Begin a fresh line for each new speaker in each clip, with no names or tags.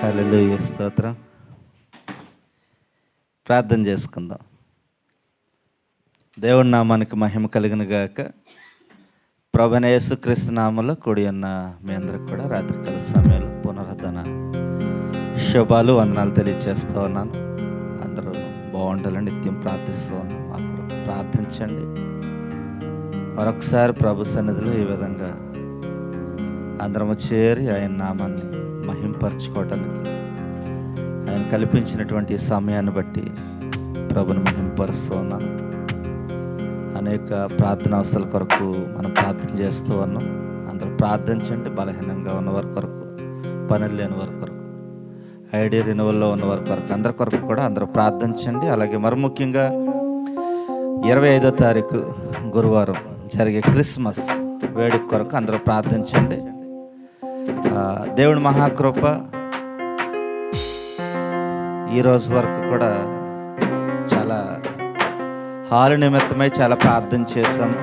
హల్లెలూయా, స్తోత్రం. ప్రార్థన చేసుకుందాం. దేవుడి నామానికి మహిమ కలిగిన గాక. ప్రభువైన యేసుక్రీస్తు నామములో కూడి ఉన్న మీ అందరికి కూడా రాత్రికాల సమయంలో పునరుద్ధరణ శుభాలు, వందనాలు తెలియజేస్తూ ఉన్నాను. అందరూ బాగుండాలని నిత్యం ప్రార్థిస్తూ ఉన్నాను. మాకు ప్రార్థించండి. మరొకసారి ప్రభు సన్నిధిలో ఈ విధంగా అందరము చేరి ఆయన నామాన్ని మహింపరచుకోవటానికి ఆయన కల్పించినటువంటి ఈ సమయాన్ని బట్టి ప్రభుని మహింపరుస్తూ ఉన్నాను. అనేక ప్రార్థన అవసరాల కొరకు మనం ప్రార్థన చేస్తూ ఉన్నాం. అందరూ ప్రార్థించండి. బలహీనంగా ఉన్నవారి కొరకు, పనులు లేని వారి కొరకు, ఐడియా రెన్యువల్లో ఉన్నవారి కొరకు, అందరి కొరకు కూడా అందరూ ప్రార్థించండి. అలాగే మరి ముఖ్యంగా 25వ తారీఖు గురువారం జరిగే క్రిస్మస్ వేడుక కొరకు అందరూ ప్రార్థించండి. దేవుడి మహాకృప ఈరోజు వరకు కూడా చాలా హాలు నిమిత్తమై చాలా ప్రార్థన చేశాము.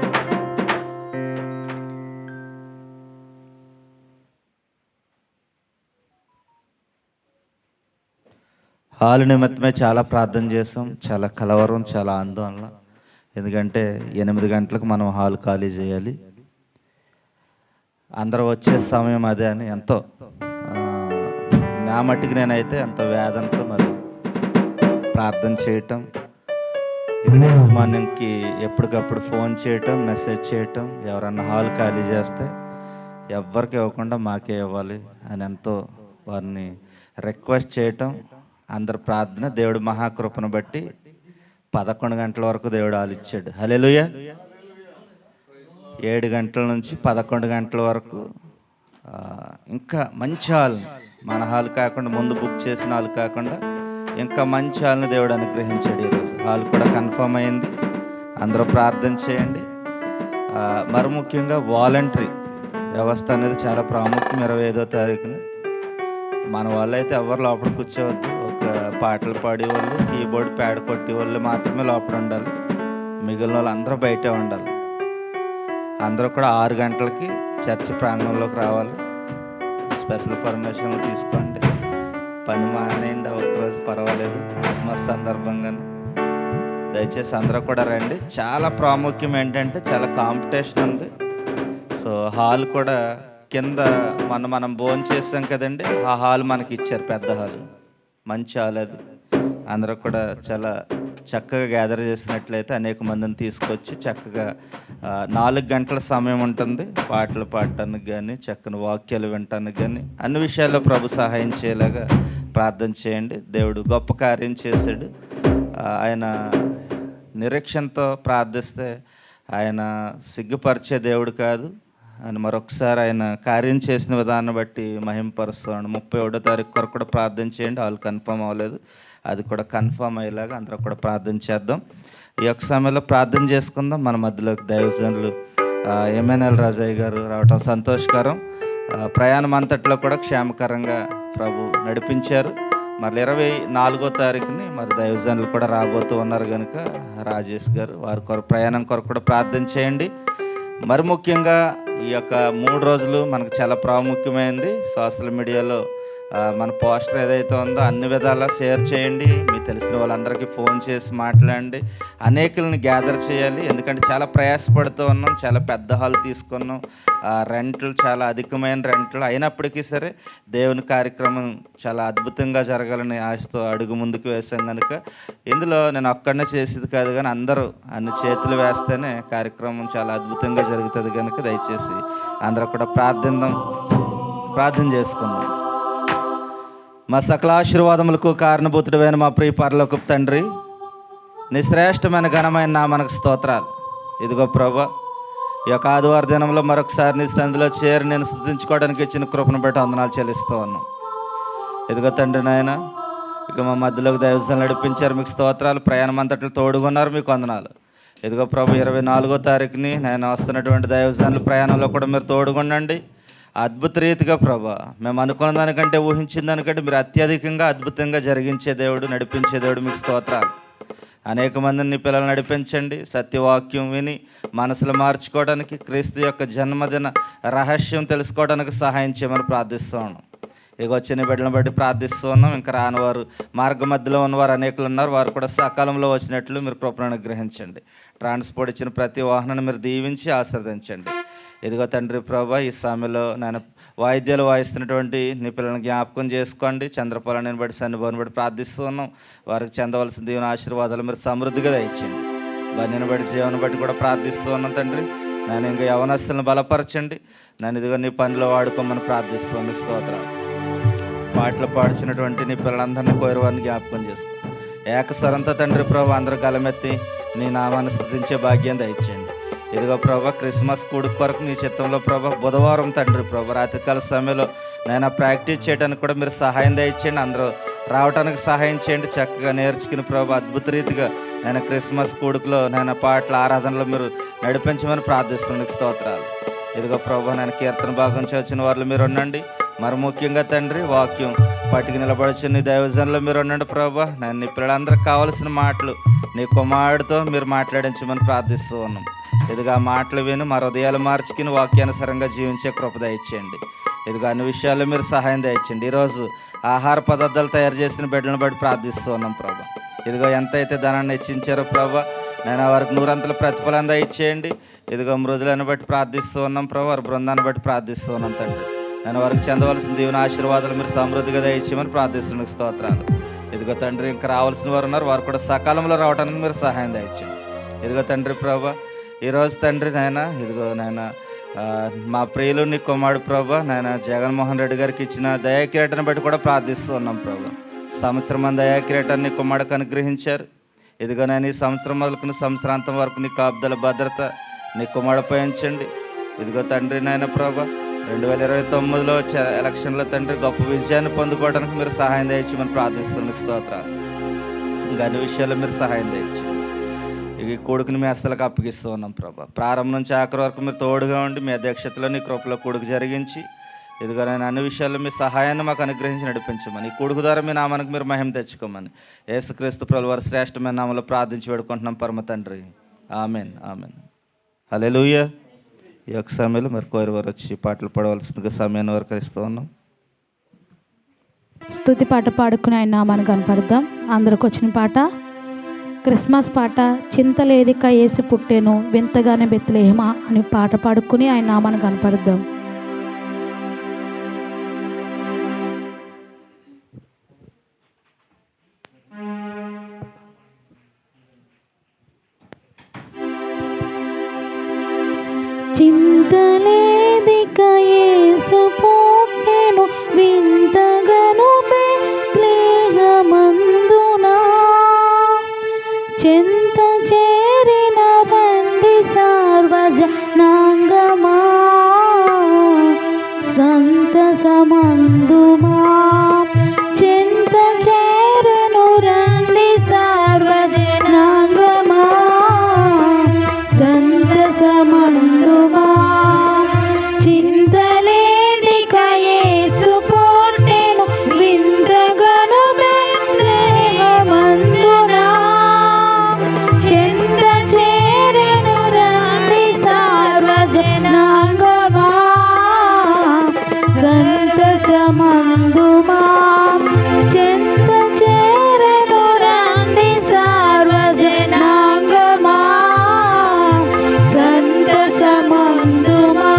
హాలు నిమిత్తమై చాలా ప్రార్థన చేసాం. చాలా కలవరం, చాలా ఆందోళన. ఎందుకంటే 8 గంటలకు మనం హాల్ ఖాళీ చేయాలి. అందరూ వచ్చే సమయం అదే అని ఎంతో నా మట్టికి నేనైతే ఎంతో వేదనతో మరి ప్రార్థన చేయటం, యజమానికి ఎప్పటికప్పుడు ఫోన్ చేయటం, మెసేజ్ చేయటం, ఎవరన్నా హాల్ ఖాళీ చేస్తే ఎవ్వరికి ఇవ్వకుండా మాకే ఇవ్వాలి అని ఎంతో వారిని రిక్వెస్ట్ చేయటం. అందరు ప్రార్థన దేవుడి మహాకృపను బట్టి 11 గంటల వరకు దేవుడు హాల్ ఇచ్చాడు. హల్లెలూయా. 7 గంటల నుంచి 11 గంటల వరకు ఇంకా మంచి హాల్, మన హాల్ కాకుండా ముందు బుక్ చేసిన హాల్ కాకుండా ఇంకా మంచి హాల్ని దేవుడు అనుగ్రహించాడు. ఈరోజు హాల్ కూడా కన్ఫర్మ్ అయింది. అందరూ ప్రార్థన చేయండి. మరి ముఖ్యంగా వాలంటరీ వ్యవస్థ అనేది చాలా ప్రాముఖ్యం. 25వ తారీఖున మన వాళ్ళు అయితే ఎవరు లోపల కూర్చోవద్దు. ఒక పాటలు పాడేవాళ్ళు, కీబోర్డ్ ప్యాడ్ కొట్టేవాళ్ళు మాత్రమే లోపల ఉండాలి. మిగిలిన వాళ్ళు అందరూ బయటే ఉండాలి. అందరూ కూడా 6 గంటలకి చర్చ్ ప్రాంగణంలోకి రావాలి. స్పెషల్ పర్మిషన్లు తీసుకోండి. పని మానేయండి, ఒక్కరోజు పర్వాలేదు. క్రిస్మస్ సందర్భంగానే దయచేసి అందరూ కూడా రండి. చాలా ప్రాముఖ్యం ఏంటంటే చాలా కాంపిటీషన్ ఉంది. సో హాల్ కూడా కింద మనం భోజనం చేస్తాం కదండి, ఆ హాల్ మనకి ఇచ్చారు. పెద్ద హాల్, మంచి హాల్ అది. అందరూ కూడా చాలా చక్కగా గ్యాదర్ చేసినట్లయితే అనేక మందిని తీసుకొచ్చి చక్కగా 4 గంటల సమయం ఉంటుంది. పాటలు పాడటానికి కానీ, చక్కని వాక్యాలు వినటానికి కానీ, అన్ని విషయాల్లో ప్రభు సహాయం చేయలాగా ప్రార్థన చేయండి. దేవుడు గొప్ప కార్యం చేశాడు. ఆయన నిరీక్షణతో ప్రార్థిస్తే ఆయన సిగ్గుపరిచే దేవుడు కాదు అని మరొకసారి ఆయన కార్యం చేసిన విధానం బట్టి మహింపరుస్తున్నాడు. 31వ తారీఖు కొరకు కూడా ప్రార్థన చేయండి. వాళ్ళు కన్ఫర్మ్ అవ్వలేదు, అది కూడా కన్ఫర్మ్ అయ్యేలాగా అందరూ కూడా ప్రార్థన చేద్దాం. ఈ యొక్క సమయంలో ప్రార్థన చేసుకుందాం. మన మధ్యలోకి దైవజనులు ఎంఎన్ఎల్ రాజయ్య గారు రావటం సంతోషకరం. ప్రయాణం అంతట్లో కూడా క్షేమకరంగా ప్రభు నడిపించారు. మరి 24వ తారీఖుని మరి దైవజనులు కూడా రాబోతూ ఉన్నారు కనుక రాజేష్ గారు వారి ప్రయాణం కొరకు కూడా ప్రార్థన చేయండి. మరి ముఖ్యంగా ఈ యొక్క 3 రోజులు మనకు చాలా ప్రాముఖ్యమైనది. సోషల్ మీడియాలో మన పోస్టర్ ఏదైతే ఉందో అన్ని విధాలా షేర్ చేయండి. మీకు తెలిసిన వాళ్ళందరికీ ఫోన్ చేసి మాట్లాడండి. అనేకులను గ్యాదర్ చేయాలి. ఎందుకంటే చాలా ప్రయాసపడుతూ ఉన్నాం. చాలా పెద్ద హాల్ తీసుకున్నాం. రెంట్లు చాలా అధికమైన రెంట్లు అయినప్పటికీ సరే దేవుని కార్యక్రమం చాలా అద్భుతంగా జరగాలని ఆశతో అడుగు ముందుకు వేసాం కనుక ఇందులో నేను ఒక్కడనే చేసేది కాదు, కానీ అందరూ అన్ని చేతులు వేస్తేనే కార్యక్రమం చాలా అద్భుతంగా జరుగుతుంది కనుక దయచేసి అందరూ కూడా ప్రార్థన చేసుకుందాం. మా సకల ఆశీర్వాదములకు కారణభూతుడైన మా ప్రియ పరలోకపు తండ్రి, నీ శ్రేష్టమైన ఘనమైన నామనకు స్తోత్రాలు. ఇదిగో ప్రభా, ఈ యొక్క ఆదివారం దినంలో మరొకసారి నీ సంధిలో చేరి నేను స్తుతించుకోవడానికి ఇచ్చిన కృపను బట్టి వందనాలు చెల్లిస్తూ ఉన్నాం. ఇదిగో తండ్రి నాయన, ఇక మా మధ్యలోకి దైవజనులు నడిపించారు, మీకు స్తోత్రాలు. ప్రయాణం అంతట్లో తోడుగున్నారు, మీకు వందనాలు. ఇదిగో ప్రభు 24వ తారీఖుని నేను వస్తున్నటువంటి దైవజనుల ప్రయాణంలో కూడా మీరు తోడుగుండండి. అద్భుత రీతిగా ప్రభా, మేము అనుకున్న దానికంటే ఊహించిన దానికంటే మీరు అత్యధికంగా అద్భుతంగా జరిగించే దేవుడు, నడిపించే దేవుడు, మీకు స్తోత్రాలు. అనేక మందిని నీ పిల్లలు నడిపించండి. సత్యవాక్యం విని మనసులు మార్చుకోవడానికి, క్రీస్తు యొక్క జన్మదిన రహస్యం తెలుసుకోవడానికి సహాయం చేయమని ప్రార్థిస్తూ ఉన్నాం. ఇక వచ్చిన బిడ్డలను బట్టి ప్రార్థిస్తూ ఉన్నాం. ఇంకా రాని వారు, మార్గ మధ్యలో ఉన్నవారు అనేకులు ఉన్నారు. వారు కూడా సకాలంలో వచ్చినట్లు మీరు కృపను అనుగ్రహించండి. ట్రాన్స్పోర్ట్ ఇచ్చిన ప్రతి వాహనాన్ని మీరు దీవించి ఆశీర్వదించండి. ఇదిగో తండ్రి ప్రభా, ఈ సమయంలో నేను వాయిద్యాలు వాయిస్తున్నటువంటి నీ పిల్లలను జ్ఞాపకం చేసుకోండి. చంద్రపాలని బట్టి సన్నిభాన్ని బట్టి ప్రార్థిస్తూ ఉన్నాం. వారికి చెందవలసిన దేవుని ఆశీర్వాదాలు మీరు సమృద్ధిగా దయచేయండి. బన్నీని బట్టి జీవనం బట్టి కూడా ప్రార్థిస్తూ ఉన్నాం తండ్రి. నేను ఇంకా యవనస్తులను బలపరచండి. నన్ను ఇదిగో నీ పనిలో వాడుకోమని ప్రార్థిస్తూ ఉన్నాను. స్తోత్రాలు. పాటలు పాడుచినటువంటి నీ పిల్లలందరినీ కోరివారిని జ్ఞాపకం చేసుకో. ఏకస్వరంతో తండ్రి ప్రభు అందరూ గలమెత్తి నీ నామాన్ని స్తుతించే భాగ్యం దయచేయండి. ఇదిగో ప్రభా, క్రిస్మస్ కూడి కొరకు నీ చిత్తంలో ప్రభా బుధవారం తండ్రి ప్రభా రాత్రికాల సమయంలో నేను ప్రాక్టీస్ చేయడానికి కూడా మీరు సహాయం దయచేయండి. అందరూ రావడానికి సహాయం చేయండి. చక్కగా నేర్చుకుని ప్రభా అద్భుత రీతిగా నేను క్రిస్మస్ కూడుకులో నేను పాటల ఆరాధనలో మీరు నడిపించమని ప్రార్థిస్తున్నాను. స్తోత్రాలు. ఇదిగో ప్రభా, నేను కీర్తన భాగం వచ్చిన వాళ్ళు మీరు ఉండండి. మరి ముఖ్యంగా తండ్రి వాక్యం పట్టుకు నిలబడిచిన నీ దైవజనులు మీరు ఉండండి ప్రభా. నేను నీ పిల్లలందరికీ కావాల్సిన మాటలు నీ కుమారుడితో మీరు మాట్లాడించమని ప్రార్థిస్తూ ఉన్నాం. ఇదిగా మాటలు విని మా హృదయాలు మార్చుకుని వాక్యానుసారంగా జీవించే కృప దయచేయండి. ఇదిగా అన్ని విషయాల్లో మీరు సహాయం దయచేయండి. ఈరోజు ఆహార పదార్థాలు తయారు చేసిన బిడ్డలను బట్టి ప్రార్థిస్తూ ఉన్నాం ప్రభా. ఇదిగో ఎంతైతే ధనాన్ని హెచ్చించారో ప్రభా, నేను వారికి 100 ప్రతిఫలం దయచేయండి. ఇదిగో మృదులను బట్టి ప్రార్థిస్తూ ఉన్నాం ప్రభా. వారి బృందాన్ని బట్టి ప్రార్థిస్తూ ఉన్నాం తండ్రి. నేను వారికి చెందవలసిన దేవుని ఆశీర్వాదాలు మీరు సమృద్ధిగా దయచేయమని ప్రార్థిస్తున్నాను. స్తోత్రాలు. ఇదిగో తండ్రి, ఇంకా రావాల్సిన వారు ఉన్నారు. వారు కూడా సకాలంలో రావడానికి మీరు సహాయం దయచేయండి. ఇదిగో తండ్రి ప్రభా, ఈరోజు తండ్రి నాయన ఇదిగో నాయన మా ప్రియులు నీ కుమారుడు ప్రభా నాయన జగన్మోహన్ రెడ్డి గారికి ఇచ్చిన దయాకిరీటాన్ని బట్టి కూడా ప్రార్థిస్తూ ఉన్నాం ప్రభా. సంవత్సరం మంది దయాకిరీటాన్ని కుమారుడికి అనుగ్రహించారు. ఇదిగో నేను ఈ సంవత్సరం మొదలుకున్న సంవత్సరాంతం వరకు నీ కాపుదల భద్రత నీ కుమారుడిపై ఉంచండి. ఇదిగో తండ్రి నాయన ప్రభా, 2029లో ఎలక్షన్లో తండ్రి గొప్ప విజయాన్ని పొందుకోవడానికి మీరు సహాయం దయచేయమని ప్రార్థిస్తున్నాను. స్తోత్రాలు. ఇంకా అన్ని విషయాల్లో మీరు సహాయం దయచేయండి. ఈ కొడుకుని మీ అస్తలకు అప్పగిస్తూ ఉన్నాం ప్రభా. ప్రారంభం నుంచి ఆఖరి వరకు మీరు తోడుగా ఉండి మీ అధ్యక్షతలో నీ కృపలో కొడుకు జరిగించి ఇదిగో నేను అన్ని విషయాల్లో మీ సహాయాన్ని మాకు అనుగ్రహించి నడిపించమని, ఈ కొడుకు ద్వారా మీ నామానికి మీరు మహిమ తెచ్చుకోమని యేసుక్రీస్తు ప్రభువు వారి శ్రేష్టమైన నామంలో ప్రార్థించి వేడుకుంటున్నాం పరమ తండ్రి. Amen, amen. హల్లెలూయా. ఈ యొక్క సమయంలో మరి కోరి వారు వచ్చి పాటలు పాడవలసిందిగా సమయాన్ని వరకు ఇస్తూ ఉన్నాం.
స్తుతి పాట పాడుకుని ఆయన నామాన్ని కనపడదాం. అందరికి వచ్చిన పాట క్రిస్మస్ పాట. చింతలేదిక యేసు పుట్టెను వింతగానే బెత్లెహేమా అని పాట పాడుకుని ఆయన నామాన్ని కనపడదాం. చింతలేదిక యేసు పుట్టెను వింతగాను బెత్లెహేమందునా, చెంత చేరిన రండి సార్వజనాంగమా, సంతసమందుమా. చెంత చేరను రండి సార్వజనాంగమా, సంతసమందుమా. చింతలేదిక యేసు పుట్టెను వింతగాను బెత్లెహేమందునా, చెంత చేరెను రండి సార్వజనాంగమా, సంతసమందుమా. చెంత చేరెను రండి సార్వజనాంగమా, సంతసమందుమా.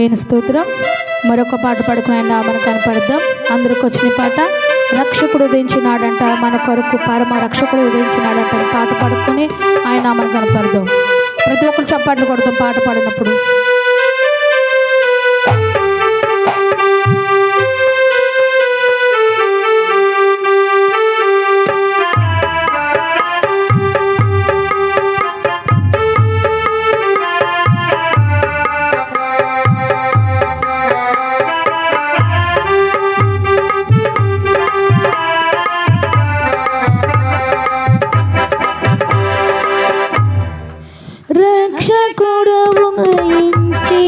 యేసయ్యను స్తోత్రం. మరొక పాట పాడుకుని ఆయన నామను కనపడదాం. అందరికి వచ్చిన పాట రక్షకుడు ఉదయించినాడంట, మన కొరకు పరమ రక్షకుడు ఉదయించినాడంట అని పాట పాడుకొని ఆయన నామను కనపడదాం. ప్రతి ఒక్కరు చప్పట్లు కొడతాం పాట పాడినప్పుడు. రక్షకుడు ఉదయించినాడట,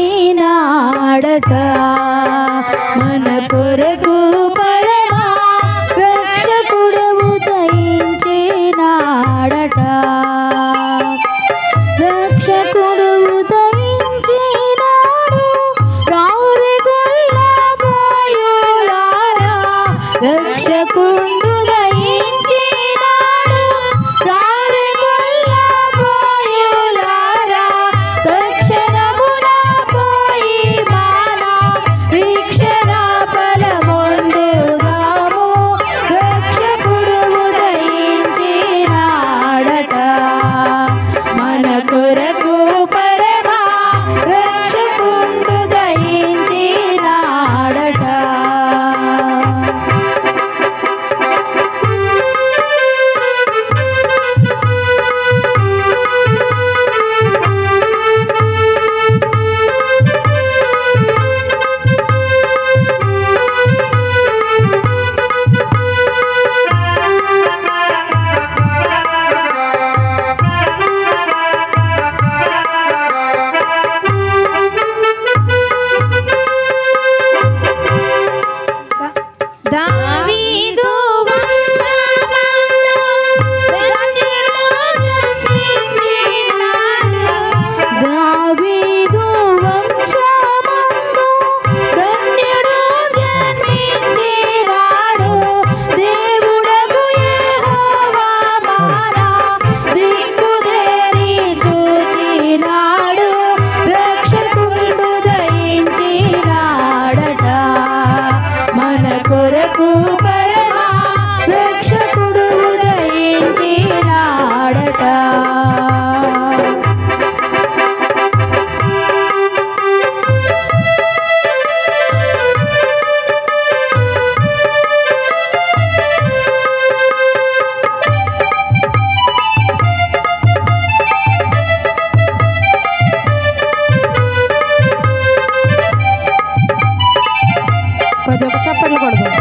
మన కొరకు పరమ రక్షకుడు ఉదయించినాడట. రక్షకుడు ఉదయించినాడు, రావురి గొల్లబోయులారా. రక్షకుడు చప్పట్లు కొడదాం.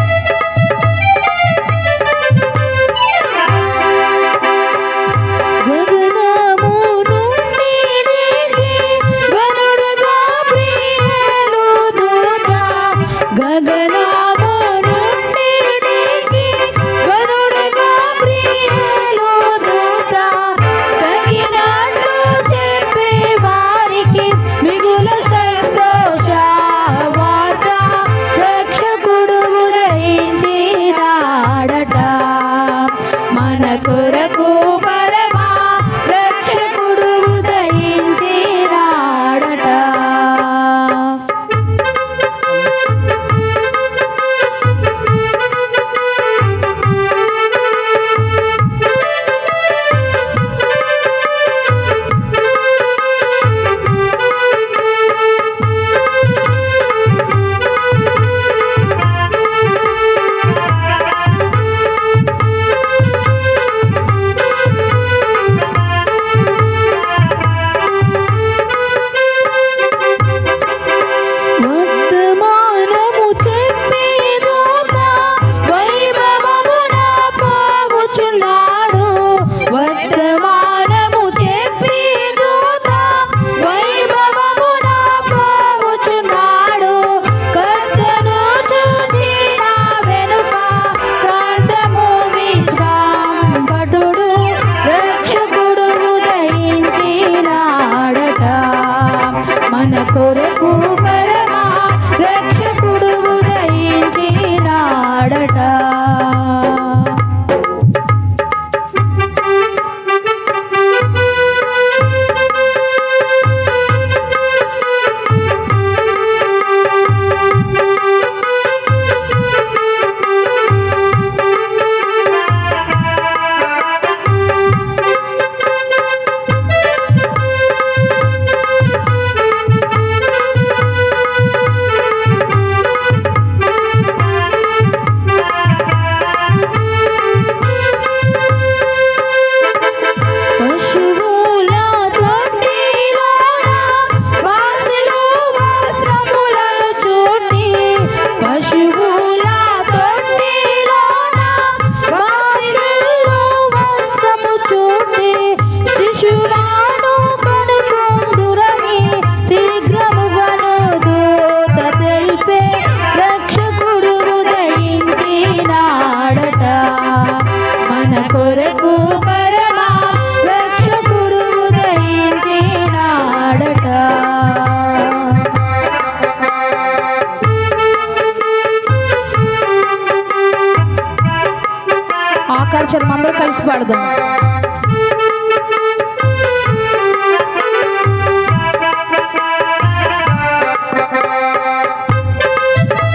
బలపరిచారు. అందరూ కలిసి పాడదాం.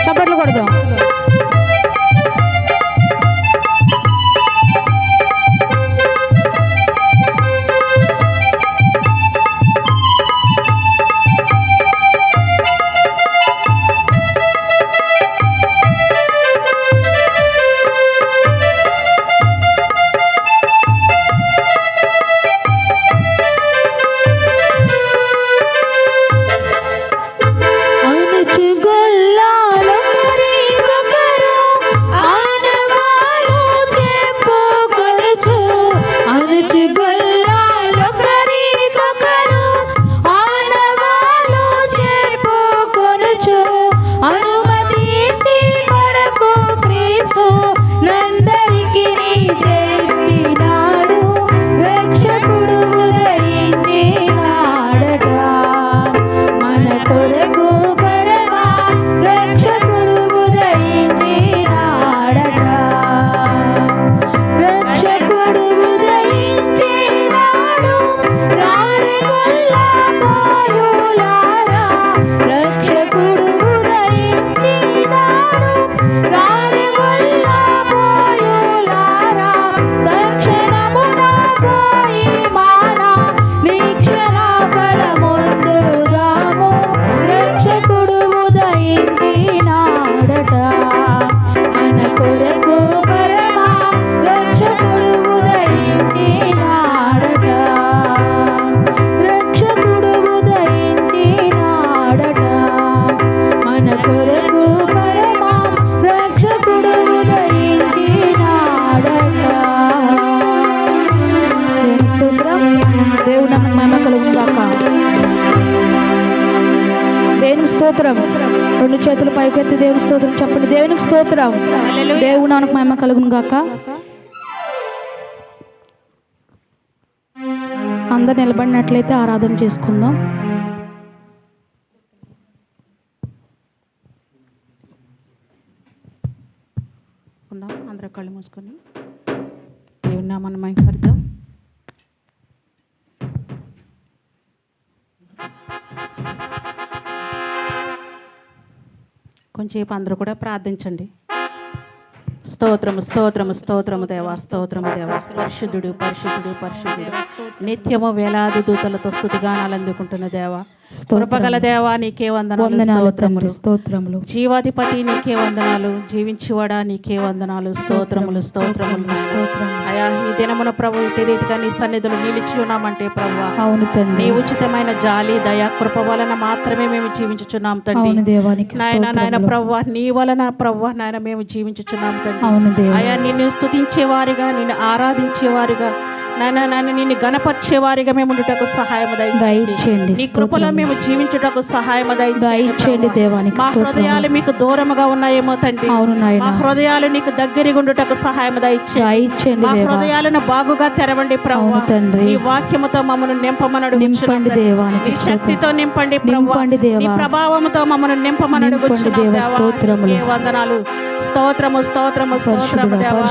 చప్పట్లు కొడదాం. స్తోత్రం. రెండు చేతులు పైకెత్తి దేవుని స్తోత్రం చెప్పండి. దేవునికి స్తోత్రం. దేవుడు నామమునకు మహిమ కలుగును గాక. అందరు నిలబడినట్లయితే ఆరాధన చేసుకుందాం. అందరూ కళ్ళు మూసుకొని దేవుని నామాన్ని మహిమపరుద్దాం. కొంచెంసేపు అందరూ కూడా ప్రార్థించండి. స్తోత్రము స్తోత్రము స్తోత్రము దేవా, స్తోత్రము దేవా, పరిశుద్ధుడు పరిశుద్ధుడు పరిశుద్ధుడు, నిత్యము వేలాది దూతలతో స్తుతిగానాలు అందుకుంటున్న దేవా, కృపగల దేవా నీకే వందనాలు స్తోత్రములు. జీవాధిపతి నీకే వందనాలు, జీవించువాడా నీకే వందనాలు, స్తోత్రములు స్తోత్రములు స్తోత్రములు. అయా ఈ దినమున ప్రభు ఇటు రీతిగా నీ సన్నిధిలో నిలిచి ఉన్నామంటే ప్రభు, అవును తండ్రి, నీ ఉచితమైన జాలి దయ కృప వలన మాత్రమే మేము జీవించుచున్నాం తండ్రి. నాయన ప్రభు, నీ వలన ప్రభు నాయన మేము జీవించుచున్నాం తండ్రి. అయా నిన్ను స్తుతించేవారిగా, నిన్ను ఆరాధించేవారిగా, నాయన నిన్ను గణపరిచేవారిగా మేము ఉండుటకు సహాయం దయచేయండి. నీ కృపలో మేము జీవించుటకు సహాయం దయచేయండి దేవానికి. మా హృదయాలు మీకు దూరముగా ఉన్నాయేమో తండ్రి, మా హృదయాలు నీకు దగ్గరగా ఉండుటకు సహాయం దయచేయండి. మా హృదయాలను బాగుగా తెరవండి ప్రభు. నీ వాక్యముతో మమ్మల్ని నింపమని అడుగుచున్నాము దేవానికి. శక్తితో నింపండి ప్రభు, నీ ప్రభావముతో మమ్మల్ని నింపమని అడుగుచున్నాము. వందనాలు. స్తోత్రము స్తోత్రము స్తోత్రము దేవా,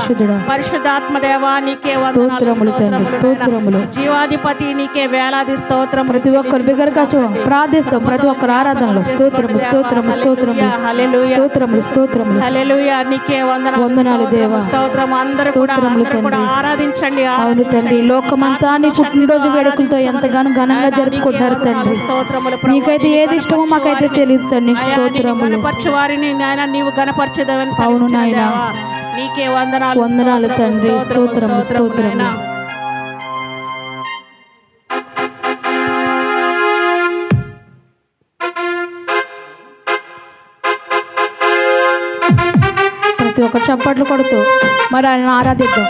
పరిశుద్ధాత్మ దేవా నీకే వందనాలు స్తోత్రములు. జీవాధిపతి నీకే వేలాది స్తోత్రం. ప్రతి ఒక్కరు బిగ్గరగా ప్రార్థిస్తాం. ప్రతి ఒక్కరు ఆరాధనలో స్తోత్రము స్తోత్రము స్తోత్రము స్తోత్రములు స్తోత్రములు హల్లెలూయా నీకే వందనాలు దేవా, స్తోత్రము. అందరూ కూడా ఆరాధించండి. అవును తండ్రి, లోకమంతా నీ పుట్టినరోజు వేడుకలతో ఎంతగానో ఘనంగా జరుపుకుంటారు తండ్రి. స్తోత్రములు. నీకైతే ఏది ఇష్టమో మాకైతే తెలియదు తండ్రి. స్తోత్రములు. వారిని నాయన నీవు గణపరచెదవని. అవును నాయన నీకే వందనాలు తండ్రి. స్తోత్రము స్తోత్రము. ప్రతి ఒక్క చప్పట్లు కొడుతూ మరి ఆయన ఆరాధిద్దాం.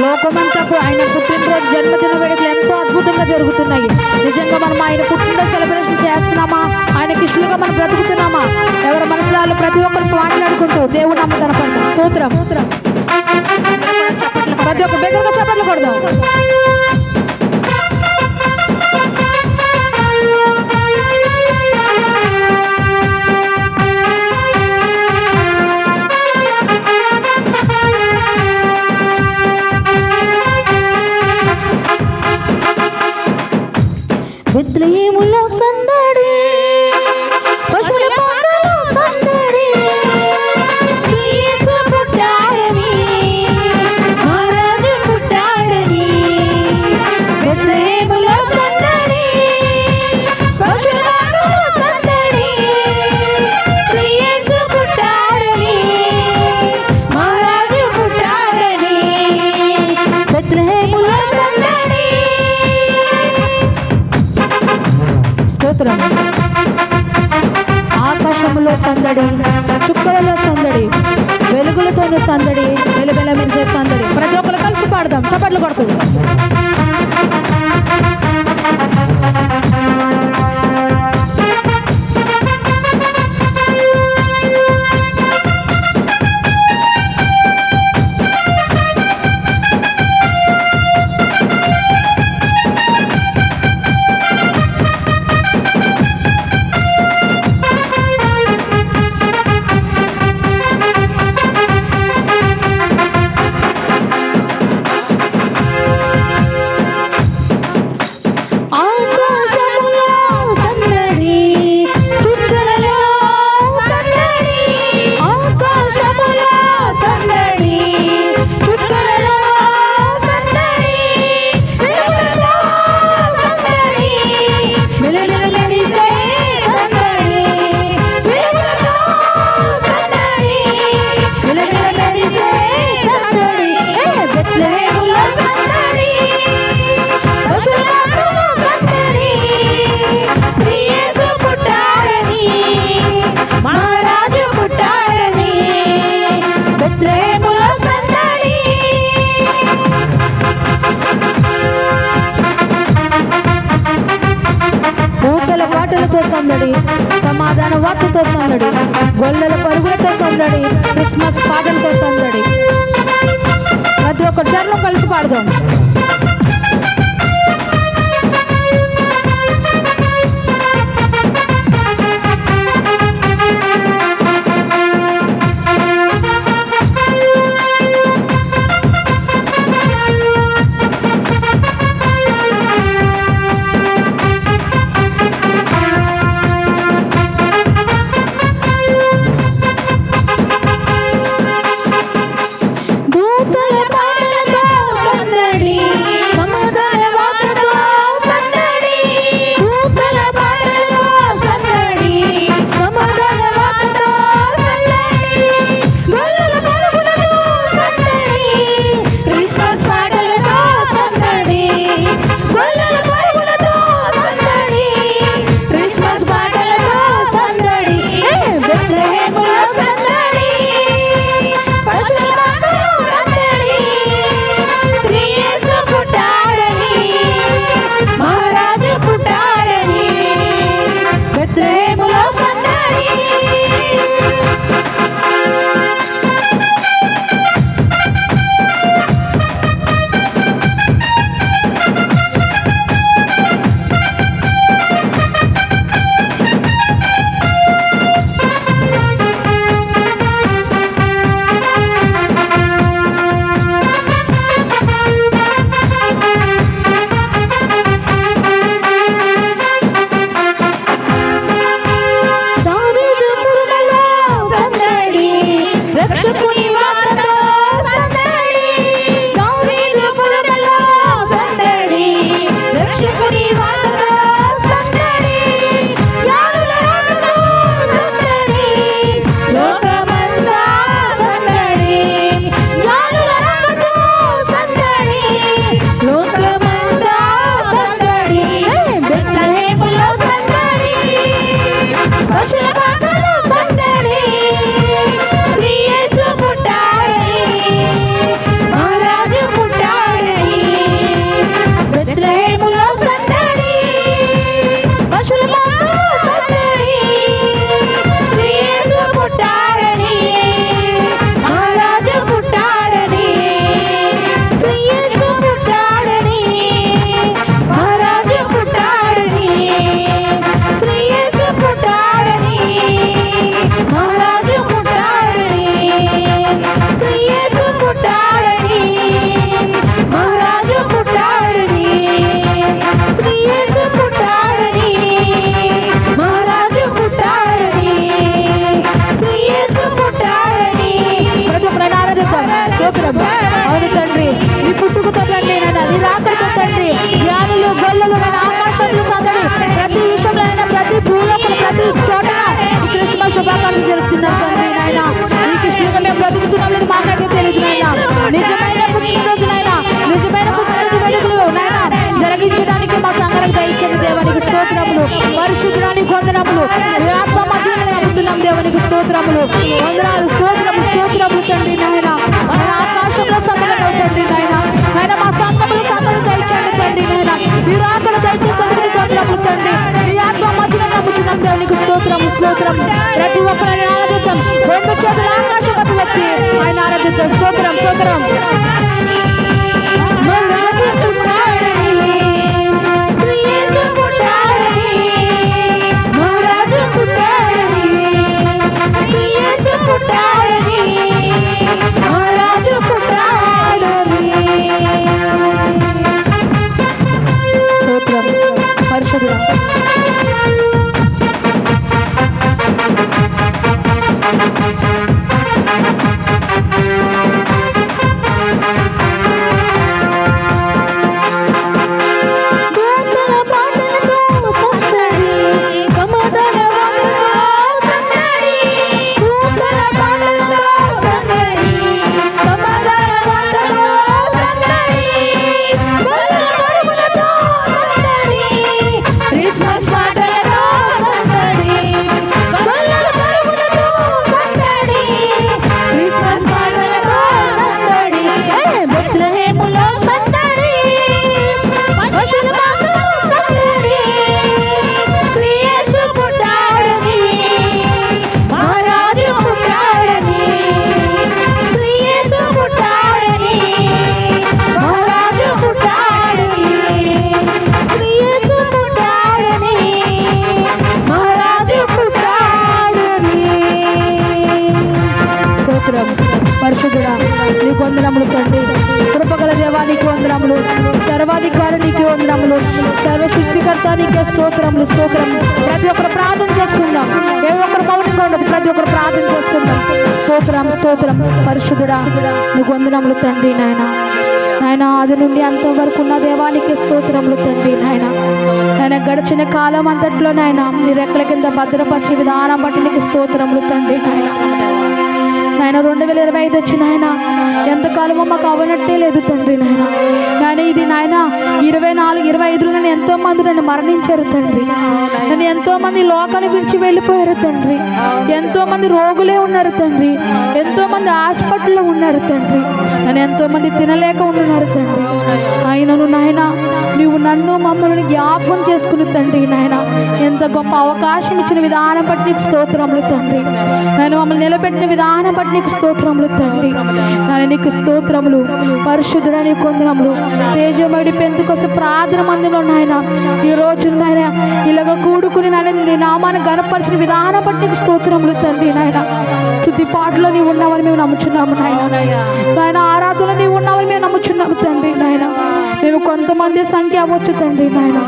లోకమంతా ఆయన పుట్టినరోజు జన్మదిన వేడుకలు ఎంతో అద్భుతంగా జరుగుతున్నాయి. నిజంగా మనం ఆయన పుట్టినరోజు సెలబ్రేషన్ చేస్తున్నామా, ఆయనకి ఇష్టలుగా మనం బ్రతుకుతున్నామా? ఎవరి మనసులో ప్రతి ఒక్కరికి మాట్లాడుకుంటూ దేవుడు నామ కనపడతాం. స్తోత్రం. ప్రతి ఒక్క బిగ్గరగా చప్పట్లు కొడదాం. సందడి, చుక్కలలో సందడి, వెలుగులతోనూ సందడి, వెలుగుల మెరిసే సందడి. ప్రతి ఒక్కరు కలిసి పాడదాం చప్పట్లు కొడుతూ. సందడి, సమాధాన వార్తతో సందడి, గొల్లల పరుగులతో సందడి, క్రిస్మస్ పాటలతో సందడి. ప్రతి ఒక్క చరణం కలిసి పాడదాం. దూతల పాటలతో సందడి, వందనాలు, స్తోత్రము, స్తోత్రము తండ్రి నాయన. ఆయన ఆకాశంలో సందడి తండ్రి నాయన. ఆయన మా సంఘములు సందడి దయచేయండి తండ్రి నాయన. ఈ రాకడ దయచేస్తుంది స్తోత్రములు తండ్రి. ఈ ఆత్మ మధ్యలో నమ్ముచున్నాం దేవునికి స్తోత్రము, స్తోత్రం. ప్రతి ఒక్కరిని ఆరాధిద్దాం. రెండు చేతుల ఆకాశం వ్యక్తి ఆయన ఆరాధిద్దాం. స్తోత్రం, స్తోత్రం. స్తోత్రం పరిశుద్ధుడా. పరిశుద్ధుడా నీకు వందనములు తండ్రి. కృపగల దేవా నీకు వందనములు. సర్వాధికారి నీకు వందనములు. సర్వ సృష్టికర్త నీకే స్తోత్రములు, స్తోత్రం. ప్రతి ఒక్కరు ప్రార్థన చేసుకుందాం. ఏ ఒక్కరు మౌనంగా ఉండదు. ప్రతి ఒక్కరు ప్రార్థన చేసుకుందాం. స్తోత్రం, స్తోత్రం. పరిశుద్ధుడా నీకు వందనములు తండ్రి నాయన. నాయన ఆది నుండి అంతవరకు ఉన్న దేవానికి స్తోత్రములు తండ్రి నాయన. ఆయన గడిచిన కాలం అంతట్లో నాయన నీ రెక్కల కింద భద్రపరిచే విధానం బట్టి నీకు స్తోత్రములు తండ్రి నాయన. నాయన 2025 వచ్చిన ఆయన ఎంతకాలమో మాకు అవనట్టే లేదు తండ్రి నాయన. కానీ ఇది నాయన 24-25లో నన్ను ఎంతో మంది నన్ను మరణించారు తండ్రి. నన్ను ఎంతో మంది లోకాన్ని విడిచి వెళ్ళిపోయారు తండ్రి. ఎంతో మంది రోగులే ఉన్నారు తండ్రి. ఎంతో మంది హాస్పిటల్లో ఉన్నారు తండ్రి. నన్ను ఎంతో మంది తినలేక ఉన్నారు తండ్రి. అయినను నాయన నువ్వు నన్ను మమ్మల్ని జ్ఞాపకం చేసుకుని తండ్రి నాయన ఎంత గొప్ప అవకాశం ఇచ్చిన విధానం బట్టి నీకు స్తోత్రములు తండ్రి. నేను మమ్మల్ని నిలబెట్టిన విధానం బట్టి నీకు స్తోత్రములు తండ్రి. నాయన నీకు స్తోత్రములు. పరిశుద్ధుడా నీకు వందనములు. తేజమడి పెందుకోసం ప్రార్థన మందిలో నాయన ఈ రోజు నాయన ఇలాగ కూడుకుని నాయన నీ నామాన్ని గణపరిచిన విధానం బట్టి నీకు స్తోత్రములు తండ్రి నాయన. స్తుతి పాటలో నీవు ఉన్నావని మేము నమ్ముచున్నాము నాయన. నాయన ఆరాధనలో నీవు ఉన్నావని మేము నమ్ముచున్నాము తండ్రి నాయన. మేము కొంతమంది సంఖ్య అవ్వచ్చు తండ్రి నాయన.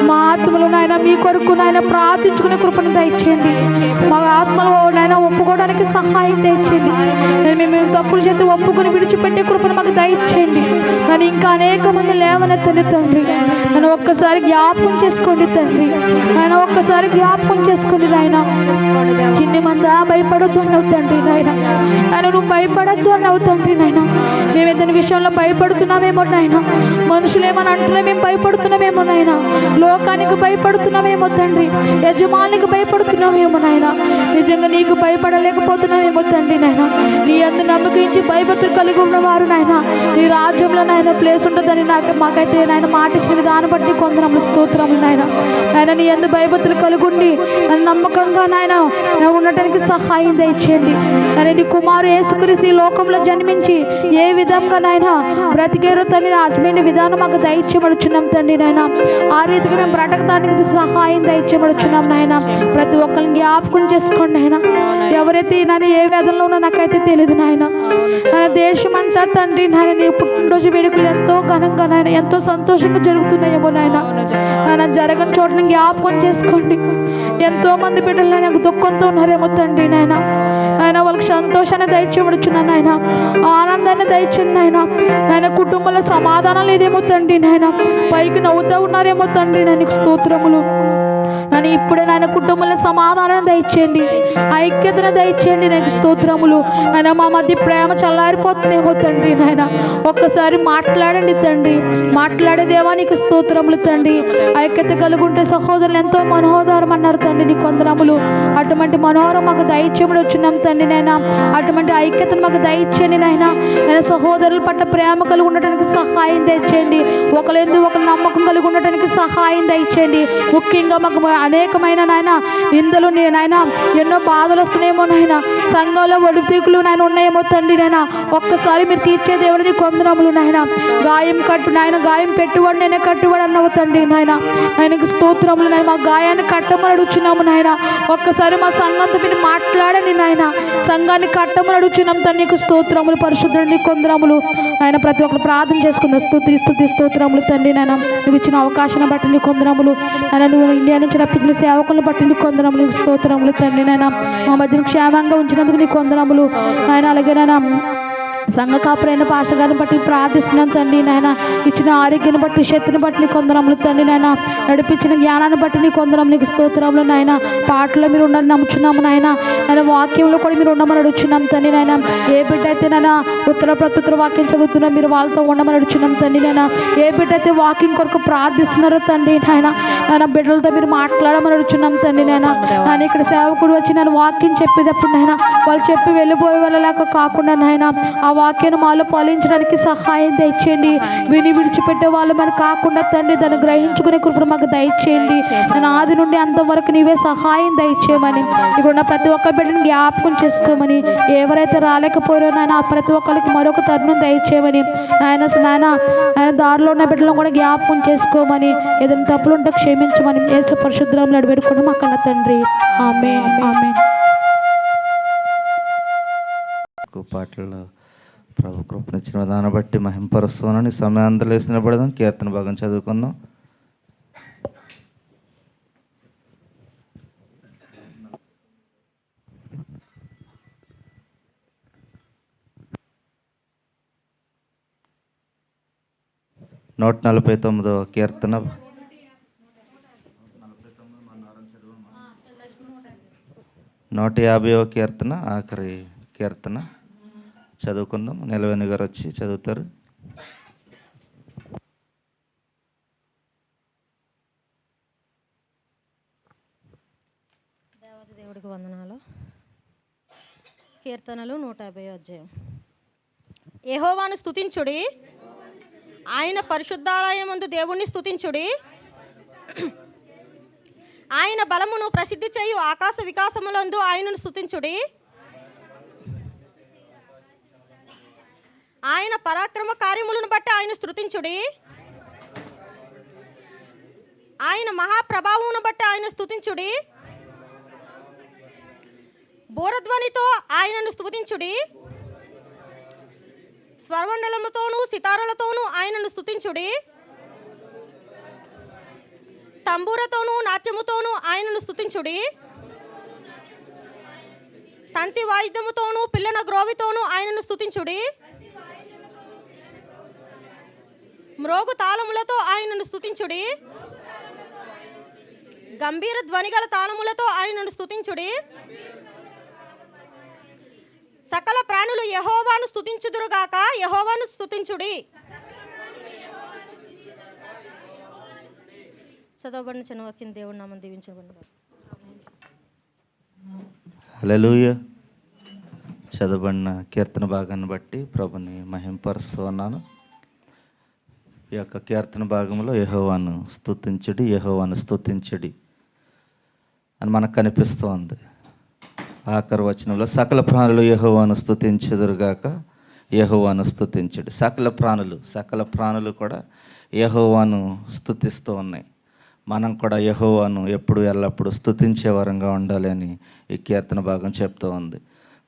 మా ఆత్మలు నాయన మీ కొరకు నాయన ప్రార్థించుకునే కృపను దయచేయండి. మా ఆత్మలు నాయన ఒప్పుకోవడానికి సహాయం దయచేయండి. మేము తప్పులు చేతి ఒప్పుకొని విడిచిపెట్టే కృపను మాకు దయచేయండి. నన్ను ఇంకా అనేక మంది లేవనెత్తండి తండ్రి. నన్ను ఒక్కసారి జ్ఞాపకం చేసుకోండి తండ్రి. ఆయన ఒక్కసారి జ్ఞాపకం చేసుకోండి నాయన. చిన్ని మందా భయపడొద్దు అన్నావు తండ్రి నాయన. ఆయన నువ్వు భయపడొద్దు అన్నావు తండ్రి నాయన. మేము ఏదైనా విషయంలో భయపడుతున్నామేమో నాయన. మనుషులేమని అంటున్నా మేము భయపడుతున్నామేమో నాయన. లోకానికి భయపడుతున్నామేమో తండ్రి. యజమానికి భయపడుతున్నామేమో నాయన. నిజంగా నీకు భయపడలేకపోతున్నామేమో తండ్రి నాయన. నీ అందు నమ్మకించి భయభక్తులు కలిగి ఉన్నవారు నాయన నీ రాజ్యంలో నాయన ప్లేస్ ఉంటుందని మాకైతే నాయన మాట ఇచ్చిన విధానం బట్టి కొందరములు స్తోత్రములు నాయన. ఆయన నీ అందు భయభక్తులు కలిగి నన్ను నమ్మకంగా నాయన ఉండటానికి సహాయం దయచేయండి. అనేది కుమారు యేసుక్రీస్తు ఈ లోకంలో జన్మించి ఏ విధంగా నాయన బ్రతికేరో తండ్రి ఆత్మీయ విధానం మాకు దయచేయబడుచున్నాం తండ్రి నాయన. ఆ రీతిగా మేము బ్రతకడానికి సహాయం దయచేయబడుచున్నాం నాయన. ప్రతి ఒక్కరిని జ్ఞాపకం చేసుకోండి ఆయన. ఎవరైతే నాయన ఏ వేదనలో ఉన్నా నాకైతే తెలియదు నాయన. దేశమంతా తండ్రి నాయన నీ పుట్టినరోజు వేడుకలు ఎంతో ఘనంగా నాయన ఎంతో సంతోషంగా జరుగుతున్నాయేమో నాయన. ఆయన జరగని చోటుని జ్ఞాపకం చేసుకోండి. ఎంతో మంది బిడ్డలు నాకు దుఃఖంతో ఉన్నారేమో తండ్రి నాయన. ఆయన వాళ్ళకి సంతోషాన్ని దయచేయబడుచున్నాను ఆయన. ఆనందాన్ని దయచేయండి ఆయన. ఆయన కుటుంబంలో సమాధానం లేదేమో తండ్రి నాయన. పైకి నవ్వుతూ ఉన్నారేమో తండ్రి నాయనకు స్తోత్రములు. నన్ను ఇప్పుడే నాయన కుటుంబంలో సమాధానం దయచేయండి, ఐక్యతను దయచేయండి. నాకు స్తోత్రములు. నాయన మా మధ్య ప్రేమ చల్లారిపోతుందేమో తండ్రి. నాయన ఒక్కసారి మాట్లాడండి తండ్రి, మాట్లాడే దేవా నీకు స్తోత్రములు తండ్రి. ఐక్యత కలుగుంటే సహోదరులు ఎంతో మనోహరం అన్నారు తండ్రి, నీకు వందనములు. అటువంటి మనోహరం మాకు దయచేయమని వచ్చినాం తండ్రి. నాయన అటువంటి ఐక్యతను మాకు దయచేయండి నాయన. నేను సహోదరుల పట్ల ప్రేమ కలిగి ఉండటానికి సహాయం దయచేయండి, ఒకరు నమ్మకం కలిగి ఉండటానికి సహాయం దయచేయండి. ముఖ్యంగా మాకు అనేకమైన నాయన నిందలు నాయన ఎన్నో బాధలు వస్తున్నాయేమో నాయన, సంఘంలో ఒడిపికులు నాయన ఉన్నాయేమో తండ్రి. నాయన ఒక్కసారి మీరు తీర్చే దేవుడిని కొందరములు నాయన. గాయం కట్టు నాయన, గాయం పెట్టువాడు నేనే కట్టువాడు అన్నావు తండ్రి. నాయన ఆయనకు స్తోత్రములు నాయన. మా గాయాన్ని కట్టమని అడుగుచున్నాము నాయన. ఒక్కసారి మా సంఘంతో మీరు మాట్లాడండి నాయన, సంఘాన్ని కట్టమని అడుగుచున్నాం తండ్రి. నీకు స్తోత్రములు పరిశుద్ధుడిని కొందరములు ఆయన. ప్రతి ఒక్కరు ప్రార్థన చేసుకుందాం. స్తుతి స్తోత్రములు తండ్రి. నాయన నువ్వు ఇచ్చిన అవకాశాన్ని బట్టి నీ కొందరములు నాయన, నువ్వు ఇండియా నుంచి రప్పించిన సేవకులను బట్టి నీ కొందరములు, నీకు స్తోత్రములు తండ్రి. నాయన మా మధ్యన క్షేమంగా ఉంచినందుకు నీ కొందరములు నాయన. అలాగే నాయన సంఘ కాపురైన పాస్టర్ గారిని బట్టి ప్రార్థిస్తున్నాను తండ్రి. నాయన ఇచ్చిన ఆరోగ్యాన్ని బట్టి, శక్తిని బట్టి నీ కొందరములు తండ్రి. నాయన నడిపించిన జ్ఞానాన్ని బట్టి నీ కొందరం, నీకు స్తోత్రములు నాయన. పాటలో మీరు ఉండని నమ్ముచున్నాము నాయన. నాయన వాక్యంలో కూడా మీరు ఉండమని అడుగుచున్నాం తండ్రి. నాయన ఏ బిడ్డ అయితే నాయన ఉత్తర ప్రత్యుత్తర వాక్యం చదువుతున్నా మీరు వాళ్ళతో ఉండమని అడుగుచున్నాం తండ్రి. నాయన ఏ బిడ్డ అయితే వాకింగ్ కొరకు ప్రార్థిస్తున్నారో తండ్రి నాయన, నాయన బిడ్డలతో మీరు మాట్లాడమని అడుగుచున్నాం తండ్రి. నాయన నాయన ఇక్కడ సేవకుడు వచ్చి నేను వాక్యం చెప్పేటప్పుడు నాయన వాళ్ళు చెప్పి వెళ్ళిపోయే వాళ్ళలాగా కాకుండా నాయన ఆ వాక్యాన్ని మాలో పాలించడానికి సహాయం దయచేయండి. విని విడిచిపెట్టే వాళ్ళు మనకు కాకుండా తండ్రి దాన్ని గ్రహించుకునే కృపను మాకు దయచేయండి. నేను ఆది నుండి అంతవరకు నీవే సహాయం దయచేయమని, ఇక్కడ ఉన్న ప్రతి ఒక్క బిడ్డను జ్ఞాపకం చేసుకోమని, ఎవరైతే రాలేకపోయారో నాయన ప్రతి ఒక్కరికి మరొక తరుణం దయచేయమని, నాయన దారిలో ఉన్న బిడ్డలను కూడా జ్ఞాపకం చేసుకోమని, ఏదైనా తప్పులు ఉంటే క్షమించమని యేసు పరిశుద్ధంలో అడిపెట్టుకుని మా కన్న తండ్రి. ఆమేన్ ఆమేన్.
పాటల్లో ప్రభు కృపనిచ్చిన దాన్ని బట్టి మహింపరుస్తున్నాను. సమయాంతరం వేసిన పడదాం, కీర్తన భాగం చదువుకుందాం. నూట 49వ కీర్తన, 150వ కీర్తన, ఆఖరి కీర్తన చదువుకుందాం. నిలవేణి గారు వచ్చి చదువుతారు.
దేవుడికి వందనాలు. కీర్తనలు 150 అధ్యాయం. యెహోవాను స్తుతించుడి, ఆయన పరిశుద్ధాలయమందు దేవుణ్ణి స్తుతించుడి. ఆయన బలమును ప్రసిద్ధి చేయు ఆకాశ వికాసములందు ఆయనను స్తుతించుడి. ఆయన పరాక్రమ కార్యములను బట్టి ఆయన స్తుతించుడి. ఆయన మహాప్రభావమును బట్టి ఆయన స్తుతించుడి. బోరధ్వనితో ఆయనను స్తుతించుడి. స్వరమండలముతోనూ సితారలతోనూ ఆయనను స్తుతించుడి. తంబూరతోనూ నాట్యముతోనూ ఆయనను స్తుతించుడి. తంతి వాయిద్యముతోనూ పిల్లన గ్రోవితోనూ ఆయనను స్తుతించుడి. మ్రోగు తాళములతో ఆయనను స్తుతించుడి. గంభీర ధ్వనిగల తాళములతో ఆయనను స్తుతించుడి. సకల ప్రాణులు యెహోవాను స్తుతించుదురుగాక, యెహోవాను స్తుతించుడి. చదవబడిన చిన్న వాక్యం దేవుడి నామం దీవించబడింది.
హల్లెలూయా. చదవబడిన కీర్తన భాగాన్ని బట్టి ప్రభుని మహింపరుస్తున్నాను. ఈ యొక్క కీర్తన భాగంలో యెహోవాను స్తుతించుడి, యెహోవాను స్తుతించుడి అని మనకు కనిపిస్తోంది. ఆఖరి వచనంలో సకల ప్రాణులు యెహోవాను స్తుతించుదురుగాక, యెహోవాను స్తుతించుడి. సకల ప్రాణులు కూడా యెహోవాను స్తుతిస్తూ ఉన్నాయి. మనం కూడా యెహోవాను ఎప్పుడు ఎల్లప్పుడూ స్తుతించే వరంగా ఉండాలి అని ఈ కీర్తన భాగం చెప్తూ ఉంది.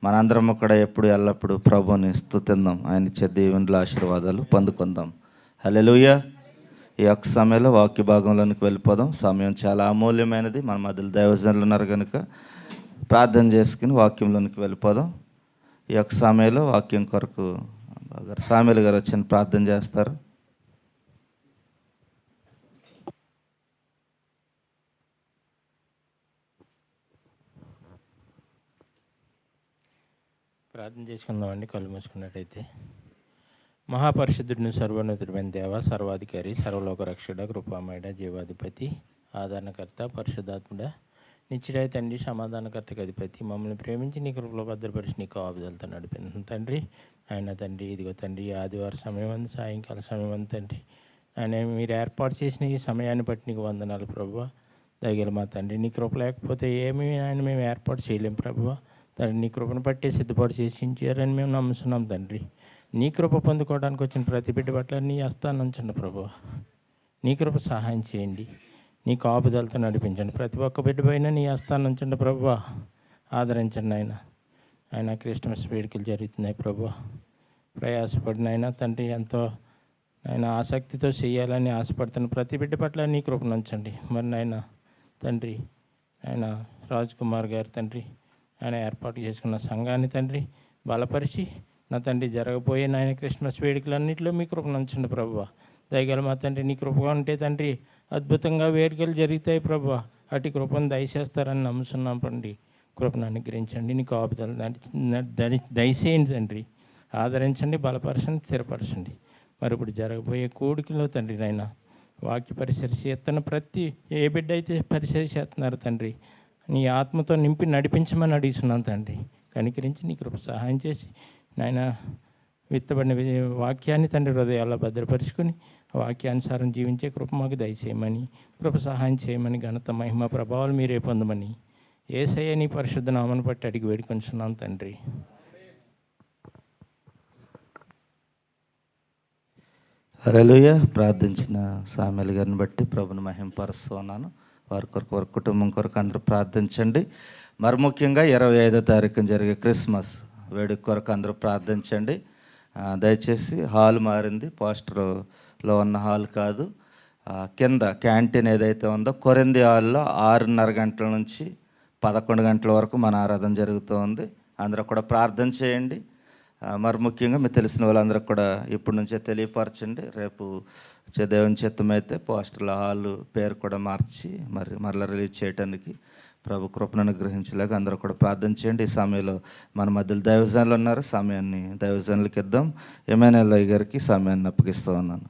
మనందరము కూడా ఎప్పుడు ఎల్లప్పుడూ ప్రభుని స్తుతిందాం, ఆయన ఇచ్చే దీవెనల ఆశీర్వాదాలు పొందుకుందాం. హల్లెలూయా. ఈ యొక్క సమయంలో వాక్య భాగంలోనికి వెళ్ళిపోదాం. సమయం చాలా అమూల్యమైనది. మన మధ్యలో దైవజనులు ఉన్నారు కనుక ప్రార్థన చేసుకుని వాక్యంలోనికి వెళ్ళిపోదాం. ఈ యొక్క సమయంలో వాక్యం కొరకు సామెల్ గారు వచ్చి ప్రార్థన చేస్తారు.
ప్రార్థన చేసుకుందామండి. కళ్ళు మూసుకున్నట్టయితే. మహాపరిశుద్ధుడిని సర్వోన్నతుడైన దేవ, సర్వాధికారి, సర్వలోక రక్షకుడ, కృపామయుడ, జీవాధిపతి, ఆదరణకర్త, పరిశుద్ధాత్ముడ, నిత్యుడై తండ్రి, సమాధానకర్తకు అధిపతి, మమ్మల్ని ప్రేమించి నీ కృపలో భద్రపరిచి నీ కాపుదలతో నడిపింది తండ్రి. ఆయన తండ్రి, ఇదిగో తండ్రి, ఆదివారం సమయం అంది, సాయంకాల సమయం అంది తండ్రి. ఆయన మీరు ఏర్పాటు చేసిన ఈ సమయాన్ని బట్టి నీకు వందనాలు ప్రభువా. దయగల మా తండ్రి, నీ కృప లేకపోతే ఏమీ ఆయన మేము ఏర్పాటు చేయలేం ప్రభువా. తండ్రి, నీ కృపను బట్టి సిద్ధపాటు చేసి ఉంచారని మేము నమ్ముతున్నాం తండ్రి. నీ కృప పొందుకోవడానికి వచ్చిన ప్రతి బిడ్డ పట్ల నీ హస్తాన్ని ఉంచండి ప్రభువా. నీ కృప సహాయం చేయండి, నీ కాపుదలతో నడిపించండి. ప్రతి ఒక్క బిడ్డ పైన నీ హస్తాన్ని ఉంచండి ప్రభువా. ఆదరించండి ఆయన క్రిస్మస్ వేడుకలు జరుగుతున్నాయి ప్రభువా. ప్రయాసపడిన ఆయన తండ్రి, ఎంతో ఆయన ఆసక్తితో చేయాలని ఆశపడుతున్న ప్రతి బిడ్డ పట్ల నీ కృపను ఉంచండి. మరి నాయన తండ్రి, ఆయన రాజ్ కుమార్ గారు తండ్రి, ఆయన ఏర్పాటు చేసుకున్న సంఘాన్ని తండ్రి బలపరిచి నా తండ్రి జరగబోయే నాయన క్రిస్మస్ వేడుకలన్నింటిలో మీ కృపను ఉంచండి ప్రభువా. దయగల మా తండ్రి, నీ కృపగా ఉంటే తండ్రి అద్భుతంగా వేడుకలు జరుగుతాయి ప్రభువా. అటు కృపను దయచేస్తారని నమ్ముతున్నాం తండ్రి. కృపను అనుగ్రహించండి, నీ కాపుదలు దయచేయండి తండ్రి. ఆదరించండి, బలపరచండి, స్థిరపరచండి. మరి ఇప్పుడు జరగబోయే కూడికలో తండ్రి నాయన వాక్య పరిసర చేస్తున్న ప్రతి ఏ బిడ్డ అయితే పరిసర చేస్తున్నారు తండ్రి, నీ ఆత్మతో నింపి నడిపించమని అడుగుతున్నాను తండ్రి. కనికరించి నీ కృప సహాయం చేసి నాయన విత్తబడిన వాక్యాన్ని తండ్రి హృదయాల్లో భద్రపరుచుకొని వాక్యానుసారం జీవించే కృప మాకు దయచేయమని, కృప సహాయం చేయమని, ఘనత మహిమ ప్రభావాలు మీరే పొందమని యేసయ్య నీ పరిశుద్ధ నామమును బట్టి అడిగి వేడుకొంచున్నాం తండ్రి.
హల్లెలూయా. ప్రార్థించిన సామెల్ గారిని బట్టి ప్రభుని మహింపరుస్తున్నాను. వారి కొరకు, వారి కుటుంబం కొరకు అందరూ ప్రార్థించండి. మరి ముఖ్యంగా 25వ తారీఖున జరిగే క్రిస్మస్ కొరకు అందరూ ప్రార్థించండి. దయచేసి హాల్ మారింది, పోస్టర్లో ఉన్న హాల్ కాదు. కింద క్యాంటీన్ ఏదైతే ఉందో కొరింది హాల్లో 6:30 గంటల నుంచి 11 గంటల వరకు మన ఆరాధన జరుగుతూ ఉంది. అందరూ కూడా ప్రార్థన చేయండి. మరి ముఖ్యంగా మీకు తెలిసిన వాళ్ళందరూ కూడా ఇప్పటి నుంచే తెలియపరచండి. రేపు దేవుని చిత్తమైతే పోస్టర్ల హాల్ పేరు కూడా మార్చి మరలా రిలీజ్ చేయడానికి ప్రభు కృపను అనుగ్రహించలేక అందరూ కూడా ప్రార్థన చేయండి. ఈ సమయంలో మన మధ్యలో దైవజనులు ఉన్నారు. సమయాన్ని దైవజనులకి ఇద్దాం. ఎమ్మెన్యేల్ గారికి సమయాన్ని అప్పగిస్తూ ఉన్నాను.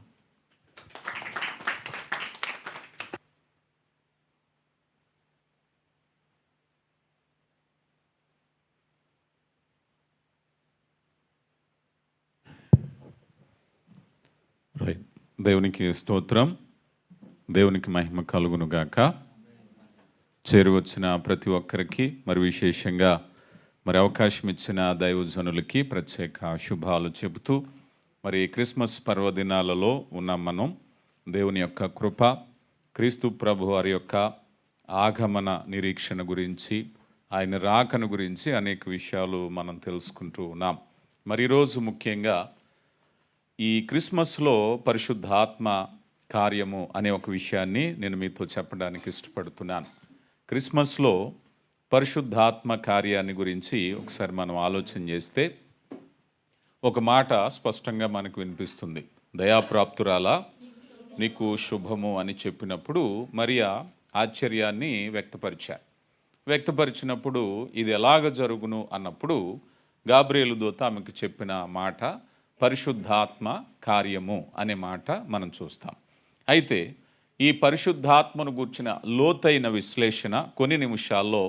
దేవునికి స్తోత్రం, దేవునికి మహిమ కలుగును గాక. చేరువచ్చిన ప్రతి ఒక్కరికి, మరి విశేషంగా అవకాశం ఇచ్చిన దైవజనులకి ప్రత్యేక శుభాలు చెబుతూ, మరి క్రిస్మస్ పర్వదినాలలో ఉన్న మనం దేవుని యొక్క కృప, క్రీస్తు ప్రభు వారి యొక్క ఆగమన నిరీక్షణ గురించి, ఆయన రాకను గురించి అనేక విషయాలు మనం తెలుసుకుంటూ ఉన్నాం. మరి ఈరోజు ముఖ్యంగా ఈ క్రిస్మస్లో పరిశుద్ధాత్మ కార్యము అనే ఒక విషయాన్ని నేను మీతో చెప్పడానికి ఇష్టపడుతున్నాను. క్రిస్మస్లో పరిశుద్ధాత్మ కార్యాన్ని గురించి ఒకసారి మనం ఆలోచన చేస్తే ఒక మాట స్పష్టంగా మనకు వినిపిస్తుంది. దయాప్రాప్తురాలా నీకు శుభము అని చెప్పినప్పుడు మరియా ఆశ్చర్యాన్ని వ్యక్తపరిచినప్పుడు ఇది ఎలాగ జరుగును అన్నప్పుడు గాబ్రియేలు దూత ఆమెకు చెప్పిన మాట పరిశుద్ధాత్మ కార్యము అనే మాట మనం చూస్తాం. అయితే ఈ పరిశుద్ధాత్మను గూర్చిన లోతైన విశ్లేషణ కొన్ని నిమిషాల్లో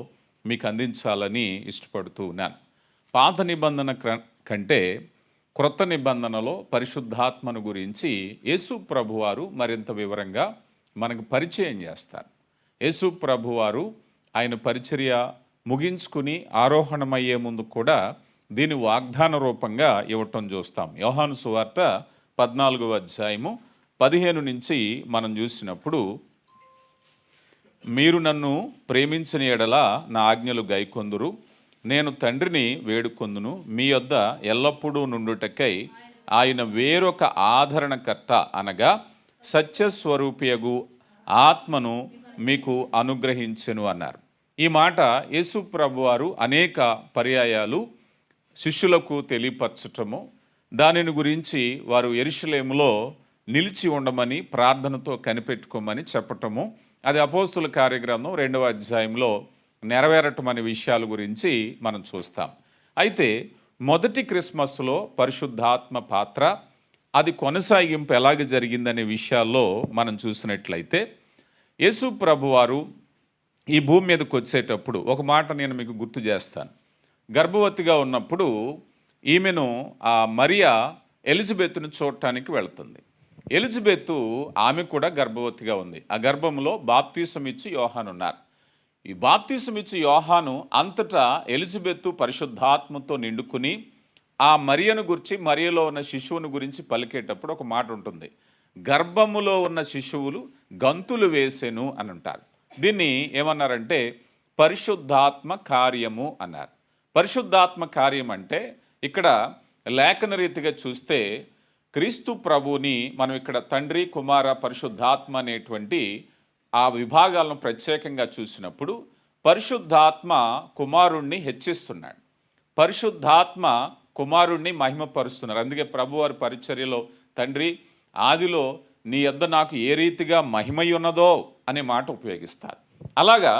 మీకు అందించాలని ఇష్టపడుతూ ఉన్నాను. పాత నిబంధన కంటే క్రొత్త నిబంధనలో పరిశుద్ధాత్మను గురించి యేసు ప్రభువారు మరింత వివరంగా మనకు పరిచయం చేస్తారు. యేసు ప్రభువారు ఆయన పరిచర్య ముగించుకుని ఆరోహణమయ్యే ముందు కూడా దీని వాగ్దాన రూపంగా ఇవ్వటం చూస్తాం. యోహాను సువార్త 14వ అధ్యాయము 15 నుంచి మనం చూసినప్పుడు, మీరు నన్ను ప్రేమించిన ఎడల నా ఆజ్ఞలు గైకొందురు, నేను తండ్రిని వేడుకొందును, మీ యొద్ద ఎల్లప్పుడూ నుండుటకై ఆయన వేరొక ఆదరణకర్త అనగా సత్యస్వరూపియగు ఆత్మను మీకు అనుగ్రహించెను అన్నారు. ఈ మాట యేసు ప్రభువారు అనేక పర్యాయాలు శిష్యులకు తెలియపరచటము, దానిని గురించి వారు యెరూషలేములో నిలిచి ఉండమని ప్రార్థనతో కనిపెట్టుకోమని చెప్పటము, అది అపోస్తుల కార్యగ్రంథం 2వ అధ్యాయంలో నెరవేరటం అనే విషయాల గురించి మనం చూస్తాం. అయితే మొదటి క్రిస్మస్లో పరిశుద్ధాత్మ పాత్ర, అది కొనసాగింపు ఎలాగ జరిగిందనే విషయాల్లో మనం చూసినట్లయితే, యేసు ప్రభువారు ఈ భూమి మీదకి వచ్చేటప్పుడు ఒక మాట నేను మీకు గుర్తు చేస్తాను. గర్భవతిగా ఉన్నప్పుడు ఈమెను ఆ మరియా ఎలిజబెత్తును చూడటానికి వెళ్తుంది. ఎలిజబెత్తు ఆమె కూడా గర్భవతిగా ఉంది. ఆ గర్భంలో బాప్తీసం ఇచ్చి యోహాను ఉన్నారు. ఈ బాప్తీసం ఇచ్చి యోహాను అంతటా ఎలిజబెత్తు పరిశుద్ధాత్మతో నిండుకుని ఆ మరియను గురించి, మరియలో ఉన్న శిశువుని గురించి పలికేటప్పుడు ఒక మాట ఉంటుంది, గర్భములో ఉన్న శిశువులు గంతులు వేసెను అని అంటారు. దీన్ని ఏమన్నారంటే పరిశుద్ధాత్మ కార్యము అన్నారు. పరిశుద్ధాత్మ కార్యం అంటే ఇక్కడ లేఖన రీతిగా చూస్తే క్రీస్తు ప్రభుని మనం ఇక్కడ తండ్రి, కుమార, పరిశుద్ధాత్మ అనేటువంటి ఆ విభాగాలను ప్రత్యేకంగా చూసినప్పుడు పరిశుద్ధాత్మ కుమారుణ్ణి హెచ్చిస్తున్నాడు, పరిశుద్ధాత్మ కుమారుణ్ణి మహిమపరుస్తున్నారు. అందుకే ప్రభువారి పరిచర్యలో తండ్రి ఆదిలో నీ యొద్ద నాకు ఏ రీతిగా మహిమయున్నదో అనే మాట ఉపయోగిస్తారు. అలాగా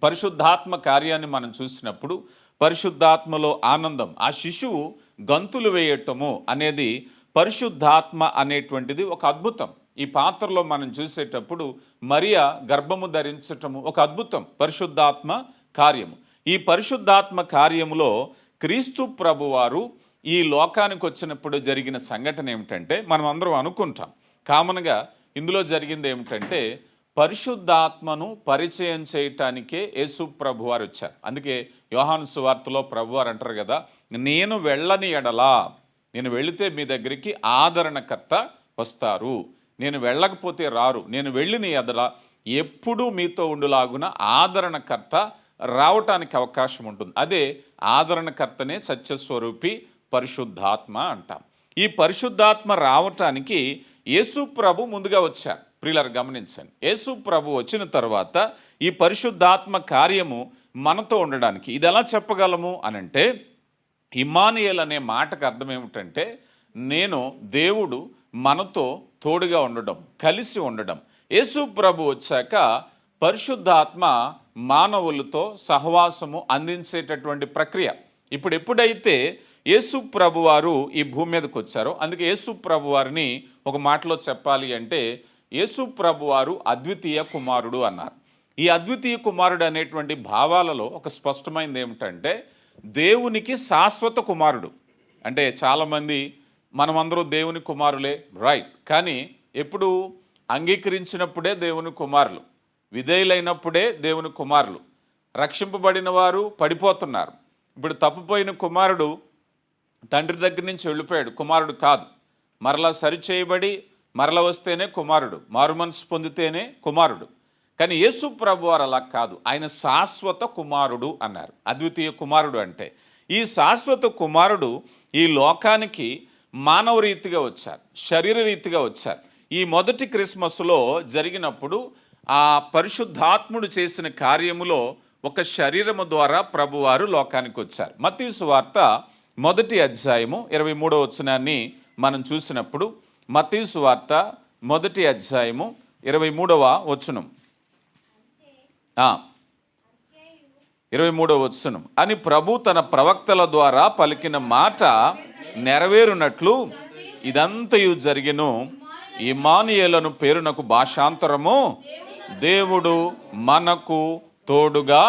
పరిశుద్ధాత్మ కార్యాన్ని మనం చూసినప్పుడు పరిశుద్ధాత్మలో ఆనందం, ఆ శిశువు గంతులు వేయటము అనేది పరిశుద్ధాత్మ అనేటువంటిది ఒక అద్భుతం. ఈ పాత్రలో మనం చూసేటప్పుడు మరియా గర్భము ధరించటము ఒక అద్భుతం, పరిశుద్ధాత్మ కార్యము. ఈ పరిశుద్ధాత్మ కార్యములో క్రీస్తు ప్రభువారు ఈ లోకానికి వచ్చినప్పుడు జరిగిన సంఘటన ఏమిటంటే, మనం అందరం అనుకుంటాం కామన్గా ఇందులో జరిగింది ఏమిటంటే, పరిశుద్ధాత్మను పరిచయం చేయటానికే యేసు ప్రభువారు వచ్చారు. అందుకే యోహాను సువార్తలో ప్రభువారు అంటారు కదా, నేను వెళ్ళని ఎడలా, నేను వెళితే మీ దగ్గరికి ఆదరణకర్త వస్తారు, నేను వెళ్ళకపోతే రారు, నేను వెళ్ళిన ఎడల ఎప్పుడూ మీతో ఉండులాగున ఆదరణకర్త రావటానికి అవకాశం ఉంటుంది. అదే ఆదరణకర్తనే సత్యస్వరూపి పరిశుద్ధాత్మ అంటాం. ఈ పరిశుద్ధాత్మ రావటానికి యేసు ప్రభు ముందుగా వచ్చారు. ప్రియులారా గమనించండి, యేసు ప్రభు వచ్చిన తర్వాత ఈ పరిశుద్ధాత్మ కార్యము మనతో ఉండడానికి ఇది ఎలా చెప్పగలము అనంటే, ఇమ్మానుయేల్ అనే మాటకు అర్థం ఏమిటంటే, నేను దేవుడు మనతో తోడుగా ఉండడం, కలిసి ఉండడం. యేసు ప్రభు వచ్చాక పరిశుద్ధాత్మ మానవులతో సహవాసము అందించేటటువంటి ప్రక్రియ. ఇప్పుడు ఎప్పుడైతే యేసు ప్రభు వారు ఈ భూమి మీదకి వచ్చారో, అందుకే యేసు ప్రభు వారిని ఒక మాటలో చెప్పాలి అంటే యేసు ప్రభు వారు అద్వితీయ కుమారుడు అన్నారు. ఈ అద్వితీయ కుమారుడు అనేటువంటి భావాలలో ఒక స్పష్టమైనది ఏమిటంటే, దేవునికి శాశ్వత కుమారుడు. అంటే చాలామంది మనమందరూ దేవుని కుమారులే, రైట్, కానీ ఎప్పుడు అంగీకరించినప్పుడే దేవుని కుమారులు, విధేయులైనప్పుడే దేవుని కుమారులు. రక్షింపబడిన వారు పడిపోతున్నారు. ఇప్పుడు తప్పిపోయిన కుమారుడు తండ్రి దగ్గర నుంచి వెళ్ళిపోయాడు, కుమారుడు కాదు. మరలా సరిచేయబడి మరల వస్తేనే కుమారుడు, మారు మనసు పొందితేనే కుమారుడు. కానీ యేసు ప్రభు వారు అలా కాదు, ఆయన శాశ్వత కుమారుడు అన్నారు. అద్వితీయ కుమారుడు అంటే ఈ శాశ్వత కుమారుడు ఈ లోకానికి మానవ రీతిగా వచ్చారు, శరీర రీతిగా వచ్చారు. ఈ మొదటి క్రిస్మస్లో జరిగినప్పుడు ఆ పరిశుద్ధాత్ముడు చేసిన కార్యములో ఒక శరీరము ద్వారా ప్రభువారు లోకానికి వచ్చారు. మత్తయి సువార్త 1వ అధ్యాయము 23వ వచనాన్ని మనం చూసినప్పుడు, మత్తయి సువార్త 1వ అధ్యాయము 23వ వచనం, 23వ వచనం, అని ప్రభు తన ప్రవక్తల ద్వారా పలికిన మాట నెరవేరునట్లు ఇదంతయు జరిగెను, ఇమ్మానుయేలను పేరునకు భాషాంతరము దేవుడు మనకు తోడుగా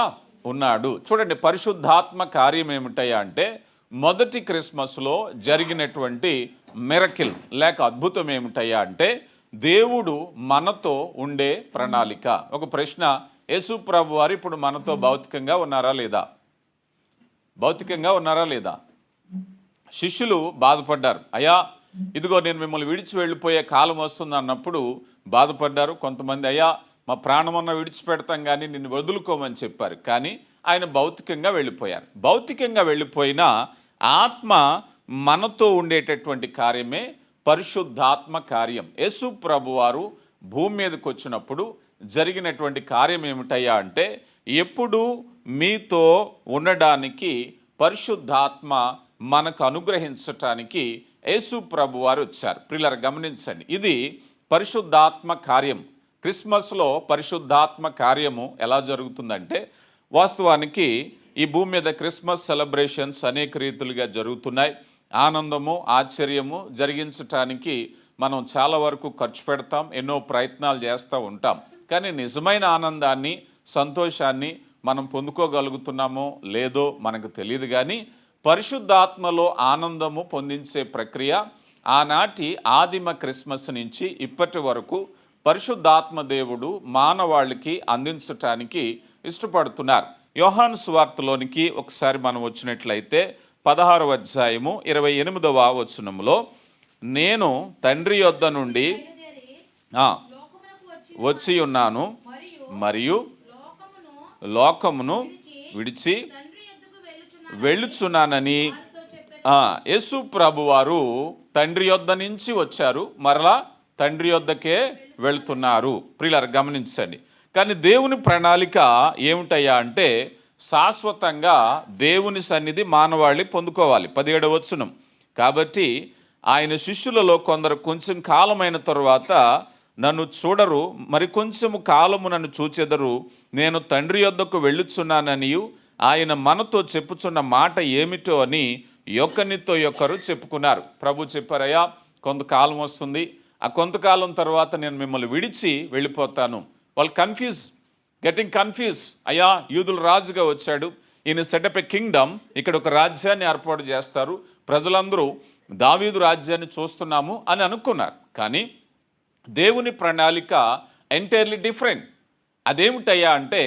ఉన్నాడు. చూడండి, పరిశుద్ధాత్మ కార్యం ఏమిటయ్యా అంటే, మొదటి క్రిస్మస్లో జరిగినటువంటి మిరకిల్ లేక అద్భుతం ఏమిటయ్యా అంటే, దేవుడు మనతో ఉండే ప్రణాళిక. ఒక ప్రశ్న, యేసు ప్రభు వారు ఇప్పుడు మనతో భౌతికంగా ఉన్నారా లేదా? భౌతికంగా ఉన్నారా లేదా? శిష్యులు బాధపడ్డారు, అయ్యా ఇదిగో నేను మిమ్మల్ని విడిచి వెళ్ళిపోయే కాలం వస్తుంది అన్నప్పుడు బాధపడ్డారు. కొంతమంది అయ్యా మా ప్రాణమన్న విడిచిపెడతాం కానీ నిన్ను వదులుకోమని చెప్పారు. కానీ ఆయన భౌతికంగా వెళ్ళిపోయారు. భౌతికంగా వెళ్ళిపోయినా ఆత్మ మనతో ఉండేటటువంటి కార్యమే పరిశుద్ధాత్మ కార్యం. యేసు ప్రభు వారు భూమి మీదకి వచ్చినప్పుడు జరిగినటువంటి కార్యం ఏమిటయ్యా అంటే, ఎప్పుడు మీతో ఉండడానికి పరిశుద్ధాత్మ మనకు అనుగ్రహించటానికి యేసు ప్రభు వారు వచ్చారు. ప్రియులారా గమనించండి, ఇది పరిశుద్ధాత్మ కార్యం. క్రిస్మస్లో పరిశుద్ధాత్మ కార్యము ఎలా జరుగుతుందంటే, వాస్తవానికి ఈ భూమి మీద క్రిస్మస్ సెలబ్రేషన్స్ అనేక రీతులుగా జరుగుతున్నాయి. ఆనందము, ఆశ్చర్యము జరిగించటానికి మనం చాలా వరకు ఖర్చు పెడతాం, ఎన్నో ప్రయత్నాలు చేస్తూ ఉంటాం. కానీ నిజమైన ఆనందాన్ని, సంతోషాన్ని మనం పొందుకోగలుగుతున్నామో లేదో మనకు తెలియదు. కానీ పరిశుద్ధాత్మలో ఆనందము పొందించే ప్రక్రియ ఆనాటి ఆదిమ క్రిస్మస్ నుంచి ఇప్పటి వరకు పరిశుద్ధాత్మ దేవుడు మానవాళికి అందించటానికి ఇష్టపడుతున్నారు. యోహాను సువార్తలోనికి ఒకసారి మనం వచ్చినట్లయితే 16వ అధ్యాయము 28వ వచనములో, నేను తండ్రి యొద్ద నుండి వచ్చి ఉన్నాను మరియు లోకమును విడిచి వెళ్ళుచున్నానని యేసు ప్రభు వారు తండ్రి యొద్ద నుంచి వచ్చారు, మరలా తండ్రి యొద్దకే వెళ్తున్నారు. ప్రియులారా గమనించండి. కానీ దేవుని ప్రణాళిక ఏమిటయ్యా అంటే శాశ్వతంగా దేవుని సన్నిధి మానవాళి పొందుకోవాలి. 17వ వచనం, కాబట్టి ఆయన శిష్యులలో కొందరు కొంచెం కాలమైన తరువాత నన్ను చూడరు, మరి కొంచెము కాలము నన్ను చూచెదరు, నేను తండ్రి యొద్దకు వెళ్ళుచున్నాననియు ఆయన మనతో చెప్పుచున్న మాట ఏమిటో అని ఒకరితో ఒకరు చెప్పుకున్నారు. ప్రభు చెప్పారయ్యా, కొంతకాలం వస్తుంది, ఆ కొంతకాలం తర్వాత నేను మిమ్మల్ని విడిచి వెళ్ళిపోతాను. వాళ్ళు గెటింగ్ కన్ఫ్యూజ్. అయ్యా, యూదుల రాజుగా వచ్చాడు, ఈయన సెటప్ ఏ కింగ్డమ్, ఇక్కడ ఒక రాజ్యాన్ని ఏర్పాటు చేస్తారు, ప్రజలందరూ దావీదు రాజ్యాన్ని చూస్తున్నాము అని అనుకున్నారు. కానీ దేవుని ప్రణాళిక ఎంటైర్లీ డిఫరెంట్. అదేమిటయ్యా అంటే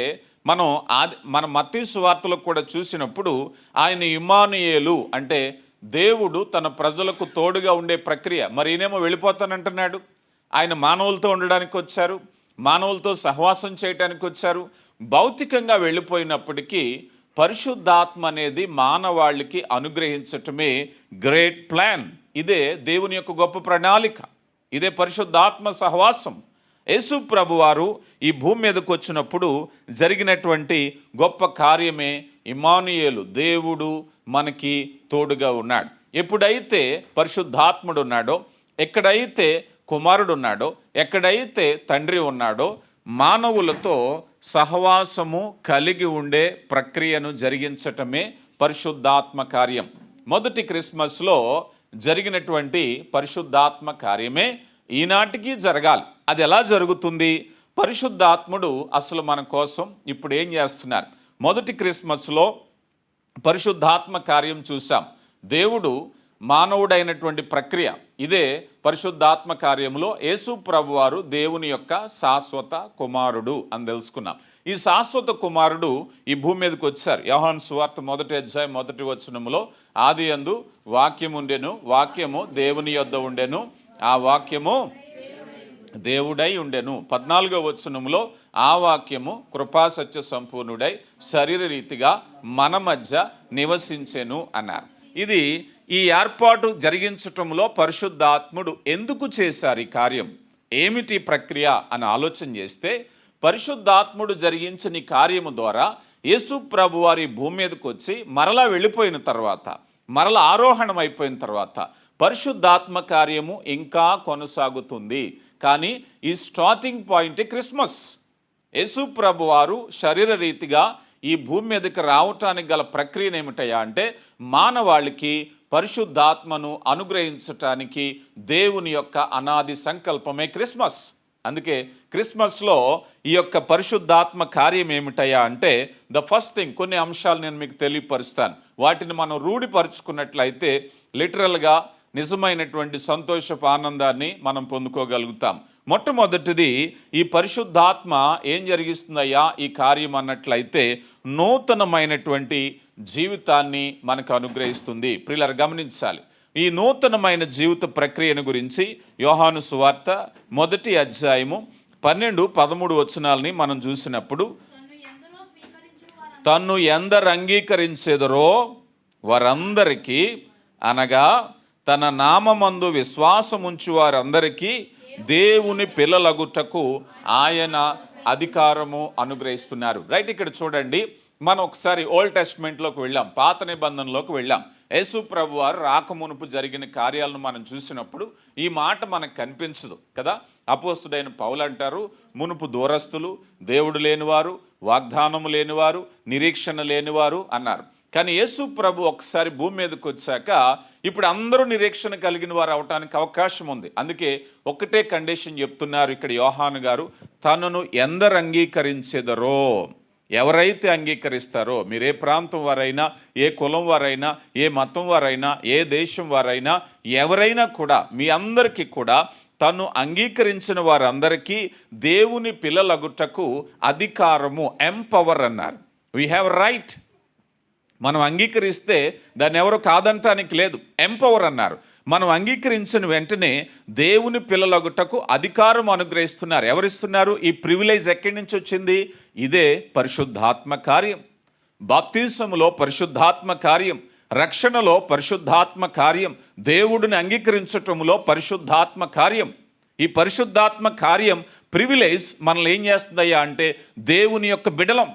మన మత్తయి సువార్తలో కూడా చూసినప్పుడు ఆయన ఇమ్మానుయేలు అంటే దేవుడు తన ప్రజలకు తోడుగా ఉండే ప్రక్రియ. మరి ఈయనేమో వెళ్ళిపోతానంటున్నాడు. ఆయన మానవులతో ఉండడానికి వచ్చారు, మానవులతో సహవాసం చేయడానికి వచ్చారు. భౌతికంగా వెళ్ళిపోయినప్పటికీ పరిశుద్ధాత్మ అనేది మానవాళికి అనుగ్రహించటమే గ్రేట్ ప్లాన్. ఇదే దేవుని యొక్క గొప్ప ప్రణాళిక, ఇదే పరిశుద్ధాత్మ సహవాసం. యేసు ప్రభు వారు ఈ భూమి మీదకు వచ్చినప్పుడు జరిగినటువంటి గొప్ప కార్యమే ఇమ్మానుయేలు, దేవుడు మనకి తోడుగా ఉన్నాడు. ఎప్పుడైతే పరిశుద్ధాత్ముడు ఉన్నాడో, ఎక్కడైతే కుమారుడు ఉన్నాడో, ఎక్కడైతే తండ్రి ఉన్నాడో, మానవులతో సహవాసము కలిగి ఉండే ప్రక్రియను జరిగించటమే పరిశుద్ధాత్మ కార్యం. మొదటి క్రిస్మస్లో జరిగినటువంటి పరిశుద్ధాత్మ కార్యమే ఈనాటికి జరగాలి. అది ఎలా జరుగుతుంది? పరిశుద్ధాత్ముడు అసలు మన కోసం ఇప్పుడు ఏం చేస్తున్నారు? మొదటి క్రిస్మస్లో పరిశుద్ధాత్మ కార్యం చూసాం. దేవుడు మానవుడైనటువంటి ప్రక్రియ, ఇదే పరిశుద్ధాత్మ కార్యంలో యేసు ప్రభు వారు దేవుని యొక్క శాశ్వత కుమారుడు అని తెలుసుకున్నాం. ఈ శాశ్వత కుమారుడు ఈ భూమి మీదకి వచ్చారు. యోహాను సువార్త 1వ అధ్యాయం 1వ వచనములో, ఆది యందు వాక్యం ఉండెను, వాక్యము దేవుని యొద్ద ఉండెను, ఆ వాక్యము దేవుడై ఉండెను. 14వ వచనములో, ఆ వాక్యము కృపాసత్య సంపూర్ణుడై శరీర రీతిగా మన మధ్య నివసించెను అన్నారు. ఇది ఈ ఏర్పాటు జరిగించటంలో పరిశుద్ధాత్ముడు ఎందుకు చేశారు ఈ కార్యం, ఏమిటి ప్రక్రియ అని ఆలోచన చేస్తే, పరిశుద్ధాత్ముడు జరిగించిన ఈ కార్యము ద్వారా యేసు ప్రభు వారి భూమి మీదకి వచ్చి మరలా వెళ్ళిపోయిన తర్వాత, మరలా ఆరోహణం అయిపోయిన తర్వాత పరిశుద్ధాత్మ కార్యము ఇంకా కొనసాగుతుంది. కానీ ఈ స్టార్టింగ్ పాయింట్ క్రిస్మస్. యేసు ప్రభు వారు శరీర రీతిగా ఈ భూమి మీదకి రావటానికి గల ప్రక్రియను ఏమిటయా అంటే మానవాళికి పరిశుద్ధాత్మను అనుగ్రహించటానికి దేవుని యొక్క అనాది సంకల్పమే క్రిస్మస్. అందుకే క్రిస్మస్లో ఈ యొక్క పరిశుద్ధాత్మ కార్యం ఏమిటయా అంటే ద ఫస్ట్ థింగ్, కొన్ని అంశాలు నేను మీకు తెలియపరుస్తాను. వాటిని మనం రూఢిపరుచుకున్నట్లయితే లిటరల్గా నిజమైనటువంటి సంతోషపు ఆనందాన్ని మనం పొందుకోగలుగుతాం. మొట్టమొదటిది, ఈ పరిశుద్ధాత్మ ఏం జరిగిస్తుందయ్యా ఈ కార్యం అన్నట్లయితే నూతనమైనటువంటి జీవితాన్ని మనకు అనుగ్రహిస్తుంది. ప్రియులారా గమనించాలి, ఈ నూతనమైన జీవిత ప్రక్రియను గురించి యోహాను సువార్త 1వ అధ్యాయము 12-13 వచనాలని మనం చూసినప్పుడు, తన్ను ఎందరు అంగీకరించెదరో వారందరికీ, అనగా తన నామమందు విశ్వాసముంచు వారందరికీ దేవుని పిల్లలగుటకు ఆయన అధికారము అనుగ్రహిస్తున్నారు. రైట్, ఇక్కడ చూడండి, మనం ఒకసారి ఓల్డ్ టెస్ట్మెంట్లోకి వెళ్ళాం, పాత నిబంధనలోకి వెళ్ళాం. యేసు ప్రభు వారు రాకమునుపు జరిగిన కార్యాలను మనం చూసినప్పుడు ఈ మాట మనకు కనిపించదు కదా. అపోస్తుడైన పౌలు అంటారు, మునుపు దూరస్తులు, దేవుడు లేనివారు, వాగ్దానము లేనివారు, నిరీక్షణ లేనివారు అన్నారు. కానీ యేసు ప్రభు ఒకసారి భూమి మీదకి వచ్చాక ఇప్పుడు అందరూ నిరీక్షణ కలిగిన వారు అవటానికి అవకాశం ఉంది. అందుకే ఒకటే కండిషన్ చెప్తున్నారు ఇక్కడ యోహాను గారు, తనను ఎందరు అంగీకరించెదరో, ఎవరైతే అంగీకరిస్తారో, మీరు ఏ ప్రాంతం వారైనా, ఏ కులం వారైనా, ఏ మతం వారైనా, ఏ దేశం వారైనా, ఎవరైనా కూడా మీ అందరికీ కూడా తను అంగీకరించిన వారందరికీ దేవుని పిల్లలగుటకు అధికారము, ఎంపవర్ అన్నారు. We have right. మనం అంగీకరిస్తే దాన్ని ఎవరు కాదంటానికి లేదు, ఎంపవర్ అన్నారు. మనం అంగీకరించిన వెంటనే దేవుని పిల్లలగుటకు అధికారం అనుగ్రహిస్తున్నారు. ఎవరిస్తున్నారు? ఈ ప్రివిలేజ్ ఎక్కడి నుంచి వచ్చింది? ఇదే పరిశుద్ధాత్మ కార్యం. బాప్తిసములో పరిశుద్ధాత్మ కార్యం, రక్షణలో పరిశుద్ధాత్మ కార్యం, దేవుడిని అంగీకరించటంలో పరిశుద్ధాత్మ కార్యం. ఈ పరిశుద్ధాత్మ కార్యం ప్రివిలేజ్ మనల్ని ఏం చేస్తుందయ్యా అంటే దేవుని యొక్క బిడలం.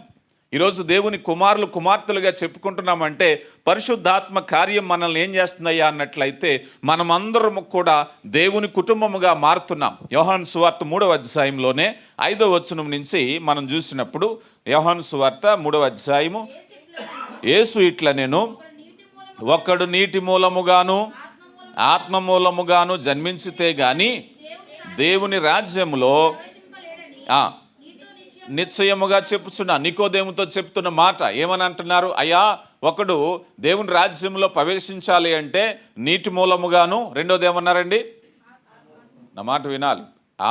ఈరోజు దేవుని కుమారులు కుమార్తెలుగా చెప్పుకుంటున్నామంటే పరిశుద్ధాత్మ కార్యం మనల్ని ఏం చేస్తుందయ్యా అన్నట్లయితే మనమందరము కూడా దేవుని కుటుంబముగా మారుతున్నాం. యోహాను సువార్త 3వ అధ్యాయంలోనే 5వ వచనం నుంచి మనం చూసినప్పుడు, యోహాను సువార్త 3వ అధ్యాయము, యేసు ఇట్లా నేను ఒకడు నీటి మూలముగాను ఆత్మ మూలముగాను జన్మించితే గాని దేవుని రాజ్యములో నిశ్చయముగా చెప్పుచున్నా. నికోదేముతో చెప్తున్న మాట ఏమని అంటున్నారు? అయ్యా, ఒకడు దేవుని రాజ్యంలో ప్రవేశించాలి అంటే నీటి మూలముగాను, రెండోది ఏమన్నారండి? నా మాట వినాలి,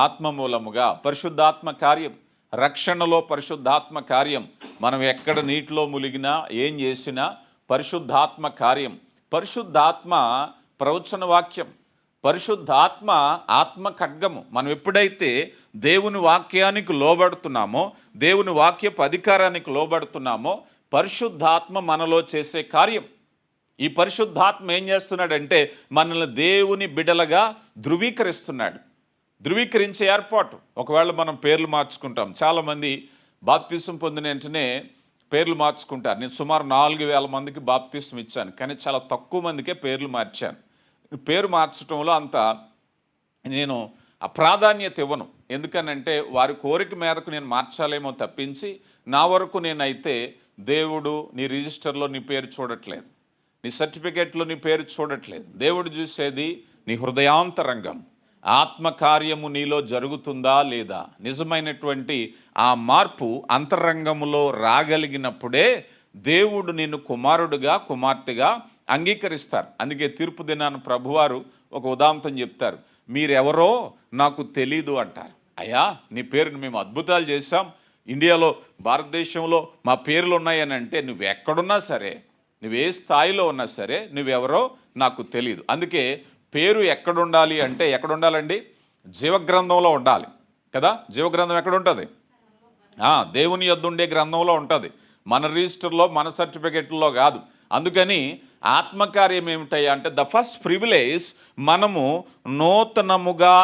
ఆత్మ మూలముగా. పరిశుద్ధాత్మ కార్యం, రక్షణలో పరిశుద్ధాత్మ కార్యం. మనం ఎక్కడ నీటిలో ములిగినా ఏం చేసినా పరిశుద్ధాత్మ కార్యం. పరిశుద్ధాత్మ ప్రవచన వాక్యం, పరిశుద్ధాత్మ ఆత్మ ఖడ్గము. మనం ఎప్పుడైతే దేవుని వాక్యానికి లోబడుతున్నామో, దేవుని వాక్యపు అధికారానికి లోబడుతున్నామో, పరిశుద్ధాత్మ మనలో చేసే కార్యం. ఈ పరిశుద్ధాత్మ ఏం చేస్తున్నాడంటే మనల్ని దేవుని బిడలగా ధృవీకరిస్తున్నాడు. ధృవీకరించే ఏర్పాటు. ఒకవేళ మనం పేర్లు మార్చుకుంటాం. చాలామంది బాప్తిసం పొందిన వెంటనే పేర్లు మార్చుకుంటారు. నేను సుమారు 4000 మందికి బాప్తిసం ఇచ్చాను, కానీ చాలా తక్కువ మందికే పేర్లు మార్చాను. పేరు మార్చడంలో అంత నేను ప్రాధాన్యత ఇవ్వను. ఎందుకనంటే వారి కోరిక మేరకు నేను మార్చాలేమో తప్పించి, నా వరకు నేనైతే దేవుడు నీ రిజిస్టర్లో నీ పేరు చూడట్లేదు, నీ సర్టిఫికేట్లో నీ పేరు చూడట్లేదు. దేవుడు చూసేది నీ హృదయాంతరంగం. ఆత్మకార్యము నీలో జరుగుతుందా లేదా? నిజమైనటువంటి ఆ మార్పు అంతరంగములో రాగలిగినప్పుడే దేవుడు నిన్ను కుమారుడుగా కుమార్తెగా అంగీకరిస్తారు. అందుకే తీర్పు దినాన ప్రభువారు ఒక ఉదాంతం చెప్తారు. మీరెవరో నాకు తెలీదు అంటారు. అయ్యా, నీ పేరుని మేము అద్భుతాలు చేశాం, ఇండియాలో భారతదేశంలో మా పేర్లు ఉన్నాయని అంటే, నువ్వు ఎక్కడున్నా సరే, నువ్వు ఏ స్థాయిలో ఉన్నా సరే, నువ్వెవరో నాకు తెలీదు. అందుకే పేరు ఎక్కడుండాలి అంటే ఎక్కడుండాలండి? జీవగ్రంథంలో ఉండాలి కదా. జీవగ్రంథం ఎక్కడుంటుంది? దేవుని యొద్ద ఉండే గ్రంథంలో ఉంటుంది, మన రిజిస్టర్లో, మన సర్టిఫికెట్లో కాదు. అందుకని ఆత్మకార్యం ఏమిటయ్యా అంటే ద ఫస్ట్ ప్రివిలేజ్, మనము నూతనముగా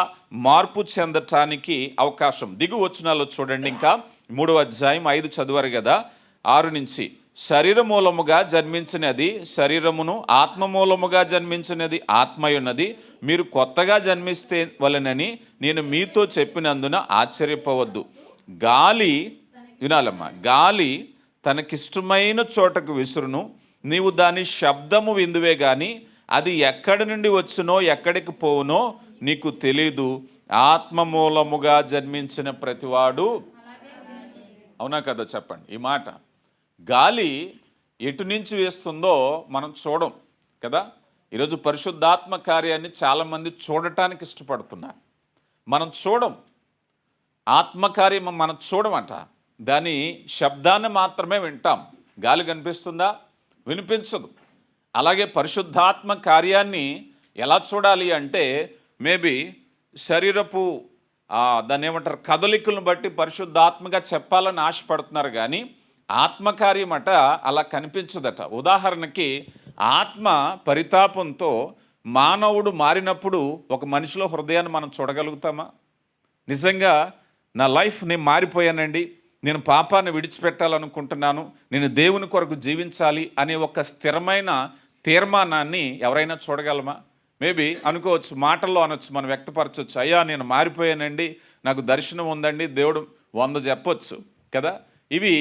మార్పు చెందటానికి అవకాశం. దిగు వచనాల్లో చూడండి, ఇంకా 3వ అధ్యాయం 5 చదివారు కదా, 6 నుంచి. శరీర మూలముగా జన్మించినది శరీరమును, ఆత్మ మూలముగా జన్మించినది ఆత్మయున్నది. మీరు కొత్తగా జన్మిస్తే వలనని నేను మీతో చెప్పినందున ఆశ్చర్యపోవద్దు. గాలి, వినాలమ్మా, గాలి తనకిష్టమైన చోటకు విసురును, నీవు దాని శబ్దము విందువే కానీ అది ఎక్కడి నుండి వచ్చునో ఎక్కడికి పోవునో నీకు తెలీదు. ఆత్మ మూలముగా జన్మించిన ప్రతివాడు, అవునా కదా? చెప్పండి ఈ మాట. గాలి ఎటు నుంచి వేస్తుందో మనం చూడం కదా. ఈరోజు పరిశుద్ధాత్మ కార్యాన్ని చాలామంది చూడటానికి ఇష్టపడుతున్నారు. మనం చూడం, ఆత్మకార్యం మనం చూడమంట. దాని శబ్దాన్ని మాత్రమే వింటాం. గాలి కనిపిస్తుందా? వినిపించదు. అలాగే పరిశుద్ధాత్మ కార్యాన్ని ఎలా చూడాలి అంటే మేబీ శరీరపు దాన్ని ఏమంటారు, కదలికలను బట్టి పరిశుద్ధాత్మగా చెప్పాలని ఆశపడుతున్నారు, కానీ ఆత్మకార్యం అట అలా కనిపించదట. ఉదాహరణకి ఆత్మ పరితాపంతో మానవుడు మారినప్పుడు ఒక మనిషిలో హృదయాన్ని మనం చూడగలుగుతామా? నిజంగా నా లైఫ్ నేను మారిపోయానండి, నేను పాపాన్ని విడిచిపెట్టాలనుకుంటున్నాను, నేను దేవుని కొరకు జీవించాలి అనే ఒక స్థిరమైన తీర్మానాన్ని ఎవరైనా చూడగలమా? మేబీ అనుకోవచ్చు, మాటల్లో అనొచ్చు, మనం వ్యక్తపరచవచ్చు, అయ్యా నేను మారిపోయానండి, నాకు దర్శనం ఉందండి, దేవుడు 100 చెప్పొచ్చు కదా. ఇవి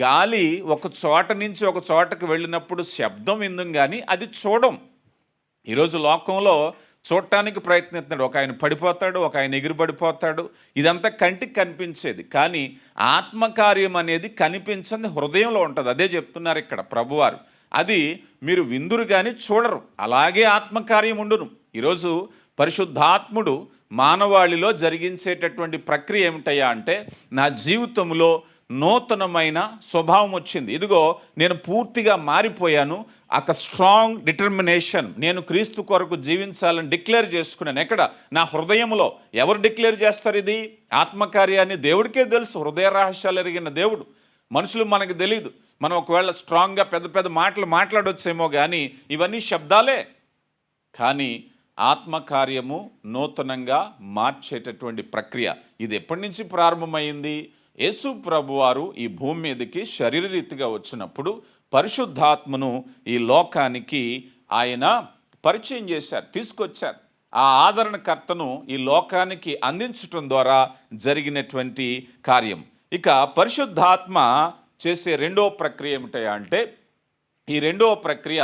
గాలి ఒక చోట నుంచి ఒక చోటకు వెళ్ళినప్పుడు శబ్దం విందుం కానీ అది చూడం. ఈరోజు లోకంలో చూడటానికి ప్రయత్నిస్తున్నాడు. ఒక ఆయన పడిపోతాడు, ఒక ఆయన ఎగిరిపడిపోతాడు. ఇదంతా కంటికి కనిపించేది, కానీ ఆత్మకార్యం అనేది కనిపించని హృదయంలో ఉంటుంది. అదే చెప్తున్నారు ఇక్కడ ప్రభువారు. అది మీరు విందురు కానీ చూడరు. అలాగే ఆత్మకార్యం ఉండును. ఈరోజు పరిశుద్ధాత్ముడు మానవాళిలో జరిగించేటటువంటి ప్రక్రియ ఏమిటయ్యా అంటే, నా జీవితంలో నూతనమైన స్వభావం వచ్చింది. ఇదిగో నేను పూర్తిగా మారిపోయాను. ఒక స్ట్రాంగ్ డిటర్మినేషన్, నేను క్రీస్తు కొరకు జీవించాలని డిక్లేర్ చేసుకున్నాను. ఎక్కడ? నా హృదయంలో. ఎవరు డిక్లేర్ చేస్తారు ఇది ఆత్మకార్యాన్ని? దేవుడికే తెలుసు. హృదయ రహస్యాలు ఎరిగిన దేవుడు. మనుషులు మనకు తెలియదు. మనం ఒకవేళ స్ట్రాంగ్గా పెద్ద పెద్ద మాటలు మాట్లాడొచ్చేమో, కానీ ఇవన్నీ శబ్దాలే. కానీ ఆత్మకార్యము నూతనంగా మార్చేటటువంటి ప్రక్రియ. ఇది ఎప్పటి నుంచి ప్రారంభమైంది? యేసు ప్రభువారు ఈ భూమి మీదకి శరీరరీతిగా వచ్చినప్పుడు పరిశుద్ధాత్మను ఈ లోకానికి ఆయన పరిచయం చేశారు, తీసుకొచ్చారు. ఆ ఆదరణకర్తను ఈ లోకానికి అందించటం ద్వారా జరిగినటువంటి కార్యం. ఇక పరిశుద్ధాత్మ చేసే రెండవ ప్రక్రియ ఏమిటా అంటే, ఈ రెండవ ప్రక్రియ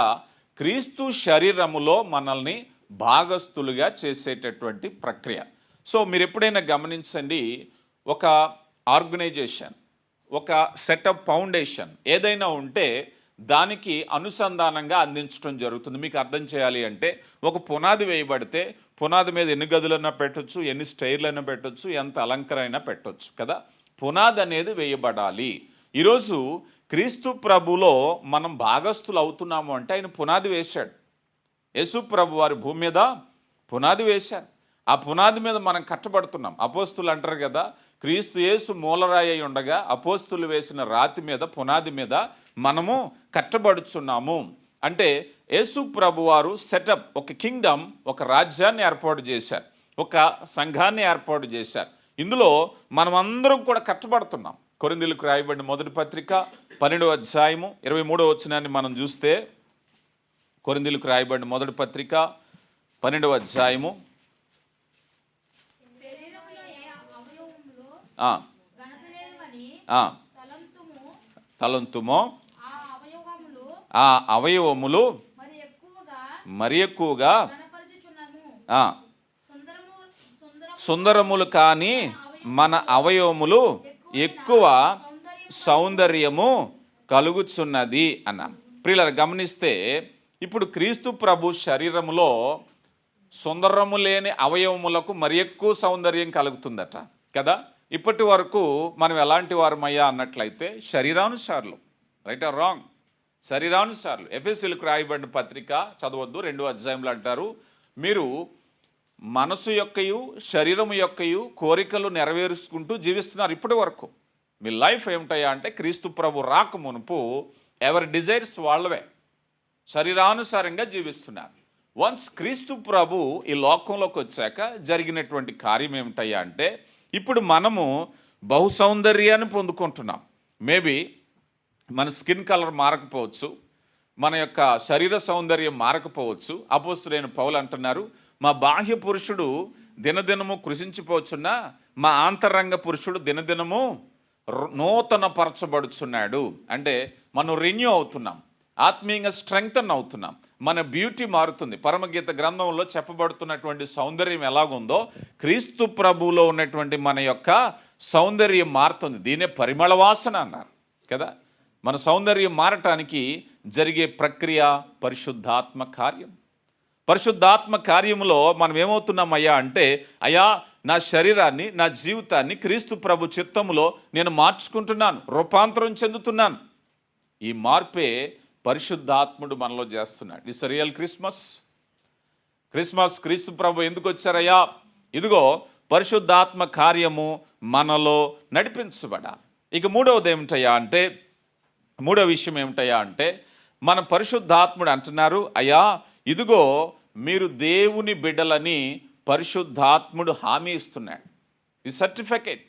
క్రీస్తు శరీరములో మనల్ని భాగస్థులుగా చేసేటటువంటి ప్రక్రియ. సో మీరు ఎప్పుడైనా గమనించండి, ఒక ఆర్గనైజేషన్, ఒక సెటప్, ఫౌండేషన్ ఏదైనా ఉంటే దానికి అనుసంధానంగా అందించడం జరుగుతుంది. మీకు అర్థం చేయాలి అంటే, ఒక పునాది వేయబడితే పునాది మీద ఎన్ని గదులైనా పెట్టొచ్చు, ఎన్ని స్టైర్లైనా పెట్టొచ్చు, ఎంత అలంకరైనా పెట్టొచ్చు కదా. పునాది అనేది వేయబడాలి. ఈరోజు క్రీస్తు ప్రభులో మనం భాగస్థులు అవుతున్నాము అంటే ఆయన పునాది వేశాడు. యేసు ప్రభు వారి భూమి మీద పునాది వేశారు. ఆ పునాది మీద మనం కట్టబడుతున్నాం. అపోస్తులు అంటారు కదా, క్రీస్తు యేసు మూలరాయి అయి ఉండగా అపోస్తులు వేసిన రాతి మీద, పునాది మీద మనము కట్టబడుచున్నాము. అంటే యేసు ప్రభు వారు సెటప్, ఒక కింగ్డమ్, ఒక రాజ్యాన్ని ఏర్పాటు చేశారు, ఒక సంఘాన్ని ఏర్పాటు చేశారు. ఇందులో మనం అందరం కూడా కట్టబడుతున్నాం. కొరింథీయులకు రాయబడిన మొదటి పత్రిక 12వ అధ్యాయము 23వ వచనాన్ని మనం చూస్తే, కొరింథీయులకు రాయబడిన మొదటి పత్రిక 12వ అధ్యాయము తలంతుమో ఆ అవయవములు మరి ఎక్కువగా సుందరములు కానీ మన అవయవములు ఎక్కువ సౌందర్యము కలుగుచున్నది అన్న. ప్రియులారా గమనిస్తే, ఇప్పుడు క్రీస్తు ప్రభు శరీరములో సుందరము లేని అవయవములకు మరి ఎక్కువ సౌందర్యం కలుగుతుందట కదా. ఇప్పటి వరకు మనం ఎలాంటి వారమయ్యా అన్నట్లయితే శరీరానుసారులు, రైట్ ఆర్ రాంగ్? శరీరానుసారులు. ఎఫెసీయులకు రాయబడిన పత్రిక చదవద్దు, 2వ అధ్యాయంలో అంటారు, మీరు మనసు యొక్కయు శరీరము యొక్కయు కోరికలు నెరవేర్చుకుంటూ జీవిస్తున్నారు. ఇప్పటి వరకు మీ లైఫ్ ఏమిటయ్యా అంటే, క్రీస్తు ప్రభు రాక మునుపు ఎవరి డిజైర్స్ వాళ్ళవే, శరీరానుసారంగా జీవిస్తున్నారు. వన్స్ క్రీస్తు ప్రభు ఈ లోకంలోకి వచ్చాక జరిగినటువంటి కార్యం ఏమిటయ్యా అంటే, ఇప్పుడు మనము బహు సౌందర్యాన్ని పొందుకుంటున్నాం. మేబీ మన స్కిన్ కలర్ మారకపోవచ్చు, మన యొక్క శరీర సౌందర్యం మారకపోవచ్చు. అపోస్తలుడైన పౌలు అంటున్నారు, మా బాహ్య పురుషుడు దినదినము కృషించిపోచున్నా మా ఆంతరంగ పురుషుడు దినదినము నూతన పరచబడుచున్నాడు. అంటే మనం రెన్యూ అవుతున్నాం, ఆత్మీయంగా స్ట్రెంగ్తన్ అవుతున్నాం, మన బ్యూటీ మారుతుంది. పరమగీత గ్రంథంలో చెప్పబడుతున్నటువంటి సౌందర్యం ఎలాగుందో క్రీస్తు ప్రభువులో ఉన్నటువంటి మన యొక్క సౌందర్యం మారుతుంది. దీనే పరిమళ వాసన అన్నారు కదా. మన సౌందర్యం మారటానికి జరిగే ప్రక్రియ పరిశుద్ధాత్మ కార్యం. పరిశుద్ధాత్మ కార్యములో మనం ఏమవుతున్నామయ్యా అంటే, అయ్యా నా శరీరాన్ని, నా జీవితాన్ని క్రీస్తు ప్రభు చిత్తములో నేను మార్చుకుంటున్నాను, రూపాంతరం చెందుతున్నాను. ఈ మార్పే పరిశుద్ధాత్ముడు మనలో చేస్తున్నాడు. It's real Christmas. క్రీస్తు ప్రభు ఎందుకు వచ్చారయ్యా? ఇదిగో పరిశుద్ధాత్మ కార్యము మనలో నడిపించబడాలి. ఇక మూడవ విషయం ఏమిటయ్యా అంటే, మన పరిశుద్ధాత్ముడు అంటున్నారు, అయ్యా ఇదిగో మీరు దేవుని బిడ్డలని పరిశుద్ధాత్ముడు హామీ ఇస్తున్నాడు. ఈ సర్టిఫికేట్,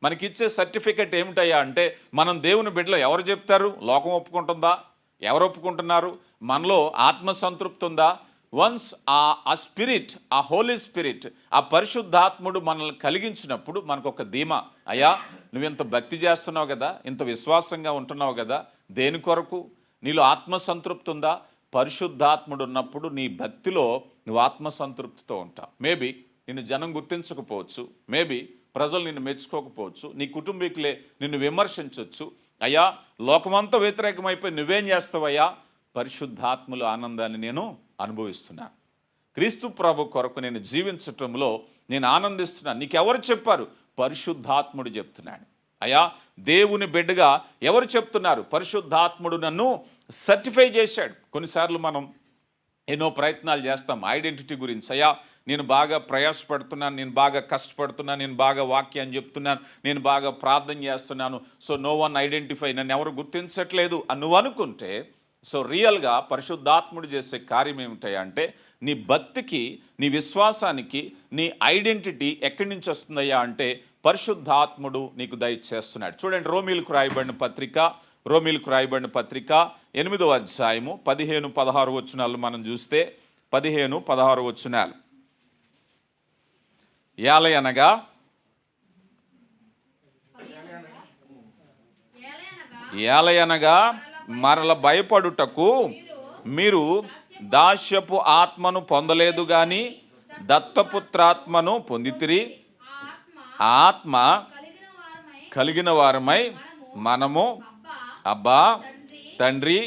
మనకిచ్చే సర్టిఫికేట్ ఏమిటయ్యా అంటే, మనం దేవుని బిడ్డలు. ఎవరు చెప్తారు? లోకం ఒప్పుకుంటుందా? ఎవరు ఒప్పుకుంటున్నారు? మనలో ఆత్మసంతృప్తి ఉందా? వన్స్ ఆ స్పిరిట్, ఆ హోలీ స్పిరిట్, ఆ పరిశుద్ధాత్ముడు మనల్ని కలిగించినప్పుడు మనకు ఒక ధీమా, అయ్యా నువ్వు ఇంత భక్తి చేస్తున్నావు కదా, ఇంత విశ్వాసంగా ఉంటున్నావు కదా, దేని కొరకు? నీలో ఆత్మసంతృప్తి ఉందా? పరిశుద్ధాత్ముడు ఉన్నప్పుడు నీ భక్తిలో నువ్వు ఆత్మసంతృప్తితో ఉంటావు. మేబీ నిన్ను జనం గుర్తించకపోవచ్చు, మేబీ ప్రజలు నిన్ను మెచ్చుకోకపోవచ్చు, నీ కుటుంబీకులే నిన్ను విమర్శించవచ్చు. అయ్యా లోకమంతా వ్యతిరేకమైపోయి నువ్వేం చేస్తావయ్యా? పరిశుద్ధాత్మల ఆనందాన్ని నేను అనుభవిస్తున్నాను. క్రీస్తు ప్రభు కొరకు నేను జీవించటంలో నేను ఆనందిస్తున్నాను. నీకెవరు చెప్పారు? పరిశుద్ధాత్ముడు చెప్తున్నాడు. అయ్యా దేవుని బిడ్డగా ఎవరు చెప్తున్నారు? పరిశుద్ధాత్ముడు నన్ను సర్టిఫై చేశాడు. కొన్నిసార్లు మనం ఎన్నో ప్రయత్నాలు చేస్తాం ఐడెంటిటీ గురించి. అయ్యా నేను బాగా ప్రయాసపడుతున్నాను, నేను బాగా కష్టపడుతున్నాను, నేను బాగా వాక్యాన్ని చెప్తున్నాను, నేను బాగా ప్రార్థన చేస్తున్నాను, సో నో వన్ ఐడెంటిఫై, నన్ను ఎవరు గుర్తించట్లేదు అని నువ్వు అనుకుంటే, సో రియల్గా పరిశుద్ధాత్ముడు చేసే కార్యం ఏమిటాయి అంటే నీ భక్తికి, నీ విశ్వాసానికి నీ ఐడెంటిటీ ఎక్కడి నుంచి వస్తుందయ్యా అంటే పరిశుద్ధాత్ముడు నీకు దయచేస్తున్నాడు. చూడండి రోమీలకు రాయబడిన పత్రిక, రోమీలకు రాయబడిన పత్రిక 8వ అధ్యాయము 15-16 వచనాలు మనం చూస్తే 15-16 వచనాలు. ఏలయనగా మరల భయపడుటకు మీరు దాస్యపు ఆత్మను పొందలేదు గాని దత్తపుత్రాత్మను పొందితిరి. ఆత్మ కలిగిన వారమై మనము అబ్బా తండ్రి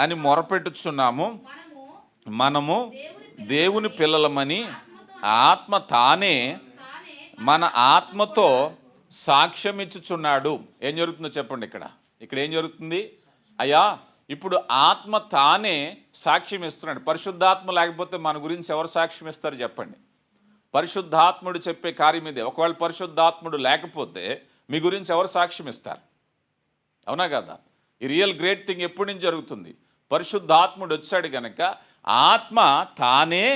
అని మొరపెట్టుచున్నాము. మనము దేవుని పిల్లలమని ఆత్మ తానే మన ఆత్మతో సాక్ష్యం ఇచ్చుచున్నాడు. ఏం జరుగుతుందో చెప్పండి. ఇక్కడ ఏం జరుగుతుంది? అయ్యా ఇప్పుడు ఆత్మ తానే సాక్ష్యం ఇస్తున్నాడు. పరిశుద్ధాత్మ లేకపోతే మన గురించి ఎవరు సాక్ష్యం ఇస్తారు చెప్పండి? పరిశుద్ధాత్ముడు చెప్పే కార్యం ఇదే. ఒకవేళ పరిశుద్ధాత్ముడు లేకపోతే మీ గురించి ఎవరు సాక్ష్యం ఇస్తారు? అవునా కదా? ఈ రియల్ గ్రేట్ థింగ్ ఎప్పటి నుంచి జరుగుతుంది? పరిశుద్ధాత్ముడు వచ్చాడు కనుక ఆత్మ తానే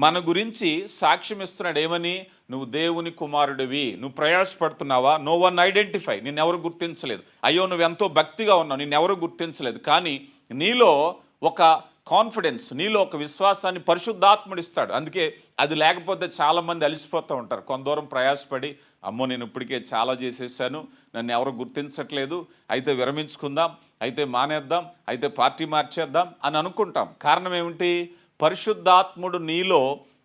మన గురించి సాక్ష్యం ఇస్తున్నాడు. ఏమని? నువ్వు దేవుని కుమారుడివి, నువ్వు ప్రయాసపడుతున్నావా, నో వన్ ఐడెంటిఫై, నిన్నెవరు గుర్తించలేదు. అయ్యో నువ్వు ఎంతో భక్తిగా ఉన్నావు, నిన్నెవరు గుర్తించలేదు. కానీ నీలో ఒక కాన్ఫిడెన్స్, నీలో ఒక విశ్వాసాన్ని పరిశుద్ధాత్ముడు ఇస్తాడు. అందుకే అది లేకపోతే చాలామంది అలసిపోతూ ఉంటారు. కొంత దూరం ప్రయాసపడి అమ్మో నేను ఇప్పటికే చాలా చేసేసాను, నన్ను ఎవరు గుర్తించట్లేదు, అయితే విరమించుకుందాం, అయితే మానేద్దాం, అయితే పార్టీ మార్చేద్దాం అని అనుకుంటాం. కారణం ఏమిటి? పరిశుద్ధాత్ముడు నీలో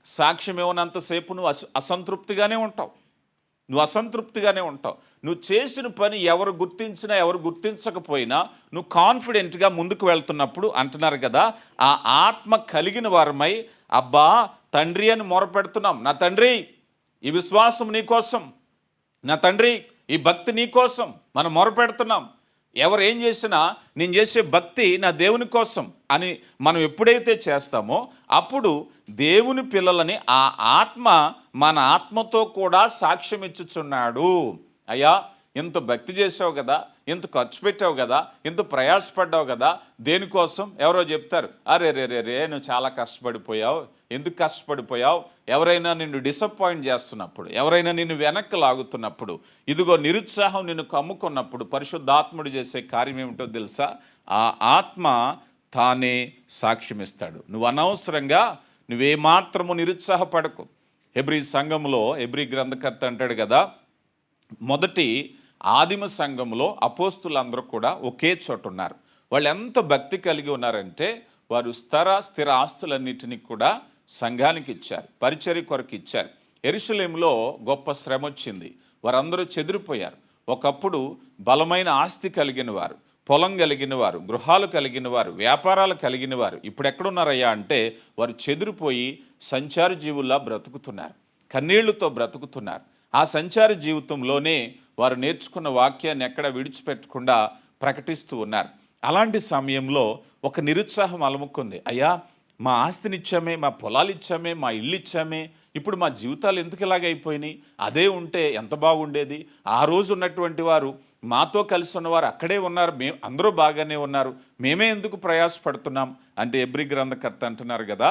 సాక్ష్యం ఇవ్వనంతసేపు నువ్వు అసంతృప్తిగానే ఉంటావు. నువ్వు చేసిన పని ఎవరు గుర్తించినా ఎవరు గుర్తించకపోయినా నువ్వు కాన్ఫిడెంట్గా ముందుకు వెళ్తున్నప్పుడు అంటున్నారు కదా, ఆ ఆత్మ కలిగిన వారమై అబ్బా తండ్రి అని మొరపెడుతున్నాం. నా తండ్రి ఈ విశ్వాసం నీకోసం, నా తండ్రి ఈ భక్తి నీకోసం మనం మొరపెడుతున్నాం. ఎవరు ఏం చేసినా నేను చేసే భక్తి నా దేవుని కోసం అని మనం ఎప్పుడైతే చేస్తామో అప్పుడు దేవుని పిల్లలని ఆ ఆత్మ మన ఆత్మతో కూడా సాక్ష్యం ఇచ్చుచున్నాడు. అయ్యా ఇంత భక్తి చేసావు కదా, ఇంత ఖర్చు పెట్టావు కదా, ఇంత ప్రయాసపడ్డావు కదా, దేనికోసం? ఎవరో చెప్తారు, అరే రే రే రే నువ్వు చాలా కష్టపడిపోయావు. ఎందుకు కష్టపడిపోయావు? ఎవరైనా నిన్ను డిసప్పాయింట్ చేస్తున్నప్పుడు, ఎవరైనా నిన్ను వెనక్కి లాగుతున్నప్పుడు, ఇదిగో నిరుత్సాహం నిన్ను కమ్ముకున్నప్పుడు పరిశుద్ధాత్ముడు చేసే కార్యం ఏమిటో తెలుసా? ఆ ఆత్మ తానే సాక్ష్యం ఇస్తాడు. నువ్వు అనవసరంగా నువ్వేమాత్రము నిరుత్సాహపడకు. హెబ్రీ సంఘంలో హెబ్రీ గ్రంథకర్త అంటాడు కదా, మొదటి ఆదిమ సంఘంలో అపోస్తులందరూ కూడా ఒకే చోట ఉన్నారు. వాళ్ళు ఎంత భక్తి కలిగి ఉన్నారంటే వారు స్థిర ఆస్తులన్నిటినీ కూడా సంఘానికి ఇచ్చారు, పరిచర్య కొరకు ఇచ్చారు. యెరూషలేములో గొప్ప శ్రమ వచ్చింది, వారందరూ చెదిరిపోయారు. ఒకప్పుడు బలమైన ఆస్తి కలిగిన వారు, పొలం కలిగిన వారు, గృహాలు కలిగిన వారు, వ్యాపారాలు కలిగిన వారు ఇప్పుడు ఎక్కడున్నారయ్యా అంటే వారు చెదిరిపోయి సంచార జీవుల్లా బ్రతుకుతున్నారు, కన్నీళ్లతో బ్రతుకుతున్నారు. ఆ సంచార జీవితంలోనే వారు నేర్చుకున్న వాక్యాన్ని ఎక్కడ విడిచిపెట్టకుండా ప్రకటిస్తూ ఉన్నారు. అలాంటి సమయంలో ఒక నిరుత్సాహం అలముకుంది. అయ్యా మా ఆస్తిని ఇచ్చామే, మా పొలాలు ఇచ్చామే, మా ఇల్లు ఇచ్చామే, ఇప్పుడు మా జీవితాలు ఎందుకు ఇలాగైపోయినాయి? అదే ఉంటే ఎంత బాగుండేది. ఆ రోజు ఉన్నటువంటి వారు, మాతో కలిసి ఉన్నవారు అక్కడే ఉన్నారు, అందరూ బాగానే ఉన్నారు, మేమే ఎందుకు ప్రయాసపడుతున్నాం అంటే హెబ్రీ గ్రంథకర్త అంటున్నారు కదా,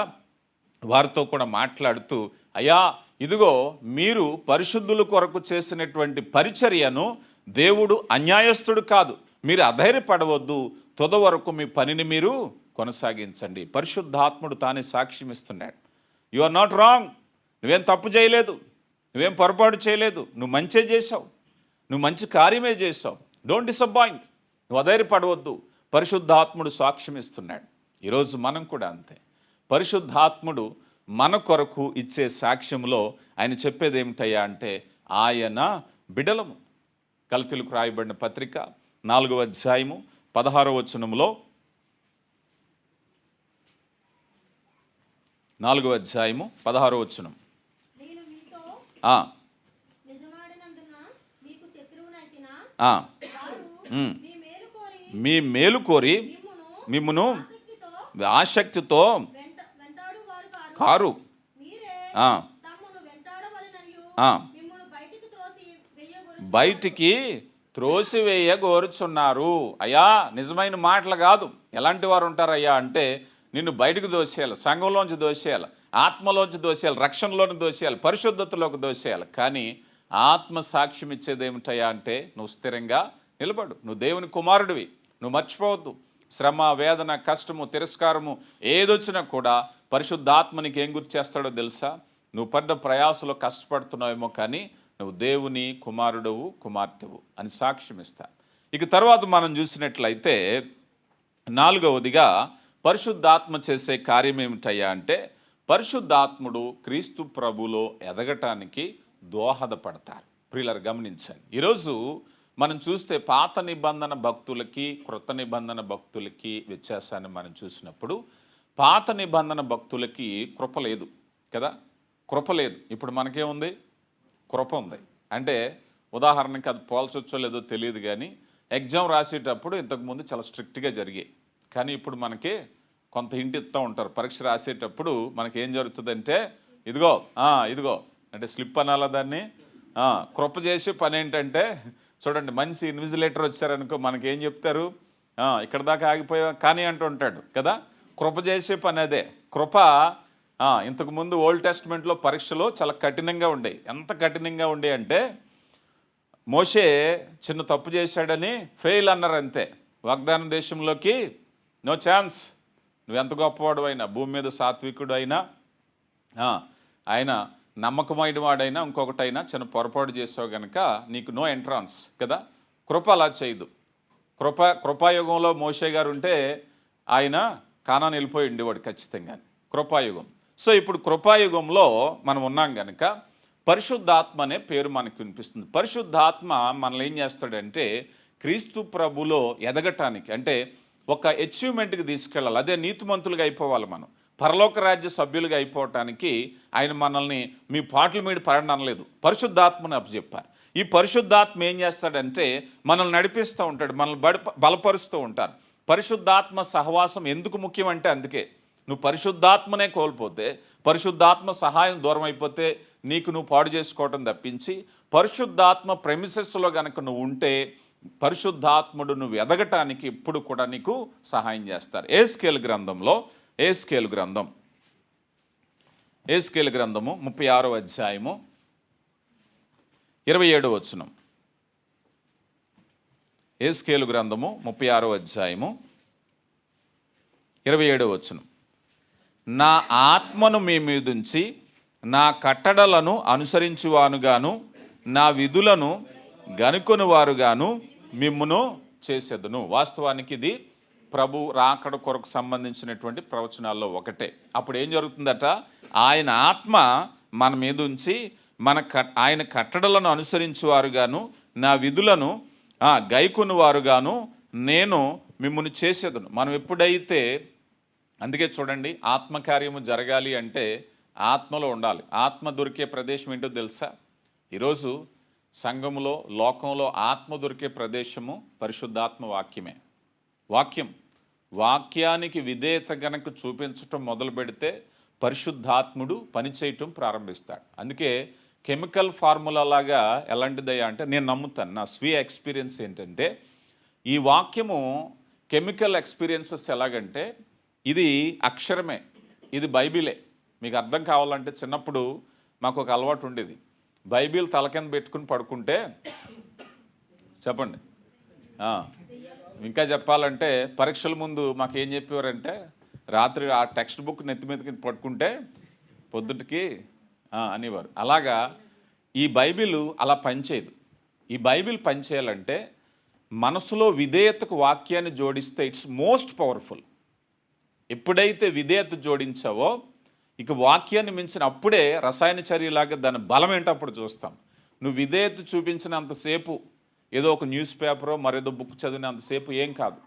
వారితో కూడా మాట్లాడుతూ అయ్యా ఇదిగో మీరు పరిశుద్ధుల కొరకు చేసినటువంటి పరిచర్యను దేవుడు అన్యాయస్తుడు కాదు, మీరు అధైర్యపడవద్దు, తుద వరకు మీ పనిని మీరు కొనసాగించండి. పరిశుద్ధాత్ముడు తానే సాక్ష్యం ఇస్తున్నాడు. యు ఆర్ నాట్ రాంగ్, నువ్వేం తప్పు చేయలేదు, నువ్వేం పొరపాటు చేయలేదు, నువ్వు మంచే చేసావు, నువ్వు మంచి కార్యమే చేసావు. డోంట్ డిసప్పాయింట్, నువ్వు అధైర్యపడవద్దు. పరిశుద్ధాత్ముడు సాక్ష్యం ఇస్తున్నాడు. ఈరోజు మనం కూడా అంతే. పరిశుద్ధాత్ముడు మన కొరకు ఇచ్చే సాక్ష్యంలో ఆయన చెప్పేది ఏమిటయ్యా అంటే ఆయన బిడలము. గలతీయులకు రాయబడిన పత్రిక 4వ అధ్యాయము 16వ వచనంలో 4వ అధ్యాయము 16వ వచనం.
నేను మీతో
ఆ,
నిజమాడినందున మీకు శత్రువునైతినా
ఆ,
వారు
ఉమ్.
మీ మేలు కోరి
మీ మేలు కోరి
మిమ్మును
మిమ్మును ఆసక్తితో
వెంటాడు వారు
కారు
మీరే
ఆ,
తమ్మును వెంటాడవలెననియు
ఆ,
మిమ్మును బయటికి త్రోసి వెయ్యగొరు
బయటికి త్రోసివేయగోరుచున్నారు. అయ్యా, నిజమైన మాటలు కాదు. ఎలాంటి వారు ఉంటారయ్యా అంటే నిన్ను బయటకు దోసేయాలి, సంఘంలోంచి దోసేయాలి, ఆత్మలోంచి దోసేయాలి, రక్షణలోకి దోసేయాలి, పరిశుద్ధతలోకి దోసేయాలి. కానీ ఆత్మ సాక్ష్యం ఇచ్చేది ఏమిటయ్యా అంటే నువ్వు స్థిరంగా నిలబడు, నువ్వు దేవుని కుమారుడివి, నువ్వు మర్చిపోవద్దు. శ్రమ, వేదన, కష్టము, తిరస్కారము ఏదొచ్చినా కూడా పరిశుద్ధాత్మనికి ఏం గుర్తు చేస్తాడో తెలుసా? నువ్వు పడ్డ ప్రయాసలో కష్టపడుతున్నావేమో కానీ నువ్వు దేవుని కుమారుడవు, కుమార్తెవు అని సాక్ష్యం ఇస్తా. ఇక తర్వాత మనం చూసినట్లయితే 4వదిగా పరిశుద్ధాత్మ చేసే కార్యం ఏమిటయ్యా అంటే పరిశుద్ధాత్ముడు క్రీస్తు ప్రభులో ఎదగటానికి దోహదపడతారు. ప్రియులారా గమనించండి, ఈరోజు మనం చూస్తే పాత నిబంధన భక్తులకి క్రొత్త నిబంధన భక్తులకి వ్యత్యాసాన్ని మనం చూసినప్పుడు పాత నిబంధన భక్తులకి కృప లేదు కదా, కృప లేదు. ఇప్పుడు మనకేముంది? కృప ఉంది. అంటే ఉదాహరణకి అది పోల్చొచ్చో లేదో తెలియదు కానీ ఎగ్జామ్ రాసేటప్పుడు ఇంతకుముందు చాలా స్ట్రిక్ట్గా జరిగాయి. కానీ ఇప్పుడు మనకి కొంత హింట్ ఇస్తూ ఉంటారు. పరీక్ష రాసేటప్పుడు మనకి ఏం జరుగుతుందంటే ఇదిగో ఇదిగో అంటే స్లిప్ అనాలా దాన్ని. కృప చేసే పని ఏంటంటే చూడండి, మంచి ఇన్విజిలేటర్ వచ్చారనుకో మనకి ఏం చెప్తారు, ఇక్కడ దాకా ఆగిపోయా కానీ అంటూ ఉంటాడు కదా. కృప చేసే పని అదే. కృప ఇంతకుముందు ఓల్డ్ టెస్ట్మెంట్లో పరీక్షలో చాలా కఠినంగా ఉండేవి. ఎంత కఠినంగా ఉండే అంటే మోషే చిన్న తప్పు చేశాడని ఫెయిల్ అన్నారు అంతే. వాగ్దాన దేశంలోకి నో ఛాన్స్. నువ్వెంత గొప్పవాడు అయినా, భూమి మీద సాత్వికుడు అయినా, ఆయన నమ్మకమైన వాడైనా, ఇంకొకటైనా చిన్న పొరపాటు చేసావు కనుక నీకు నో ఎంట్రాన్స్ కదా. కృప అలా చేయదు. కృపాయుగంలో మోషే గారు ఉంటే ఆయన కానాను వెళ్ళిపోయి ఉండేవాడు ఖచ్చితంగా. కృపాయుగం. సో ఇప్పుడు కృపాయుగంలో మనం ఉన్నాం కనుక పరిశుద్ధాత్మ అనే పేరు మనకు వినిపిస్తుంది. పరిశుద్ధాత్మ మనల్ని ఏం చేస్తాడంటే క్రీస్తు ప్రభులో ఎదగటానికి, అంటే ఒక అచీవ్మెంట్కి తీసుకెళ్ళాలి. అదే నీతిమంతులుగా అయిపోవాలి, మనం పరలోక రాజ్య సభ్యులుగా అయిపోవటానికి ఆయన మనల్ని మీ పాటల మీద పడడం అనలేదు, పరిశుద్ధాత్మని అప్పచెప్పారు. ఈ పరిశుద్ధాత్మ ఏం చేస్తాడంటే మనల్ని నడిపిస్తూ ఉంటాడు, మనల్ని బలపరుస్తూ ఉంటారు. పరిశుద్ధాత్మ సహవాసం ఎందుకు ముఖ్యం అంటే అందుకే. నువ్వు పరిశుద్ధాత్మనే కోల్పోతే, పరిశుద్ధాత్మ సహాయం దూరం అయిపోతే నీకు నువ్వు పాడు చేసుకోవటం తప్పించి పరిశుద్ధాత్మ ప్రెమిసెస్లో కనుక నువ్వు ఉంటే పరిశుద్ధాత్ముడు నువ్వు ఎదగటానికి ఎప్పుడు కూడా నీకు సహాయం చేస్తారు. ఏస్కేల్ గ్రంథంలో ఏస్కేల్ గ్రంథము 36వ అధ్యాయము 27వ వచనం. ఏస్కేలు గ్రంథము 36వ అధ్యాయము 27వ వచనం. నా ఆత్మను మీ మీదుంచి నా కట్టడలను అనుసరించువానుగాను నా విధులను గనుకొని వారుగాను మిమ్మును చేసేదను. వాస్తవానికి ఇది ప్రభు రాకడ కొరకు సంబంధించినటువంటి ప్రవచనాల్లో ఒకటే. అప్పుడు ఏం జరుగుతుందట, ఆయన ఆత్మ మన మీద ఉంచి ఆయన కట్టడలను అనుసరించువారుగాను నా విధులను గైకొని వారుగాను నేను మిమ్మును చేసేదను. మనం ఎప్పుడైతే, అందుకే చూడండి, ఆత్మకార్యము జరగాలి అంటే ఆత్మలో ఉండాలి. ఆత్మ దొరికే ప్రదేశం ఏంటో తెలుసా? ఈరోజు సంఘములో, లోకంలో ఆత్మ దొరికే ప్రదేశము పరిశుద్ధాత్మ వాక్యమే. వాక్యానికి విధేయత గనక చూపించటం మొదలు పెడితే పరిశుద్ధాత్ముడు పనిచేయటం ప్రారంభిస్తాడు. అందుకే కెమికల్ ఫార్ములా లాగా ఎలాంటిదయ్యా అంటే నేను నమ్ముతాను, నా స్వీయ ఎక్స్పీరియన్స్ ఏంటంటే ఈ వాక్యము కెమికల్ ఎక్స్పీరియన్సెస్ ఎలాగంటే ఇది అక్షరమే, ఇది బైబిలే. మీకు అర్థం కావాలంటే చిన్నప్పుడు మాకు ఒక అలవాటు ఉండేది, బైబిల్ తల కింద పెట్టుకుని పడుకుంటే చెప్పండి ఇంకా చెప్పాలంటే పరీక్షల ముందు మాకు ఏం చెప్పేవారంటే రాత్రి ఆ టెక్స్ట్ బుక్ నెత్తి మీదకి పట్టుకుంటే పొద్దుటికి అనేవారు. అలాగా ఈ బైబిల్ అలా పనిచేయదు. ఈ బైబిల్ పనిచేయాలంటే మనసులో విధేయతకు వాక్యాన్ని జోడిస్తే ఇట్స్ మోస్ట్ పవర్ఫుల్. ఎప్పుడైతే విధేయత జోడించావో ఇక వాక్యాన్ని మించిన అప్పుడే రసాయన చర్యలాగా దాని బలం ఏంటో అప్పుడు చూస్తాం. నువ్వు విధేయత చూపించినంతసేపు ఏదో ఒక న్యూస్ పేపరో మరేదో బుక్ చదివినంతసేపు ఏం కాదు.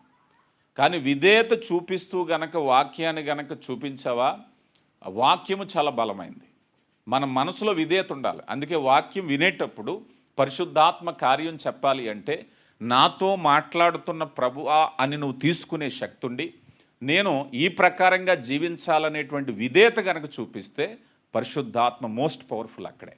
కానీ విధేయత చూపిస్తూ గనక వాక్యాన్ని గనక చూపించావా, ఆ వాక్యము చాలా బలమైంది. మన మనసులో విధేయత ఉండాలి. అందుకే వాక్యం వినేటప్పుడు పరిశుద్ధాత్మ కార్యం చెప్పాలి అంటే నాతో మాట్లాడుతున్న ప్రభువా అని నువ్వు తీసుకునే శక్తి ఉండి నేను ఈ ప్రకారంగా జీవించాలనేటువంటి విధేయత కనుక చూపిస్తే పరిశుద్ధాత్మ మోస్ట్ పవర్ఫుల్ అక్కడే.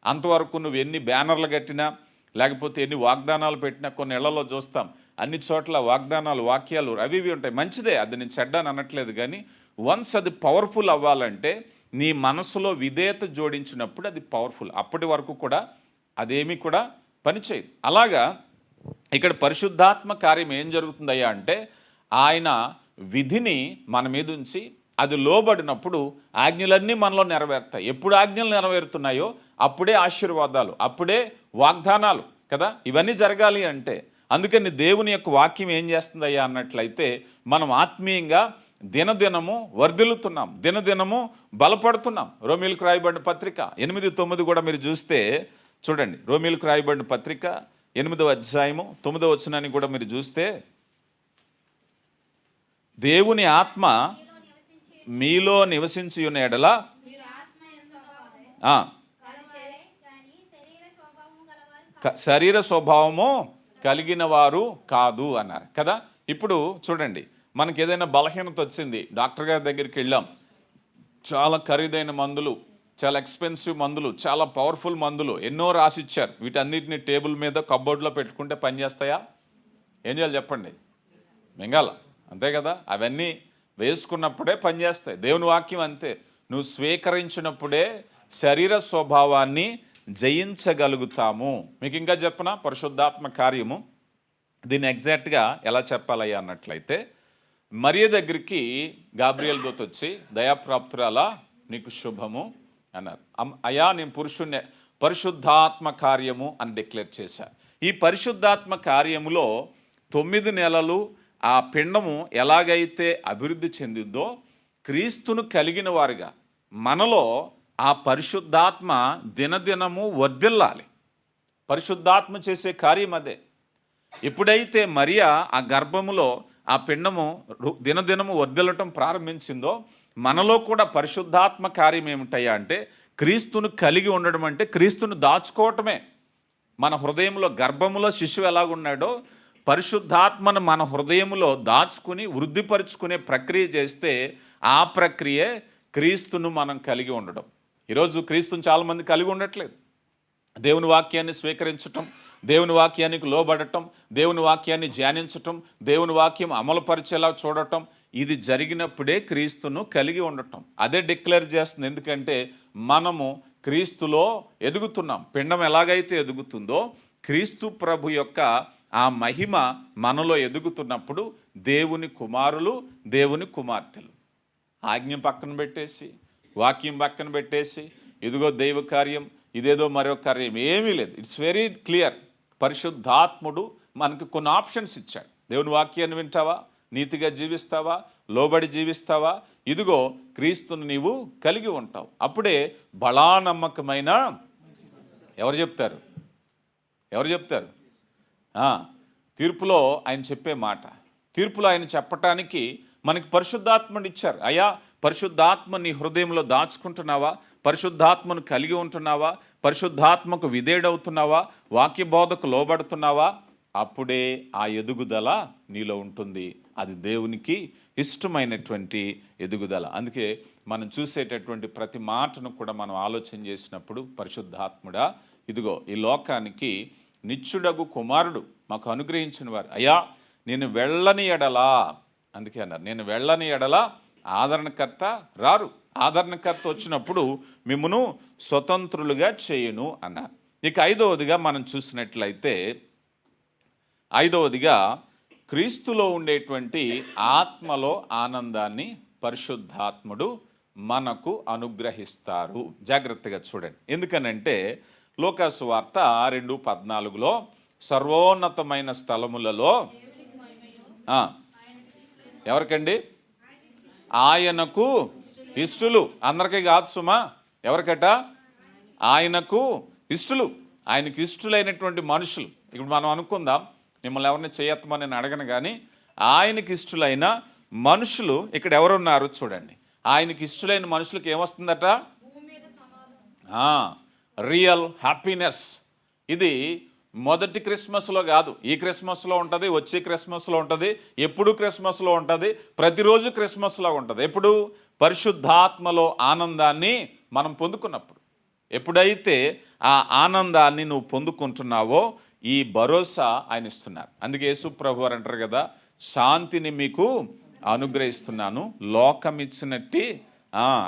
అంతవరకు నువ్వు ఎన్ని బ్యానర్లు కట్టినా లేకపోతే ఎన్ని వాగ్దానాలు పెట్టినా కొన్ని ఇళ్లలో చూస్తాం అన్ని చోట్ల వాగ్దానాలు వాక్యాలు అవి ఉంటాయి, మంచిదే, అది నేను చెడ్డాను అనట్లేదు. కానీ వన్స్ అది పవర్ఫుల్ అవ్వాలంటే నీ మనసులో విధేయత జోడించినప్పుడు అది పవర్ఫుల్. అప్పటి వరకు కూడా అదేమీ కూడా పనిచేయదు. అలాగా ఇక్కడ పరిశుద్ధాత్మ కార్యం ఏం జరుగుతుందయ్యా అంటే ఆయన విధిని మన మీద ఉంచి అది లోబడినప్పుడు ఆజ్ఞలన్నీ మనలో నెరవేరుతాయి. ఎప్పుడు ఆజ్ఞలు నెరవేరుతున్నాయో అప్పుడే ఆశీర్వాదాలు, అప్పుడే వాగ్దానాలు కదా. ఇవన్నీ జరగాలి అంటే అందుకని దేవుని యొక్క వాక్యం ఏం చేస్తుందయ్యా అన్నట్లయితే మనం ఆత్మీయంగా దినదినము వర్ధిల్లుతున్నాం, దినదినము బలపడుతున్నాం. రోమీలకు రాయబడిన పత్రిక 8:9 కూడా మీరు చూస్తే చూడండి. రోమీలకు రాయబడిన పత్రిక 8వ అధ్యాయము 9వ వచనాన్ని కూడా మీరు చూస్తే దేవుని ఆత్మ మీలో నివసించి ఉన్న ఎడల శరీర స్వభావము కలిగిన వారు కాదు అన్నారు కదా. ఇప్పుడు చూడండి, మనకి ఏదైనా బలహీనత వచ్చింది, డాక్టర్ గారి దగ్గరికి వెళ్ళాం, చాలా ఖరీదైన మందులు, చాలా ఎక్స్పెన్సివ్ మందులు, చాలా పవర్ఫుల్ మందులు ఎన్నో రాసిచ్చారు. వీటన్నిటిని టేబుల్ మీద కబోర్డ్లో పెట్టుకుంటే పనిచేస్తాయా? ఏం చేయాలి చెప్పండి? మింగాల, అంతే కదా. అవన్నీ వేసుకున్నప్పుడే పనిచేస్తాయి. దేవుని వాక్యం అంతే. నువ్వు స్వీకరించినప్పుడే శరీర స్వభావాన్ని జయించగలుగుతాము. మీకు ఇంకా చెప్పనా పరిశుద్ధాత్మ కార్యము దీన్ని ఎగ్జాక్ట్గా ఎలా చెప్పాలయ్యా అన్నట్లయితే మరియ దగ్గరికి గాబ్రియల్ దూత వచ్చి దయాప్రాప్తురాలా నీకు శుభము అన్నారు. అయ్యా నేను పురుషుణ్ణి, పరిశుద్ధాత్మ కార్యము అని డిక్లేర్ చేశాను. ఈ పరిశుద్ధాత్మ కార్యములో 9 నెలలు ఆ పిండము ఎలాగైతే అభివృద్ధి చెందిందో క్రీస్తును కలిగిన వారుగా మనలో ఆ పరిశుద్ధాత్మ దినదినము వర్ధిల్లాలి. పరిశుద్ధాత్మ చేసే కార్యం అదే. ఎప్పుడైతే మరియా ఆ గర్భములో ఆ పిండము దినదినము వర్ధిల్లటం ప్రారంభించిందో మనలో కూడా పరిశుద్ధాత్మ కార్యం ఏమిటయ్యా అంటే క్రీస్తును కలిగి ఉండడం అంటే క్రీస్తును దాచుకోవటమే. మన హృదయంలో గర్భములో శిశువు ఎలాగున్నాడో పరిశుద్ధాత్మను మన హృదయంలో దాచుకుని వృద్ధిపరుచుకునే ప్రక్రియ చేస్తే ఆ ప్రక్రియే క్రీస్తును మనం కలిగి ఉండడం. ఈరోజు క్రీస్తుని చాలామంది కలిగి ఉండట్లేదు. దేవుని వాక్యాన్ని స్వీకరించటం, దేవుని వాక్యానికి లోబడటం, దేవుని వాక్యాన్ని ధ్యానించటం, దేవుని వాక్యం అమలుపరిచేలా చూడటం, ఇది జరిగినప్పుడే క్రీస్తును కలిగి ఉండటం. అదే డిక్లేర్ చేస్తుంది. ఎందుకంటే మనము క్రీస్తులో ఎదుగుతున్నాం. పిండం ఎలాగైతే ఎదుగుతుందో క్రీస్తు ప్రభు యొక్క ఆ మహిమ మనలో ఎదుగుతున్నప్పుడు దేవుని కుమారులు, దేవుని కుమార్తెలు. ఆజ్ఞ పక్కన పెట్టేసి, వాక్యం పక్కన పెట్టేసి, ఇదిగో దైవ కార్యం, ఇదేదో మరొక కార్యం ఏమీ లేదు. It's very clear. పరిశుద్ధాత్ముడు మనకు కొన్ని ఆప్షన్స్ ఇచ్చాడు. దేవుని వాక్యాన్ని వింటావా, నీతిగా జీవిస్తావా, లోబడి జీవిస్తావా, ఇదిగో క్రీస్తుని నీవు కలిగి ఉంటావు. అప్పుడే బలా నమ్మకమైన ఎవరు చెప్తారు? తీర్పులో ఆయన చెప్పే మాట. తీర్పులో ఆయన చెప్పటానికి మనకి పరిశుద్ధాత్మని ఇచ్చారు. అయ్యా పరిశుద్ధాత్మ నీ హృదయంలో దాచుకుంటున్నావా? పరిశుద్ధాత్మను కలిగి ఉంటున్నావా? పరిశుద్ధాత్మకు విధేయుడవుతున్నావా? వాక్య బోధకు లోబడుతున్నావా? అప్పుడే ఆ ఎదుగుదల నీలో ఉంటుంది. అది దేవునికి ఇష్టమైనటువంటి ఎదుగుదల. అందుకే మనం చూసేటటువంటి ప్రతి మాటను కూడా మనం ఆలోచన చేసినప్పుడు పరిశుద్ధాత్ముడా, ఇదిగో ఈ లోకానికి నిత్యుడగు కుమారుడు మాకు అనుగ్రహించిన వారు. అయ్యా నేను వెళ్ళని ఎడలా, అందుకే అన్నారు నేను వెళ్ళని ఎడలా ఆదరణకర్త రారు. ఆదరణకర్త వచ్చినప్పుడు మిమ్మును స్వతంత్రులుగా చేయును అన్నారు. ఇక 5వదిగా మనం చూసినట్లయితే 5వదిగా క్రీస్తులో ఉండేటువంటి ఆత్మలో ఆనందాన్ని పరిశుద్ధాత్ముడు మనకు అనుగ్రహిస్తారు. జాగ్రత్తగా చూడండి. ఎందుకనంటే లూకాసు వార్త 2:14 సర్వోన్నతమైన స్థలములలో ఎవరికండి? ఆయనకు ఇష్టలు. అందరికీ కాదు సుమా, ఎవరికట? ఆయనకు ఇష్టలు. ఆయనకు ఇష్టలైనటువంటి మనుషులు. ఇప్పుడు మనం అనుకుందాం, మిమ్మల్ని ఎవరిని చేయత్తమని నేను అడగను, కానీ ఆయనకి ఇష్టలైన మనుషులు ఇక్కడ ఎవరున్నారు చూడండి. ఆయనకి ఇష్టలైన మనుషులకు ఏమొస్తుందట? Real happiness. ఇది మొదటి క్రిస్మస్లో కాదు, ఈ క్రిస్మస్లో ఉంటుంది, వచ్చే క్రిస్మస్లో ఉంటుంది, ఎప్పుడు క్రిస్మస్లో ఉంటుంది, ప్రతిరోజు క్రిస్మస్లో ఉంటుంది. ఎప్పుడు? పరిశుద్ధాత్మలో ఆనందాన్ని మనం పొందుకున్నప్పుడు. ఎప్పుడైతే ఆ ఆనందాన్ని నువ్వు పొందుకుంటున్నావో ఈ భరోసా ఆయన ఇస్తున్నారు. అందుకే యేసు ప్రభు వారు అంటారు కదా, శాంతిని మీకు అనుగ్రహిస్తున్నాను, లోకం ఇచ్చినట్టి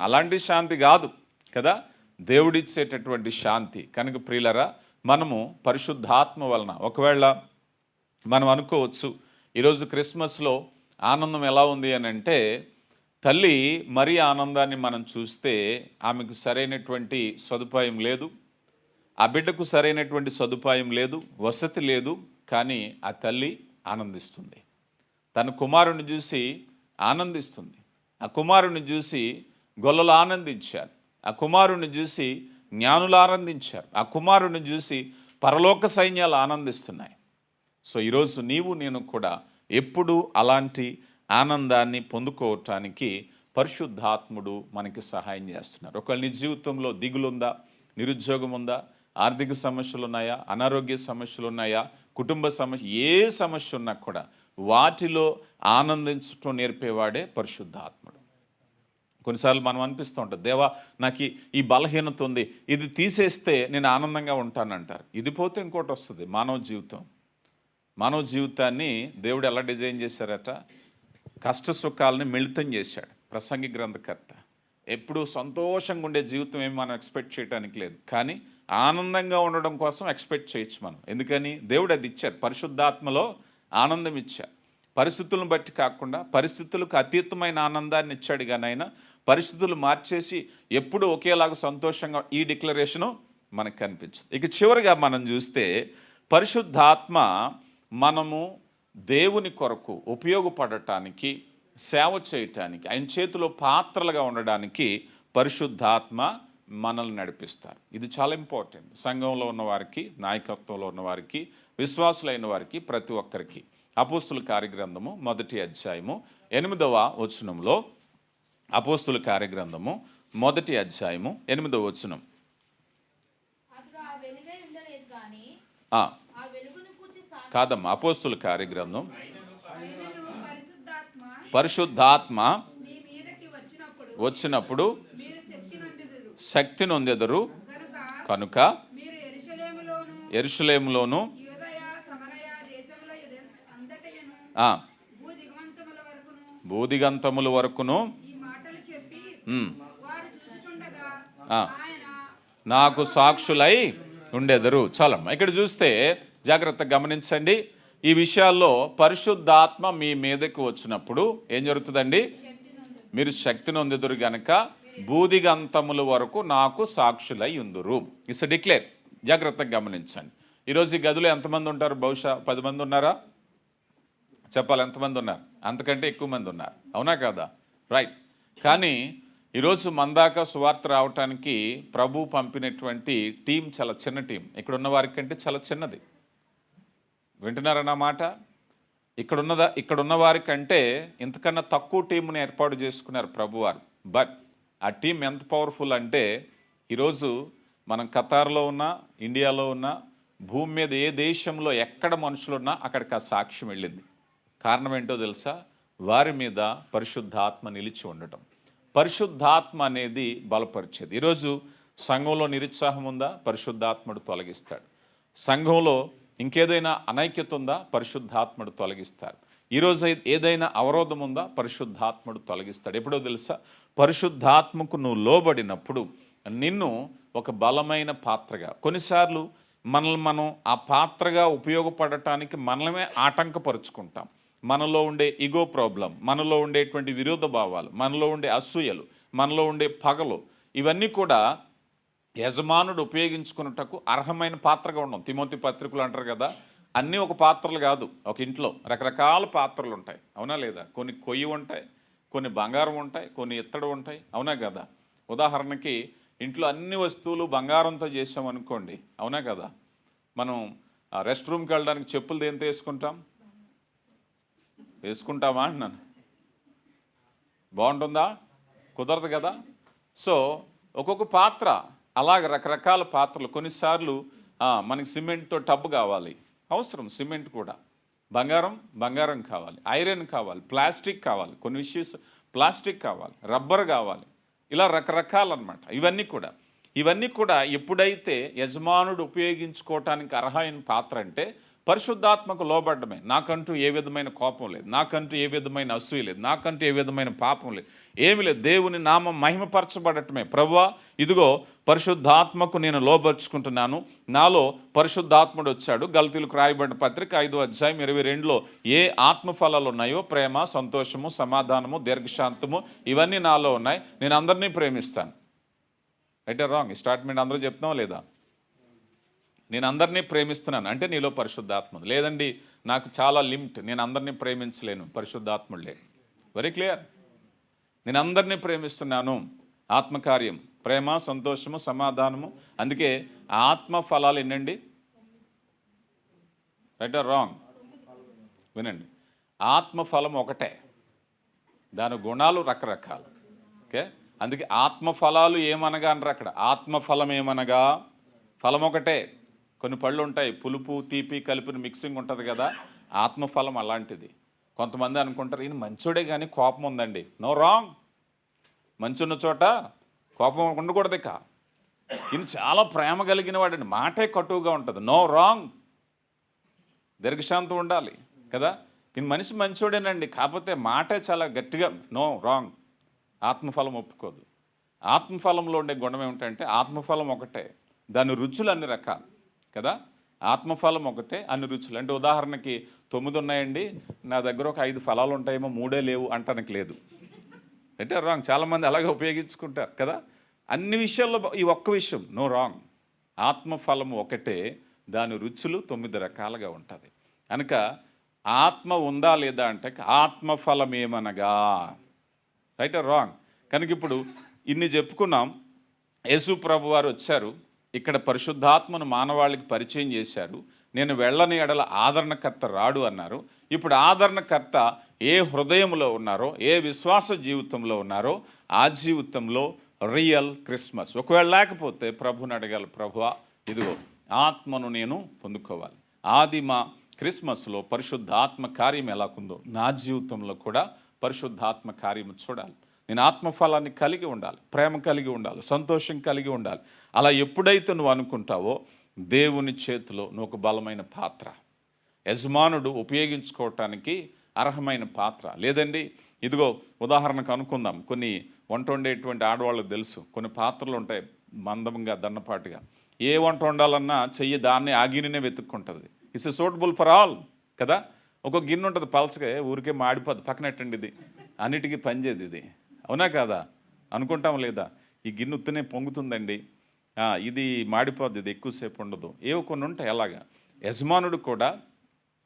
అలాంటి శాంతి కాదు కదా, దేవుడిచ్చేటటువంటి శాంతి. కనుక ప్రియులరా, మనము పరిశుద్ధాత్మ వలన ఒకవేళ మనం అనుకోవచ్చు, ఈరోజు క్రిస్మస్లో ఆనందం ఎలా ఉంది అని అంటే, తల్లి మరి ఆనందాన్ని మనం చూస్తే ఆమెకు సరైనటువంటి సదుపాయం లేదు, ఆ బిడ్డకు సరైనటువంటి సదుపాయం లేదు, వసతి లేదు, కానీ ఆ తల్లి ఆనందిస్తుంది. తన కుమారుని చూసి ఆనందిస్తుంది. ఆ కుమారుని చూసి గొల్లలు ఆనందించారు, ఆ కుమారుని చూసి జ్ఞానులు ఆనందించారు, ఆ కుమారుని చూసి పరలోక సైన్యాలు ఆనందిస్తున్నాయి. సో ఈరోజు నీవు నేను కూడా ఎప్పుడు అలాంటి ఆనందాన్ని పొందుకోవటానికి పరిశుద్ధాత్ముడు మనకి సహాయం చేస్తున్నారు. ఒకవేళ నీ జీవితంలో దిగులుందా, నిరుద్యోగం ఉందా, ఆర్థిక సమస్యలు ఉన్నాయా, అనారోగ్య సమస్యలు ఉన్నాయా, కుటుంబ సమస్య, ఏ సమస్య ఉన్నా కూడా వాటిలో ఆనందించటం నేర్పేవాడే పరిశుద్ధాత్ముడు. కొన్నిసార్లు మనం అనిపిస్తూ ఉంటుంది, దేవా నాకు ఈ బలహీనత ఉంది, ఇది తీసేస్తే నేను ఆనందంగా ఉంటానంటారు. ఇది పోతే ఇంకోటి వస్తుంది. మానవ జీవితాన్ని దేవుడు ఎలా డిజైన్ చేశారట? కష్ట సుఖాలని మిళితం చేశాడు. ప్రసంగి గ్రంథకర్త ఎప్పుడు సంతోషంగా ఉండే జీవితం ఏమి మనం ఎక్స్పెక్ట్ చేయడానికి లేదు, కానీ ఆనందంగా ఉండడం కోసం ఎక్స్పెక్ట్ చేయొచ్చు మనం. ఎందుకని? దేవుడు అది ఇచ్చారు, పరిశుద్ధాత్మలో ఆనందం ఇచ్చారు. పరిస్థితులను బట్టి కాకుండా పరిస్థితులకు అతీతమైన ఆనందాన్ని ఇచ్చాడు. కానీ ఆయన పరిస్థితులు మార్చేసి ఎప్పుడు ఒకేలాగా సంతోషంగా, ఈ డిక్లరేషను మనకు కనిపించదు. ఇక చివరిగా మనం చూస్తే పరిశుద్ధాత్మ మనము దేవుని కొరకు ఉపయోగపడటానికి, సేవ చేయటానికి, ఆయన చేతిలో పాత్రలుగా ఉండడానికి పరిశుద్ధాత్మ మనల్ని నడిపిస్తారు. ఇది చాలా ఇంపార్టెంట్. సంఘంలో ఉన్నవారికి, నాయకత్వంలో ఉన్నవారికి, విశ్వాసులైన వారికి, ప్రతి ఒక్కరికి. అపోస్తుల కార్యగ్రంథము 1వ అధ్యాయము 8వ వచనంలో, అపోస్తుల కార్యగ్రంథము 1వ అధ్యాయము 8వ వచనం. కాదమ్మా, అపోస్తుల కార్యగ్రంథం, పరిశుద్ధాత్మ వచ్చినప్పుడు శక్తి నొందెదరు, కనుక యెరూషలేములోను భూదిగంతముల వరకును నాకు సాక్షులై ఉండెదరు. చాలమ్మా, ఇక్కడ చూస్తే జాగ్రత్తగా గమనించండి. ఈ విషయాల్లో పరిశుద్ధాత్మ మీ మీదకి వచ్చినప్పుడు ఏం జరుగుతుందండి? మీరు శక్తి నొందెదరు గనక భూదిగంతముల వరకు నాకు సాక్షులై ఉందురు. It's declare. జాగ్రత్తగా గమనించండి. ఈరోజు ఈ గదిలో ఎంతమంది ఉంటారు? బహుశా 10 మంది ఉన్నారా? చెప్పాలి, ఎంతమంది ఉన్నారు? అంతకంటే ఎక్కువ మంది ఉన్నారు, అవునా కదా? రైట్. కానీ ఈరోజు మందాక సువార్త రావటానికి ప్రభు పంపినటువంటి టీం చాలా చిన్న టీం. ఇక్కడ ఉన్న వారి కంటే చాలా చిన్నది. వింటున్నారన్న మాట? ఇక్కడ ఉన్న వారి కంటే ఇంతకన్నా తక్కువ టీంని ఏర్పాటు చేసుకున్నారు ప్రభువారు. బట్ ఆ టీం ఎంత పవర్ఫుల్ అంటే, ఈరోజు మనం ఖతార్లో ఉన్నా, ఇండియాలో ఉన్నా, భూమి మీద ఏ దేశంలో ఎక్కడ మనుషులున్నా అక్కడికి ఆ సాక్ష్యం వెళ్ళింది. కారణం ఏంటో తెలుసా? వారి మీద పరిశుద్ధాత్మ నిలిచి ఉండటం. పరిశుద్ధాత్మ అనేది బలపరిచేది. ఈరోజు సంఘంలో నిరుత్సాహం ఉందా? పరిశుద్ధాత్ముడు తొలగిస్తాడు. సంఘంలో ఇంకేదైనా అనైక్యత ఉందా? పరిశుద్ధాత్ముడు తొలగిస్తాడు. ఈరోజు ఏదైనా అవరోధం ఉందా? పరిశుద్ధాత్ముడు తొలగిస్తాడు. ఎప్పుడో తెలుసా? పరిశుద్ధాత్మకు నువ్వు లోబడినప్పుడు నిన్ను ఒక బలమైన పాత్రగా, కొన్నిసార్లు మనల్ని మనం ఆ పాత్రగా ఉపయోగపడటానికి మనమే ఆటంకపరుచుకుంటాం. మనలో ఉండే ఈగో ప్రాబ్లం, మనలో ఉండేటువంటి విరోధ భావాలు, మనలో ఉండే అసూయలు, మనలో ఉండే పగలు, ఇవన్నీ కూడా యజమానుడు ఉపయోగించుకున్నటకు అర్హమైన పాత్రగా ఉన్నాం. తిమోతి పత్రికలు అంటారు కదా, అన్నీ ఒక పాత్రలు కాదు. ఒక ఇంట్లో రకరకాల పాత్రలు ఉంటాయి, అవునా లేదా? కొన్ని కొయ్యి ఉంటాయి, కొన్ని బంగారం ఉంటాయి, కొన్ని ఇత్తడి ఉంటాయి, అవునా కదా? ఉదాహరణకి ఇంట్లో అన్ని వస్తువులు బంగారంతో చేసామనుకోండి, అవునా కదా? మనం రెస్ట్ రూమ్కి వెళ్ళడానికి చెప్పులు దేంతో వేసుకుంటామా అంటున్నాను. బాగుంటుందా? కుదరదు కదా. సో ఒక్కొక్క పాత్ర అలాగ రకరకాల పాత్రలు. కొన్నిసార్లు మనకి సిమెంట్తో టబ్ కావాలి, అవసరం సిమెంట్ కూడా. బంగారం కావాలి, ఐరన్ కావాలి, ప్లాస్టిక్ కావాలి, కొన్ని ఇష్యూస్ ప్లాస్టిక్ కావాలి, రబ్బర్ కావాలి, ఇలా రకరకాలన్నమాట. ఇవన్నీ కూడా ఎప్పుడైతే యజమానుడు ఉపయోగించుకోవటానికి అర్హమైన పాత్ర అంటే పరిశుద్ధాత్మకు లోబడ్డమే. నాకంటూ ఏ విధమైన కోపం లేదు, నాకంటూ ఏ విధమైన అసూయ లేదు, నాకంటూ ఏ విధమైన పాపం లేదు, ఏమి లేదు. దేవుని నామం మహిమపరచబడటమే. ప్రభువా, ఇదిగో పరిశుద్ధాత్మకు నేను లోబర్చుకుంటున్నాను, నాలో పరిశుద్ధాత్ముడు వచ్చాడు. గలతీలకు రాయబడిన పత్రిక 5వ అధ్యాయం 22లో ఏ ఆత్మఫలాలు ఉన్నాయో, ప్రేమ, సంతోషము, సమాధానము, దీర్ఘశాంతము, ఇవన్నీ నాలో ఉన్నాయి. నేను అందరినీ ప్రేమిస్తాను. Right or wrong? ఈ స్టాట్మెంట్ అందరూ చెప్తున్నావా లేదా? నేను అందరినీ ప్రేమిస్తున్నాను అంటే నీలో పరిశుద్ధాత్మ ఉంది. లేదండి, నాకు చాలా లిమిట్, నేను అందరినీ ప్రేమించలేను, పరిశుద్ధాత్ముడు లేదు. Very clear. నేను అందరినీ ప్రేమిస్తున్నాను. ఆత్మకార్యం, ప్రేమ, సంతోషము, సమాధానము. అందుకే ఆత్మ ఫలాలు ఎన్నండి? Right or wrong? వినండి, ఆత్మఫలం ఒకటే, దాని గుణాలు రకరకాలు. ఓకే, అందుకే ఆత్మఫలాలు ఏమనగా అనరు అక్కడ. ఆత్మఫలం ఏమనగా ఫలం ఒకటే. కొన్ని పళ్ళు ఉంటాయి, పులుపు తీపి కలిపిన మిక్సింగ్ ఉంటుంది కదా, ఆత్మఫలం అలాంటిది. కొంతమంది అనుకుంటారు ఈయన మంచోడే కానీ కోపం ఉందండి. No wrong. మంచి ఉన్న చోట కోపం ఉండకూడదు. ఇక ఈయన చాలా ప్రేమ కలిగిన వాడండి, మాటే కటువుగా ఉంటుంది. No wrong. దీర్ఘశాంతం ఉండాలి కదా. ఈయన మనిషి మంచోడేనండి, కాకపోతే మాటే చాలా గట్టిగా. No wrong. ఆత్మఫలం ఒప్పుకోదు. ఆత్మఫలంలో ఉండే గుణం ఏమిటంటే ఆత్మఫలం ఒకటే, దాని రుచులు అన్ని రకాలు కదా. ఆత్మఫలం ఒకటే, అన్ని రుచులు. అంటే ఉదాహరణకి 9 ఉన్నాయండి, నా దగ్గర ఒక 5 ఫలాలు ఉంటాయేమో, 3 లేవు అంటానికి లేదు. అంటే రాంగ్. చాలామంది అలాగే ఉపయోగించుకుంటారు కదా. అన్ని విషయాల్లో ఈ ఒక్క విషయం నో రాంగ్. ఆత్మఫలం ఒకటే, దాని రుచులు 9 రకాలుగా ఉంటుంది. కనుక ఆత్మ ఉందా లేదా అంటే ఆత్మఫలం ఏమనగా, రైట్ ఆర్ రాంగ్? కనుక ఇప్పుడు ఇన్ని చెప్పుకున్నాం. యేసు ప్రభు వారు వచ్చారు, ఇక్కడ పరిశుద్ధాత్మను మానవాళికి పరిచయం చేశారు. నేను వెళ్ళని ఎడల ఆదరణకర్త రాడు అన్నారు. ఇప్పుడు ఆదరణకర్త ఏ హృదయంలో ఉన్నారో, ఏ విశ్వాస జీవితంలో ఉన్నారో ఆ జీవితంలో రియల్ క్రిస్మస్. ఒకవేళ లేకపోతే ప్రభుని అడగాలి, ప్రభువా ఇదిగో ఆత్మను నేను పొందుకోవాలి. ఆదిమ క్రిస్మస్లో పరిశుద్ధాత్మ కార్యం ఎలాగుందో నా జీవితంలో కూడా పరిశుద్ధాత్మ కార్యము చూడాలి. నేను ఆత్మఫలాన్ని కలిగి ఉండాలి, ప్రేమ కలిగి ఉండాలి, సంతోషం కలిగి ఉండాలి. అలా ఎప్పుడైతే నువ్వు అనుకుంటావో దేవుని చేతిలో నువ్వు ఒక బలమైన పాత్ర, యజమానుడు ఉపయోగించుకోవటానికి అర్హమైన పాత్ర. లేదండి, ఇదిగో ఉదాహరణకు అనుకుందాం, కొన్ని వంట వండేటువంటి ఆడవాళ్ళకు తెలుసు, కొన్ని పాత్రలు ఉంటాయి మందంగా దన్నపాటుగా. ఏ వంట వండాలన్నా చెయ్యి దాన్ని ఆ గిన్నెనే వెతుక్కుంటుంది. ఇట్స్ సూటబుల్ ఫర్ ఆల్ కదా. ఒక గిన్నె ఉంటుంది పల్చగా, ఊరికే మాడిపోద్ది, పక్కనట్టండి ఇది అన్నిటికీ పనిచేది ఇది, అవునా కాదా? అనుకుంటాం లేదా? ఈ గిన్నె ఉత్తునే పొంగుతుందండి, ఇది మాడిపోద్ది, ఇది ఎక్కువసేపు ఉండదు. ఏవో కొన్ని ఉంటాయి. అలాగా యజమానుడు కూడా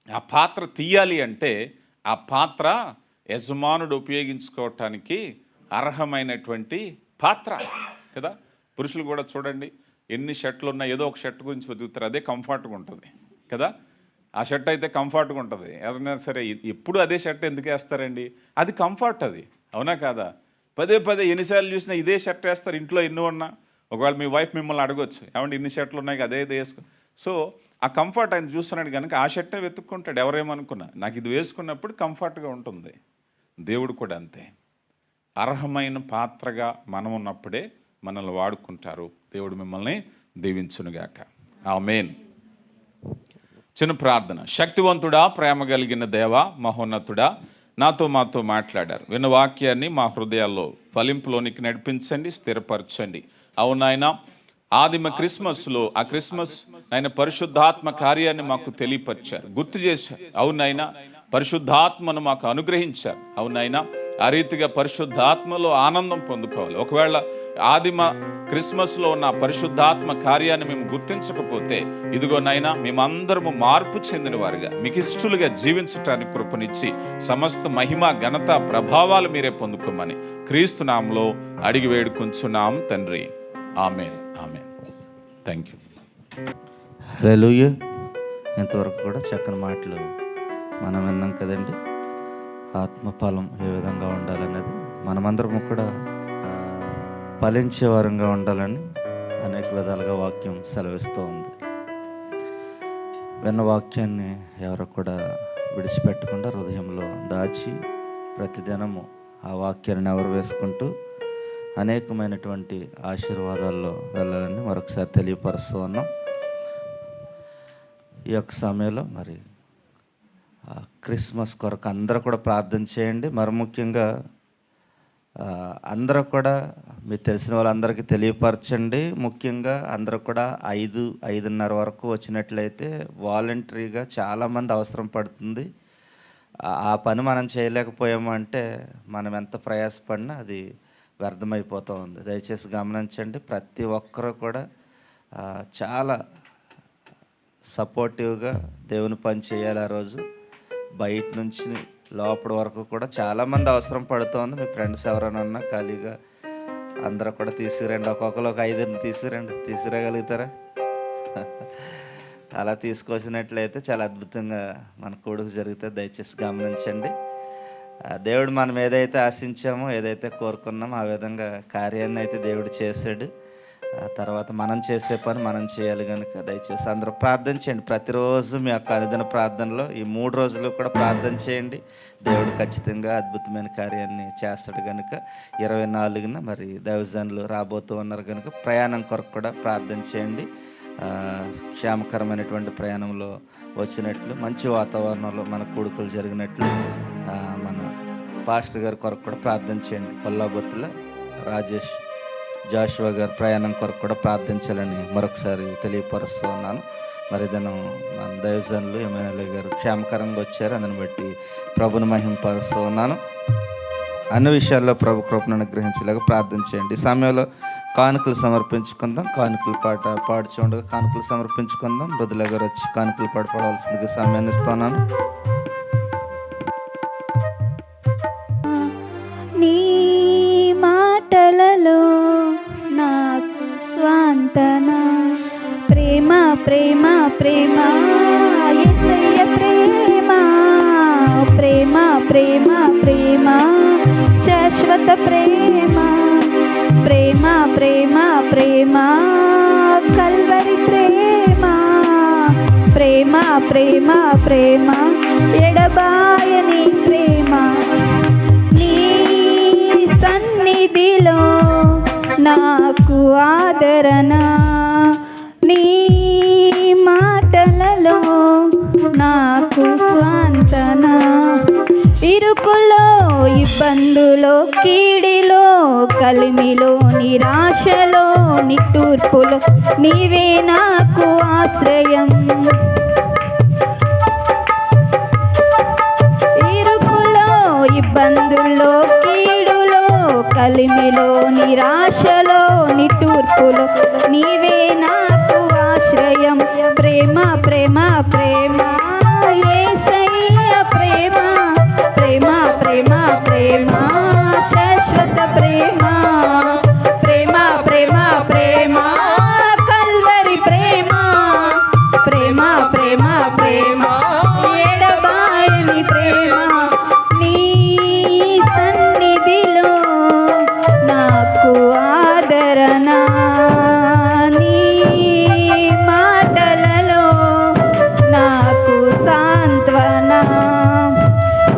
ఆ పాత్ర తీయాలి అంటే ఆ పాత్ర యజమానుడు ఉపయోగించుకోవటానికి అర్హమైనటువంటి పాత్ర కదా. పురుషులు కూడా చూడండి, ఎన్ని షర్ట్లు ఉన్నా ఏదో ఒక షర్ట్ గురించి వెతుకుతారు, అదే కంఫర్ట్గా ఉంటుంది కదా. ఆ షర్ట్ అయితే కంఫర్ట్గా ఉంటుంది. ఎవరైనా సరే ఎప్పుడు అదే షర్ట్ ఎందుకు వేస్తారండి? అది కంఫర్ట్, అది అవునా కాదా? పదే ఎన్నిసార్లు చూసినా ఇదే షర్ట్ వేస్తారు. ఇంట్లో ఎన్నో ఉన్నా ఒకవేళ మీ వైఫ్ మిమ్మల్ని అడగొచ్చు, ఏమంటే ఇన్ని షర్ట్లు ఉన్నాయి అదే వేసుకో. సో ఆ కంఫర్ట్ ఆయన చూస్తున్నాడు కనుక ఆ షర్టే వెతుక్కుంటాడు. ఎవరేమనుకున్నా నాకు ఇది వేసుకున్నప్పుడు కంఫర్ట్గా ఉంటుంది. దేవుడు కూడా అంతే. అర్హమైన పాత్రగా మనం ఉన్నప్పుడే మనల్ని వాడుకుంటారు. దేవుడు మిమ్మల్ని దీవించునుగాక. ఆమేన్. చిన్న ప్రార్థన. శక్తివంతుడా, ప్రేమ కలిగిన దేవా, మహోన్నతుడా, మాతో మాట్లాడారు. విన్న వాక్యాన్ని మా హృదయాల్లో ఫలింపులోనికి నడిపించండి, స్థిరపరచండి. అవునాయన, ఆదిమ క్రిస్మస్లో ఆ క్రిస్మస్ ఆయన పరిశుద్ధాత్మ కార్యాన్ని మాకు తెలియపరిచారు, గుర్తు చేశారు. అవునైనా పరిశుద్ధాత్మను మాకు అనుగ్రహించారు. అవునైనా ఆ రీతిగా పరిశుద్ధాత్మలో ఆనందం పొందుకోవాలి. ఒకవేళ ఆదిమ క్రిస్మస్లో ఉన్న పరిశుద్ధాత్మ కార్యాన్ని మేము గుర్తించకపోతే, ఇదిగోనైనా మేమందరము మార్పు చెందిన వారుగా మీకు ఇష్టలుగా జీవించటానికి కృపనిచ్చి సమస్త మహిమ ఘనత ప్రభావాలు మీరే పొందుకోమని క్రీస్తు నామములో అడిగి వేడుకొంచున్నాం తండ్రి. Amen. Amen. Thank you.
Hallelujah. ఇంతవరకు కూడా చక్కని మాటలు మనం విన్నాం కదండి. ఆత్మఫలం ఏ విధంగా ఉండాలనేది, మనమందరం కూడా ఫలించే వారంగా ఉండాలని అనేక విధాలుగా వాక్యం సెలవిస్తూ ఉంది. విన్న వాక్యాన్ని ఎవరు కూడా విడిచిపెట్టకుండా హృదయంలో దాచి ప్రతిదినము ఆ వాక్యాన్ని ఎవరు వేసుకుంటూ అనేకమైనటువంటి ఆశీర్వాదాల్లో వెళ్ళాలని మరొకసారి తెలియపరుస్తూ ఉన్నాం. ఈ యొక్క సమయంలో మరి క్రిస్మస్ కొరకు అందరూ కూడా ప్రార్థన చేయండి. మరి ముఖ్యంగా అందరూ కూడా మీకు తెలిసిన వాళ్ళందరికీ తెలియపరచండి. ముఖ్యంగా అందరూ కూడా 5-5:30 వరకు వచ్చినట్లయితే వాలంటరీగా చాలామంది అవసరం పడుతుంది. ఆ పని మనం చేయలేకపోయాము అంటే మనం ఎంత ప్రయాసపడినా అది వ్యర్థమైపోతూ ఉంది. దయచేసి గమనించండి. ప్రతి ఒక్కరూ కూడా చాలా సపోర్టివ్గా దేవుని పని చేయాలి. ఆ రోజు బయట నుంచి లోపల వరకు కూడా చాలామంది అవసరం పడుతోంది. మీ ఫ్రెండ్స్ ఎవరైనా ఉన్నా ఖాళీగా అందరూ కూడా తీసుకురండి. ఒక్కొక్కరు ఒక 5 తీసుకురండి. తీసుకురాగలుగుతారా? అలా తీసుకొచ్చినట్లయితే చాలా అద్భుతంగా మన కొడుకు జరుగుతుంది. దయచేసి గమనించండి. దేవుడు మనం ఏదైతే ఆశించామో, ఏదైతే కోరుకున్నామో ఆ విధంగా కార్యాన్ని అయితే దేవుడు చేశాడు. తర్వాత మనం చేసే పని మనం చేయాలి కనుక దయచేసి అందరూ ప్రార్థన చేయండి. ప్రతిరోజు మీ యొక్క అనుదిన ప్రార్థనలో ఈ 3 రోజులు కూడా ప్రార్థన చేయండి. దేవుడు ఖచ్చితంగా అద్భుతమైన కార్యాన్ని చేస్తాడు కనుక 24న మరి దైవజనులు రాబోతూ ఉన్నారు కనుక ప్రయాణం కొరకు కూడా ప్రార్థన చేయండి. క్షేమకరమైనటువంటి ప్రయాణంలో వచ్చినట్లు, మంచి వాతావరణంలో మన కూడుకలు జరిగినట్లు మన పాస్టర్ గారి కొరకు కూడా ప్రార్థన చేయండి. కొల్లాబొత్తుల రాజేష్ జాషువా గారు ప్రయాణం కొరకు కూడా ప్రార్థించాలని మరొకసారి తెలియపరుస్తూ ఉన్నాను. మరి దినం మన దైవజనులు ఎమ్మెల్యే గారు క్షేమకరంగా వచ్చారు. అందుని బట్టి ప్రభుని మహింపరుస్తూ ఉన్నాను. అన్ని విషయాల్లో ప్రభు కృపను అనుగ్రహించేలాగా ప్రార్థన చేయండి. ఈ సమయంలో కానుకలు సమర్పించుకుందాం. కానుకలు పాట పాడుచుండగా కానుకలు సమర్పించుకుందాం. రుదుల గారు వచ్చి కానుకలు పాట పాడవలసిందిగా సమయాన్ని ఇస్తున్నాను.
నీ మాటలలో నాకు స్వాంతన, ప్రేమ ప్రేమ ప్రేమ యేసయ్య ప్రేమ, ప్రేమ ప్రేమ ప్రేమ శాశ్వత ప్రేమ, ప్రేమ ప్రేమ ప్రేమ కల్వరి ప్రేమ, ప్రేమ ప్రేమ ప్రేమ ఎడబాయని ప్రేమ. నీ సన్నిధిలో నాకు ఆదరణ, నీ మాటలలో నాకు స్వాంతన, ఇరుకులో ఇబ్బందులో కీడిలో కలిమిలో నిరాశలో నిట్టూర్పులో నీవే నాకు ఆశ్రయం. ఇరుకులో ఇబ్బందుల్లో కీడులో కలిమిలో నిరాశలో నిట్టూర్పులో నీవే నాకు ఆశ్రయం. ప్రేమ ప్రేమ ప్రేమ యేసయ్య ప్రేమ, ప్రేమ ప్రేమ ప్రేమ శాశ్వత ప్రేమ, ప్రేమ ప్రేమ ప్రేమ కల్వరి ప్రేమ, ప్రేమ ప్రేమ ప్రేమ ఎడబాయని ప్రేమ. నీ సన్నిధిలో నాకు ఆదరణ, నీ మాటలలో నాకు సాంత్వన,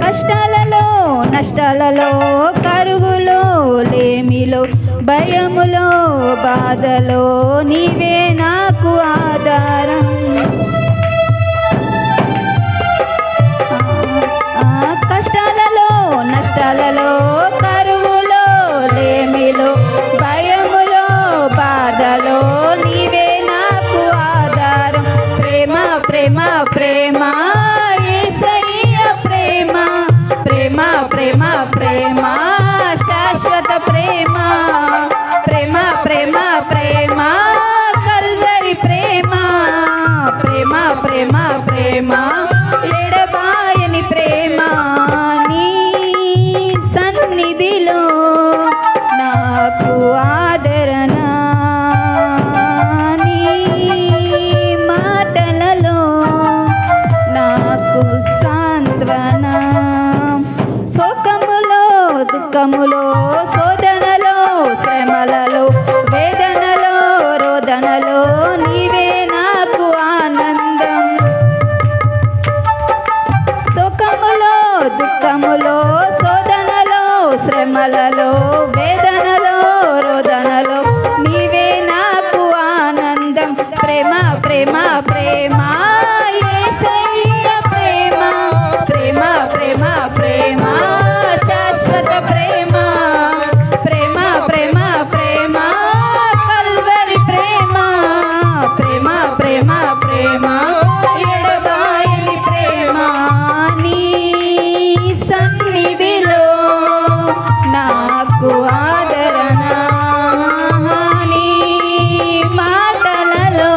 కష్టాలలో నష్టాలలో కరువులో లేమిలో భయములో బాధలో నీవే నాకు ఆధారం. కష్టాలలో నష్టాలలో కరువులో లేమిలో భయములో బాధలో నీవే నాకు ఆధారం. ప్రేమ ప్రేమ ప్రేమ యేసయ్య ప్రేమ, ప్రేమ ప్రేమ కల్వరి ప్రేమ ప్రేమ ప్రేమ ప్రేమ ఎడబాయని ప్రేమ నీ సన్నిధిలో నాకు ఆదరణ నీ మాటలలో నాకు సాంత్వన శోకములో దుఃఖములో శోధనలో శ్రమలలో వేదనలో రోదనలో నీవే నాకు ఆనందం సుఖములో దుఃఖములో శోధనలో శ్రమలలో వేదనలో రోదనలో నీవే నాకు ఆనందం ప్రేమ ప్రేమ ప్రేమ యేసయ్య ప్రేమ ప్రేమ ప్రేమ ప్రేమ శాశ్వత ప్రేమ ప్రేమ ప్రేమ ప్రేమ కల్వరి ప్రేమ ప్రేమ ప్రేమ ప్రేమ ఎడబాయని ప్రేమ నీ సన్నిధిలో నాకు ఆదరణ నీ మాటలలో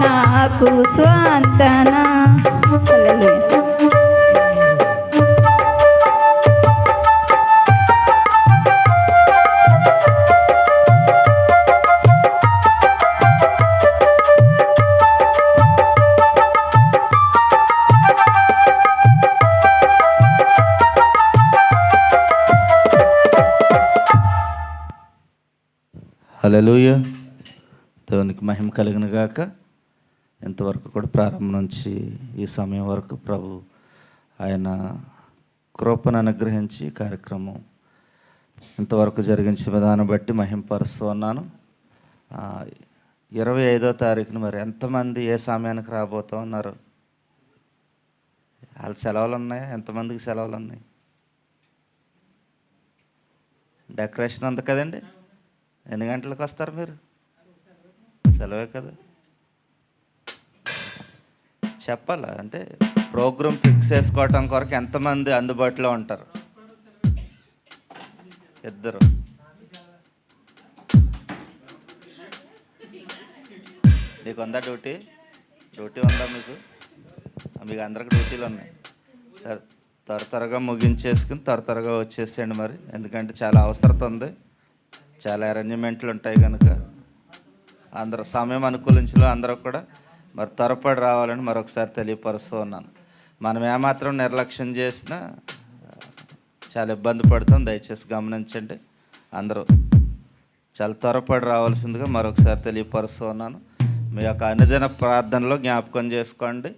నాకు స్వాంతన హల్లెలూయా.
హల్లెలూయా. దేవునికి మహిమ కలిగిన గాక. ఇంతవరకు కూడా ప్రారంభం నుంచి ఈ సమయం వరకు ప్రభు ఆయన కృపను అనుగ్రహించి కార్యక్రమం ఇంతవరకు జరిగించే విధానం బట్టి మహిమపరుస్తూ ఉన్నాను. 25వ తారీఖున మరి ఎంతమంది ఏ సమయానికి రాబోతూ ఉన్నారు? వాళ్ళ సెలవులు ఉన్నాయా? ఎంతమందికి సెలవులు ఉన్నాయి? డెకరేషన్ ఉంది కదండి. ఎన్ని గంటలకు వస్తారు మీరు? సెలవే కదా, చెప్పాలా? అంటే ప్రోగ్రామ్ ఫిక్స్ చేసుకోవటం కొరకు ఎంతమంది అందుబాటులో ఉంటారు? ఇద్దరు. మీకు ఉందా డ్యూటీ? డ్యూటీ ఉందా మీకు? మీకు అందరికి డ్యూటీలు ఉన్నాయి. సరే, త్వరగా ముగించేసుకుని త్వరగా వచ్చేసేయండి మరి, ఎందుకంటే చాలా అవసరం ఉంది, చాలా అరేంజ్మెంట్లు ఉంటాయి కనుక అందరూ సమయం అనుకూలించలో అందరూ కూడా మరి త్వరపడి రావాలని మరొకసారి తెలియపరుస్తూ ఉన్నాను. మనం ఏమాత్రం నిర్లక్ష్యం చేసినా చాలా ఇబ్బంది పడుతాం. దయచేసి గమనించండి. అందరూ చాలా త్వరపడి రావాల్సిందిగా మరొకసారి తెలియపరుస్తూ ఉన్నాను. మీ యొక్క అనుదిన ప్రార్థనలో జ్ఞాపకం చేసుకోండి.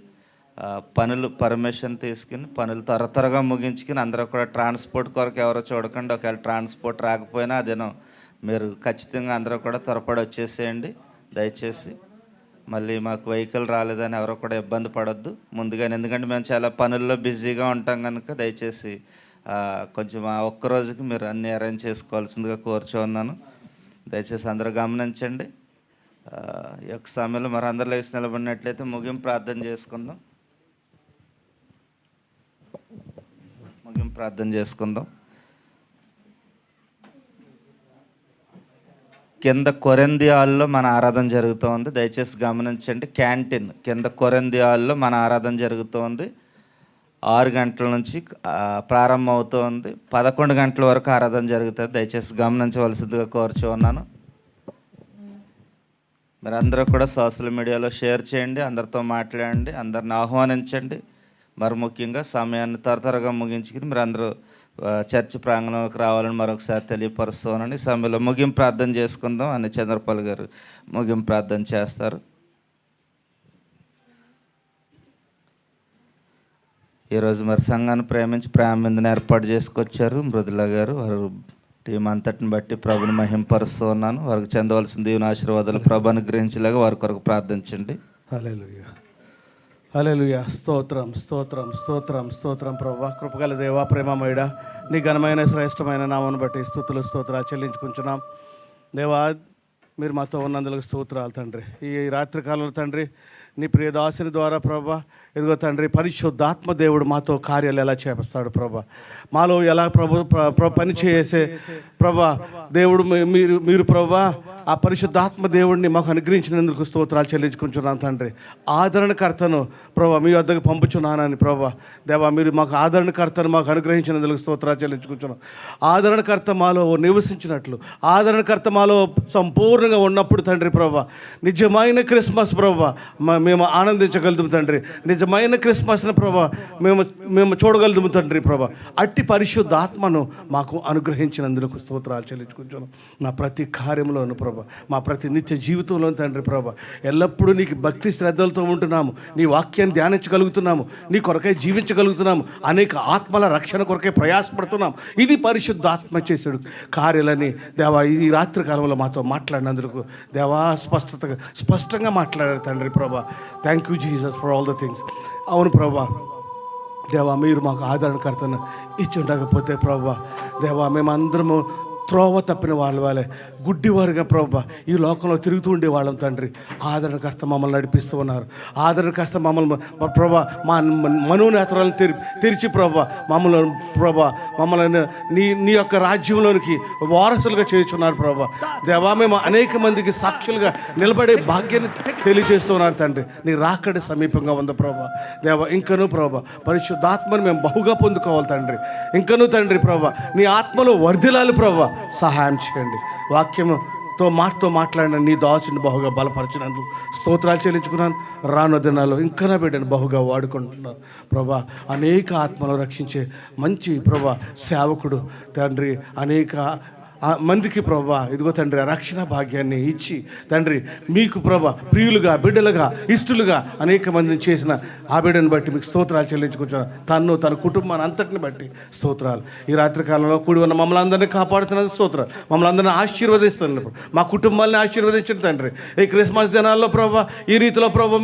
పనులు పర్మిషన్ తీసుకుని పనులు త్వరగా ముగించుకుని అందరూ కూడా ట్రాన్స్పోర్ట్ కొరకు ఎవరో చూడకండి. ఒకవేళ ట్రాన్స్పోర్ట్ రాకపోయినా అదేనో మీరు ఖచ్చితంగా అందరూ కూడా త్వరపడి వచ్చేసేయండి దయచేసి. మళ్ళీ మాకు వెహికల్ రాలేదని ఎవరో కూడా ఇబ్బంది పడొద్దు ముందుగానే, ఎందుకంటే మేము చాలా పనుల్లో బిజీగా ఉంటాం కనుక దయచేసి కొంచెం ఆ ఒక్కరోజుకి మీరు అన్నీ అరేంజ్ చేసుకోవాల్సిందిగా కోరుచున్నాను. దయచేసి అందరూ గమనించండి. ఈ యొక్క సమయంలో మరి అందరూ లేచి నిలబడినట్లయితే ముగింపు ప్రార్థన చేసుకుందాం. కింద కొరింథీ హాల్లో మన ఆరాధన జరుగుతూ ఉంది. దయచేసి గమనించండి. క్యాంటీన్ కింద కొరింథీ హాల్లో మన ఆరాధన జరుగుతూ ఉంది. 6 గంటల నుంచి ప్రారంభం అవుతుంది. 11 గంటల వరకు ఆరాధన జరుగుతుంది. దయచేసి గమనించవలసిందిగా కోరుచున్నాను. మీరు అందరూ కూడా సోషల్ మీడియాలో షేర్ చేయండి, అందరితో మాట్లాడండి, అందరిని ఆహ్వానించండి. మరి ముఖ్యంగా సమయాన్ని త్వరగా ముగించుకుని మీరు అందరూ చర్చ్ ప్రాంగణంలోకి రావాలని మరొకసారి తెలియపరుస్తున్నాను. ఈ సమయంలో ముగింపు ప్రార్థన చేసుకుందాం అని చంద్రపాల్ గారు ముగింపు ప్రార్థన చేస్తారు. ఈరోజు మరి సంఘాన్ని ప్రేమించి ప్రేమ మీదని ఏర్పాటు చేసుకొచ్చారు మృదుల గారు. వారు టీం అంతటిని బట్టి ప్రభుని మహింపరుస్తూ ఉన్నాను. వారికి చెందవలసిన దీవెన ఆశీర్వాదాలు ప్రభు అనుగ్రహించేలాగా వారి కొరకు ప్రార్థించండి.
హల్లెలూయా, హల్లెలూయా. స్తోత్రం స్తోత్రం స్తోత్రం స్తోత్రం ప్రభువా, కృపగల దేవా, ప్రేమమయుడా, నీ ఘనమైన శ్రేష్టమైన నామను బట్టి స్తుతులు స్తోత్రాలు చెల్లించుకుంటున్నాం. దేవా, మీరు మాతో ఉన్నందుకు స్తోత్రాలు తండ్రి. ఈ రాత్రి కాలంలో తండ్రి నీ ప్రియదాసుని ద్వారా ప్రభా ఇదిగో తండ్రి పరిశుద్ధాత్మ దేవుడు మాతో కార్యాలు ఎలా చేస్తాడు ప్రభా, మాలో ఎలా పని చేసే ప్రభా దేవుడు మీరు ప్రభా ఆ పరిశుద్ధాత్మ దేవుడిని మాకు అనుగ్రహించినందుకు స్తోత్రాలు చెల్లించుకుంటున్నాను తండ్రి. ఆదరణకర్తను ప్రభా మీ వద్దకు పంపుచున్నానని ప్రభా దేవా మీరు మాకు ఆదరణకర్తను మాకు అనుగ్రహించినందుకు స్తోత్రాలు చెల్లించుకుంటున్నాం. ఆదరణకర్త మాలో నివసించినట్లు, ఆదరణకర్త మాలో సంపూర్ణంగా ఉన్నప్పుడు తండ్రి ప్రభా నిజమైన క్రిస్మస్ ప్రభా మేము ఆనందించగలుగుతాం తండ్రి. నిజమైన క్రిస్మస్ని ప్రభా మేము చూడగలుగుతాము తండ్రి ప్రభా. అట్టి పరిశుద్ధాత్మను మాకు అనుగ్రహించినందుకు స్తోత్రాలు చెల్లించుకుంటున్నాం. నా ప్రతి కార్యంలోను ప్రభా, మా ప్రతి నిత్య జీవితంలో తండ్రి ప్రభా ఎల్లప్పుడూ నీకు భక్తి శ్రద్ధలతో ఉంటున్నాము, నీ వాక్యాన్ని ధ్యానించగలుగుతున్నాము, నీ కొరకై జీవించగలుగుతున్నాము, అనేక ఆత్మల రక్షణ కొరకై ప్రయాసపడుతున్నాం. ఇది పరిశుద్ధాత్మ చేసాడు కార్యాలని దేవా ఈ రాత్రి కాలంలో మాతో మాట్లాడినందుకు దేవా స్పష్టంగా మాట్లాడారు తండ్రి ప్రభా. Thank you Jesus for all the things. అవును ప్రభా దేవా మీరు మాకు ఆదరణకర్తను ఇచ్చి ఉండకపోతే ప్రభా దేవా మేమందరము త్రోవ తప్పిన వాళ్ళే గుడ్డివారుగా ప్రభా ఈ లోకంలో తిరుగుతూ ఉండేవాళ్ళం తండ్రి. ఆదరణకర్త మమ్మల్ని నడిపిస్తూ ఉన్నారు. ఆదరణకర్త మమ్మల్ని ప్రభా మా మనోనేత్రాలను తెరిచి ప్రభా మమ్మల్ని నీ యొక్క రాజ్యంలోనికి వారసులుగా చేర్చున్నారు ప్రభా దేవా. మేము అనేక మందికి సాక్షులుగా నిలబడే భాగ్యాన్ని తెలియజేస్తూ ఉన్నారు తండ్రి. నీ రాకడి సమీపంగా ఉంది ప్రభా దేవా. ఇంకనూ ప్రభా పరిశుద్ధాత్మను మేము బహుగా పొందుకోవాలి తండ్రి. ఇంకనూ తండ్రి ప్రభా నీ ఆత్మలో వర్ధిల్లాలి ప్రభా, సహాయం చేయండి. వాక్యంతో మాట్లాడిన నీ దాసుని బహుగా బలపరిచినందుకు స్తోత్రాలు చెల్లించుకున్నాను. రాను దినాల్లో ఇంకా నా బిడ్డను బహుగా వాడుకుంటున్నాను ప్రభా. అనేక ఆత్మలు రక్షించే మంచి ప్రభా సేవకుడు తండ్రి. అనేక మందికి ప్రభా ఇదిగో తండ్రి రక్షణ భాగ్యాన్ని ఇచ్చి తండ్రి మీకు ప్రభా ప్రియులుగా బిడ్డలుగా ఇష్టలుగా అనేక మందిని చేసిన ఆ బిడ్డను బట్టి మీకు స్తోత్రాలు చెల్లించుకుంటున్నాను. తన కుటుంబాన్ని అంతటిని బట్టి స్తోత్రాలు. ఈ రాత్రి కాలంలో కూడి ఉన్న మమ్మల్ని అందరినీ కాపాడుతున్నది స్తోత్రాలు. మమ్మల్ని అందరినీ ఆశీర్వదిస్తున్నారు, మా కుటుంబాన్ని ఆశీర్వదించిన తండ్రి. ఈ క్రిస్మస్ దినాల్లో ప్రభా ఈ రీతిలో ప్రభా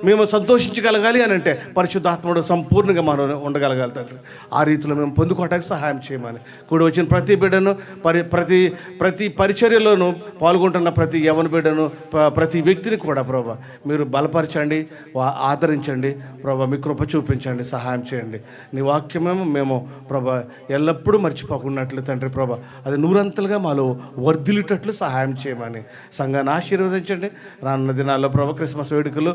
మేము సంతోషించగలగాలి అని అంటే పరిశుద్ధాత్ముడు సంపూర్ణంగా మనం ఉండగలగాలి తండ్రి. ఆ రీతిలో మేము పొందుకోవడానికి సహాయం చేయమని కూడి వచ్చిన ప్రతి బిడ్డను ప్రతి పరిచర్యలోనూ పాల్గొంటున్న ప్రతి యవన బిడ్డను ప్రతి వ్యక్తిని కూడా ప్రభా మీరు బలపరచండి, ఆదరించండి ప్రభా. మీ కృప చూపించండి, సహాయం చేయండి. నీ వాక్యమేమో మేము ప్రభా ఎల్లప్పుడూ మర్చిపోకున్నట్లు తండ్రి ప్రభా అది నూరంతలుగా మాలో వర్ధిల్లేటట్లు సహాయం చేయమని సంఘాన్ని ఆశీర్వదించండి. రానున్న దినాల్లో ప్రభా క్రిస్మస్ వేడుకలు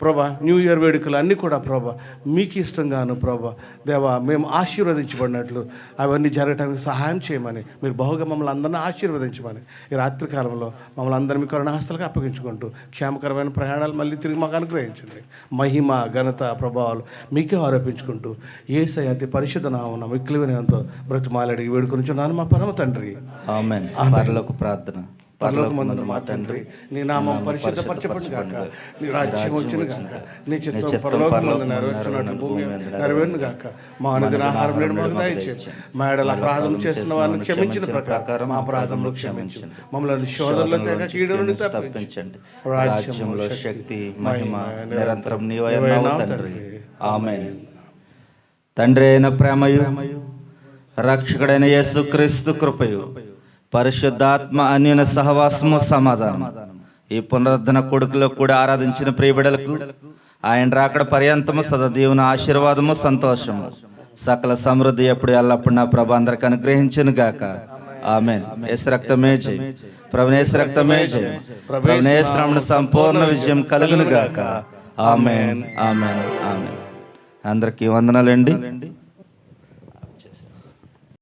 ప్రభా న్యూ ఇయర్ వేడుకలు అన్నీ కూడా ప్రభా మీకు ఇష్టంగాను ప్రభా దేవా మేము ఆశీర్వదించబడినట్లు అవన్నీ జరగడానికి సహాయం చేయమని మీరు బహుగా మమ్మల్ని అందరినీ ఆశీర్వదించమని ఈ రాత్రి కాలంలో మమ్మల్ని అందరినీ మీ కరుణాహస్తాలకు అప్పగించుకుంటూ క్షేమకరమైన ప్రయాణాలు మళ్ళీ తిరిగి మాకు అనుగ్రహించండి. మహిమ ఘనత ప్రభావాలు మీకే ఆరోపించుకుంటూ యేసయ్య అతి పరిశుద్ధ నామమున మిక్కిలి వినయంతో బ్రతిమాలి అడిగి వేడుకొనిచున్నాను మా పరమ తండ్రి.
ఆమేన్. పరలోక ప్రార్థన.
పరలోకమందున్న మా తండ్రి నీ నామం పరిశుద్ధపరచబడును గాక, నీ రాజ్యం వచ్చును గాక, నీ చిత్తం పరలోకమందు నెరవేర్చున్నట్లు భూమి నెరవేరును గాక. మా అనుదిన ఆహారం నేడు మాకు దయచేయండి. మా ఎడల అపరాధం చేస్తున్న వారిని క్షమించిన ప్రకారం మా అపరాధములు క్షమించండి. మమ్మల్ని శోధనలో తెగ కీడు నుండి తప్పించండి.
రాజ్యంలో శక్తి మహిమ నిరంతరం నీవై ఉన్నావు తండ్రి. ఆమేన్. తండ్రి అయిన ప్రేమయు రక్షకుడైన యేసుక్రీస్తు కృపయు పరిశుద్ధాత్మ అన్యున సహవాసము సమాధానం ఈ పునరుద్ధరణ కొడుకులో కూడా ఆరాధించిన ప్రియబిడలకు ఆయన రాకడ పర్యంతము సదదీవున ఆశీర్వాదము సంతోషము సకల సమృద్ధి ఎప్పుడు ఎల్లప్పుడు నా ప్రభు అందరికి అనుగ్రహించును గాక. ఆమేన్. యేసు రక్తమే జై, ప్రభునేసు రక్తమే జై, ప్రభునేసు నామమున సంపూర్ణ విజయం కలుగును గాక. ఆమేన్. ఆమేన్. ఆమేన్. అందరికీ వందనాలండి.